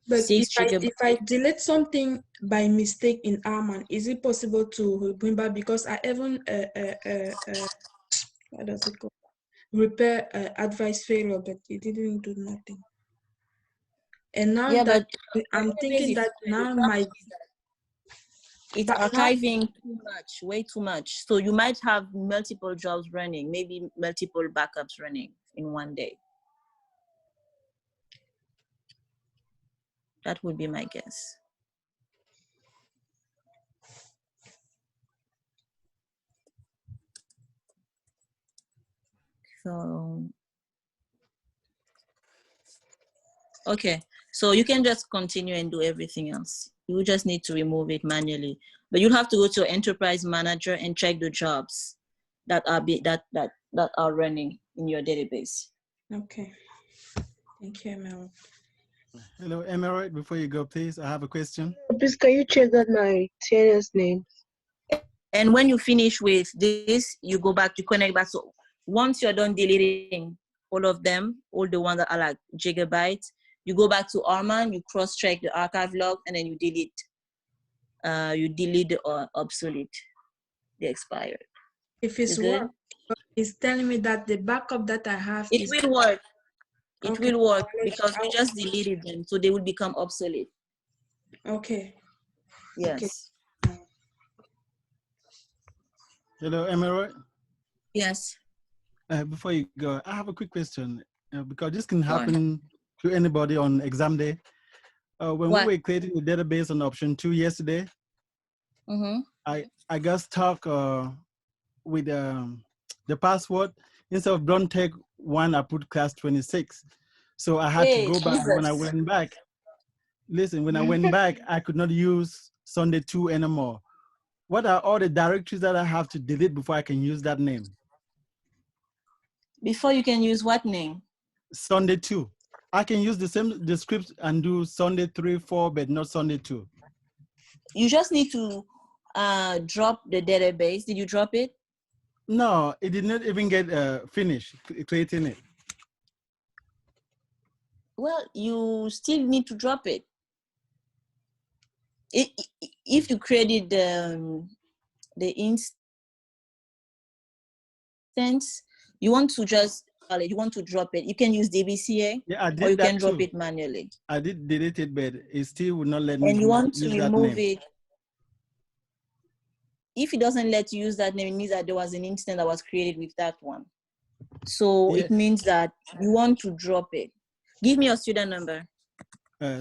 But if I delete something by mistake in Arman, is it possible to bring back? Because I even what does it called? Repair advice failure, but it didn't do nothing. And now that I'm thinking that now it's archiving too much, way too much. So you might have multiple jobs running, maybe multiple backups running in one day. That would be my guess. So, okay, so you can just continue and do everything else. You just need to remove it manually, but you'll have to go to your enterprise manager and check the jobs that are running in your database. Okay. Thank you, Emerald. Hello, Emerald. Before you go, please, I have a question. Please, can you check that my TNS name? And when you finish with this, you go back to connect back. So once you're done deleting all of them, all the ones that are like gigabytes, you go back to Arman, you cross-check the archive log, and then you delete the obsolete, the expired. If it's work, it's telling me that the backup that I have it will work. It will work because we just deleted them, so they will become obsolete. Okay. Yes. Okay. Hello, Emerald. Yes. Before you go, I have a quick question because this can happen to anybody on exam day. When we were creating the database on option 2 yesterday, I got stuck with the password. Instead of don't take 1, I put class 26. So I had to go back. When I went back, when I went back, I could not use Sunday 2 anymore. What are all the directories that I have to delete before I can use that name? Before you can use what name? Sunday 2. I can use the script and do Sunday 3, 4, but not Sunday 2. You just need to drop the database. Did you drop it? No, it did not even get finished creating it. Well, you still need to drop it. If you created the instance, you want to drop it. You can use DBCA, yeah, I did or you that can drop too. it manually. I did delete it, but it still would not let me And you want to use that remove name. it. If it doesn't let you use that name, it means that there was an instance that was created with that one. So it means that you want to drop it. Give me your student number.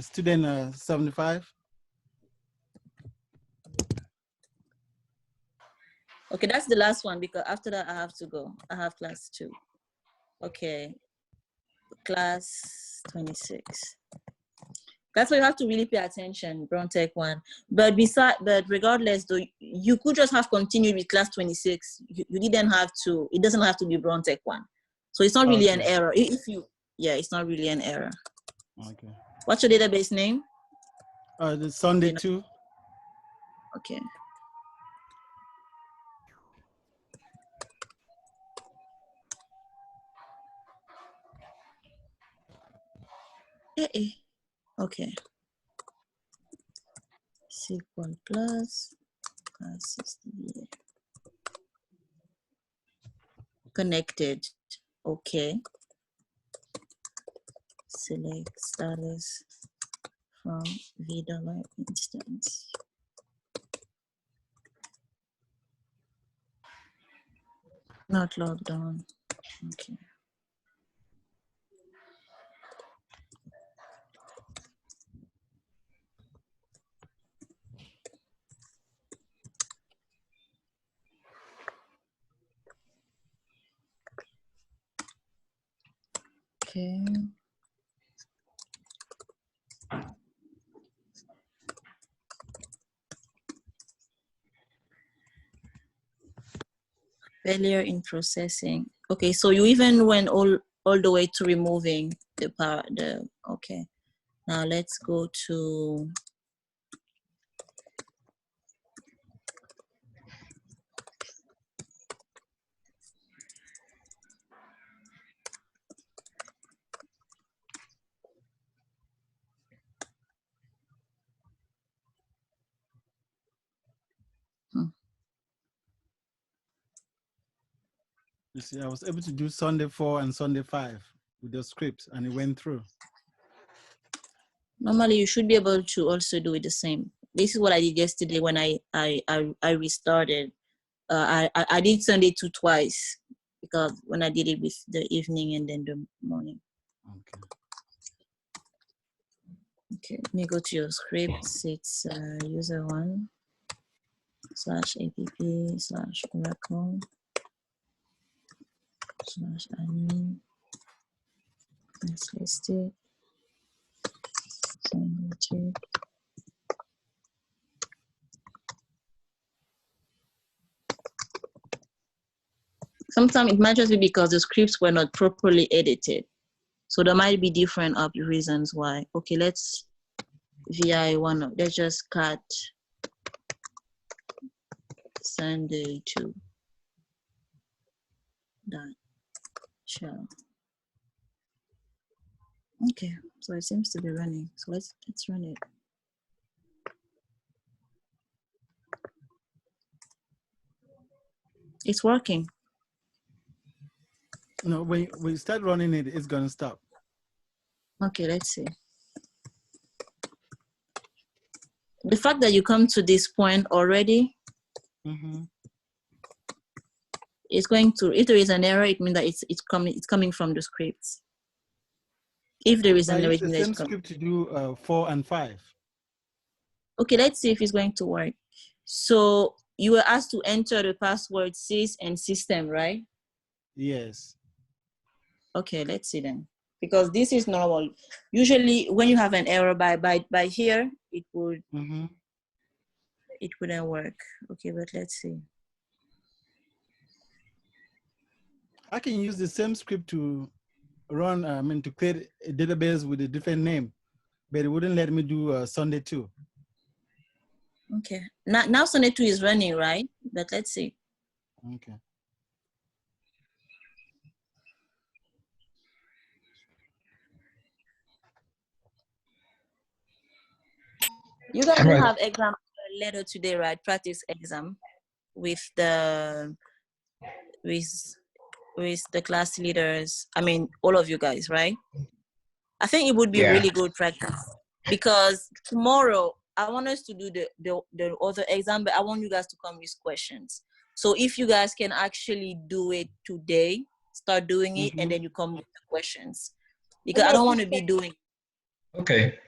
Student 75. Okay, that's the last one because after that I have to go. I have class 2. Okay, class 26. That's why you have to really pay attention, Brown Tech 1. But regardless, though, you could just have continued with class 26. You didn't have to. It doesn't have to be Brown Tech 1. So it's not really an error. It's not really an error. Okay. What's your database name? The Sunday 2. Okay. Okay. SQL plus 60. Connected. Okay. Select status from VDollar instance. Not logged on. Okay. Okay. Failure in processing. Okay, so you even went all the way to removing the power. Okay. Now let's go to You see, I was able to do Sunday 4 and Sunday 5 with the scripts, and it went through. normally you should be able to also do it the same. This is what I did yesterday when I restarted. I did Sunday 2 twice because when I did it with the evening and then the morning. Okay, let me go to your scripts. It's user1 /app/oracle /admin. Let's list it. Sometimes it might just be because the scripts were not properly edited. So there might be different reasons why. Okay, let's let's just cut Sunday 2. That shall. Okay, so it seems to be running. So let's run it. It's working. No, when we start running it, it's gonna stop. Okay, let's see. The fact that you come to this point already, it's going to. If there is an error, it means that it's coming from the scripts. If there is an error, it means the same script to do 4 and 5. Okay, let's see if it's going to work. So you were asked to enter the password sys and system, right? Yes. Okay, let's see then. Because this is normal. Usually when you have an error by here, it would it wouldn't work. Okay, but let's see. I can use the same script to run, to create a database with a different name, but it wouldn't let me do Sunday 2. Okay, now Sunday 2 is running, right? But let's see. Okay. You guys will have exam later today, right? Practice exam with the class leaders. I mean, all of you guys, right? I think it would be really good practice because tomorrow I want us to do the other exam, but I want you guys to come with questions. So if you guys can actually do it today, start doing it, and then you come with the questions. Because I don't want to be doing. Okay.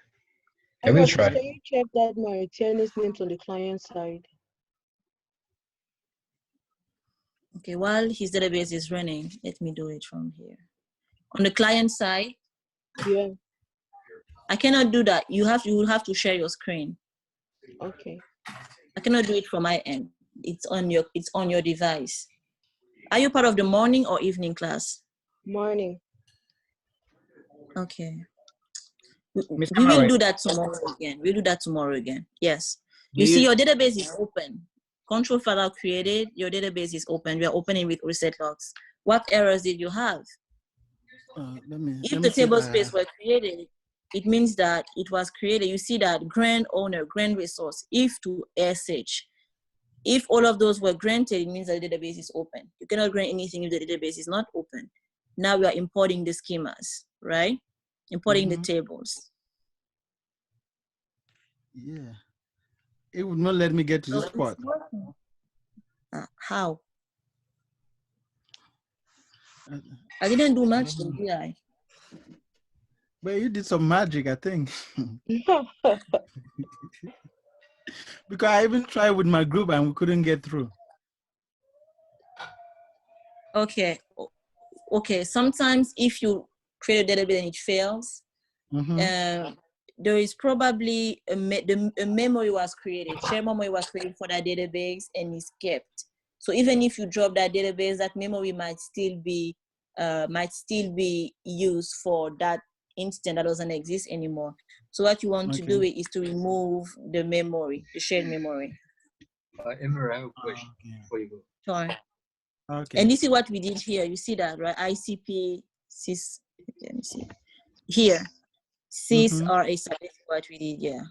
I will try. Can you check that my tennis names on the client side? Okay, while his database is running, let me do it from here. On the client side, Yeah. I cannot do that. You will have to share your screen. Okay. I cannot do it from my end. It's on your device. Are you part of the morning or evening class? Morning. Okay. Miss We will Emerald, do that tomorrow again. We'll do that tomorrow again. Yes. do You see, you your database is open. Control file are created. Your database is open. We are opening with reset logs. What errors did you have? If the table space were created, it means that it was created. You see that grant owner, grant resource, if to SH. If all of those were granted, it means that the database is open. You cannot grant anything if the database is not open. Now we are importing the schemas, right? Importing the tables. Yeah. It would not let me get to So this part. How? I didn't do much, did I? But you did some magic, I think. Because I even tried with my group and we couldn't get through. Okay. Okay. Sometimes if you create a database and it fails, there is probably a memory was created. Share memory was created for that database and is kept. So even if you drop that database, that memory might still be used for that instance that doesn't exist anymore. So what you want to do is to remove the memory, the shared memory. Emery, I have a question before you go. Sure. Okay. And this is what we did here. You see that, right? ICP, CIS, let me see. Here, CIS are a what we did, yeah.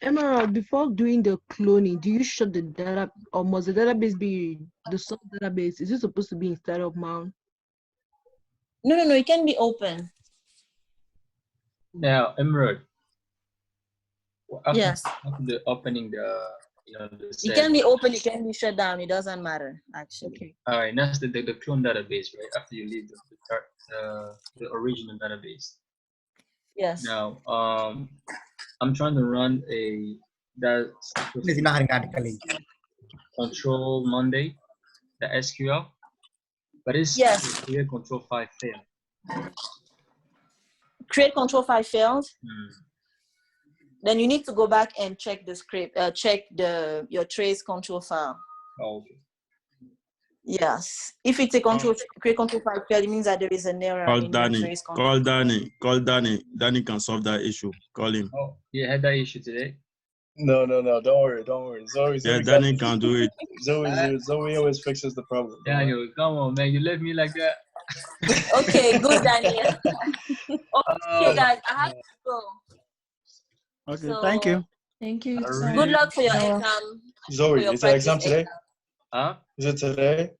Emerald, before doing the cloning, do you shut the data, or must the database be the source database? Is it supposed to be instead of mount? No, it can be open. Now, Emerald. Yes. After the opening the It can be open, it can be shut down. It doesn't matter, actually. Okay. All right, that's the clone database, right? After you leave the original database. Yes. Now, I'm trying to run control Monday, the SQL, but it's create control 5 failed. Create control 5 failed. Then you need to go back and check the script, check your trace control file. Oh, okay. Yes. If it's a create control 5 failed, it means that there is an error in the trace control. Call Danny. Danny can solve that issue. Call him. Oh, you had that issue today? No. Don't worry. Zoe Danny can do it. Zoe always fixes the problem. Daniel, come on, man. You left me like that. Okay, good, Daniel. Okay, guys, I have to go. Okay, So, thank you. Thank you. Good luck for your exam. Zoe, is the exam today? Huh? Is it today?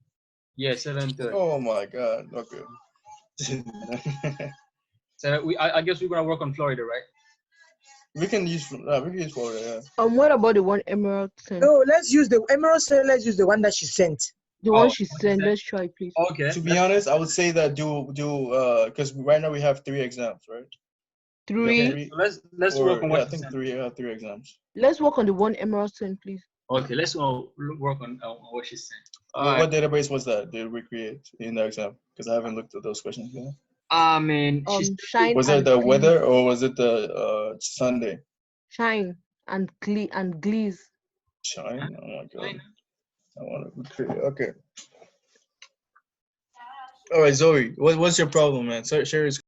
Yeah, 7:30. Oh my God. Okay. So I guess we're gonna work on Florida, right? We can use Florida. Yeah. What about the one Emerald sent? No, let's use the Emerald said let's use the one that she sent. The one she sent. Let's try, please. Okay. To be honest, I would say that do because right now we have 3 exams, right? 3. So let's work on what I think 3 exams. Let's work on the one Emerald sent, please. Okay, let's work on what she sent. What database was that did we create in the exam? Because I haven't looked at those questions yet. I mean, Shine. Was it the weather or was it the Sunday? Shine and Glees. Shine. Oh my God. I want to create. Okay. All right, Zoe. What's your problem, man? Share your screen.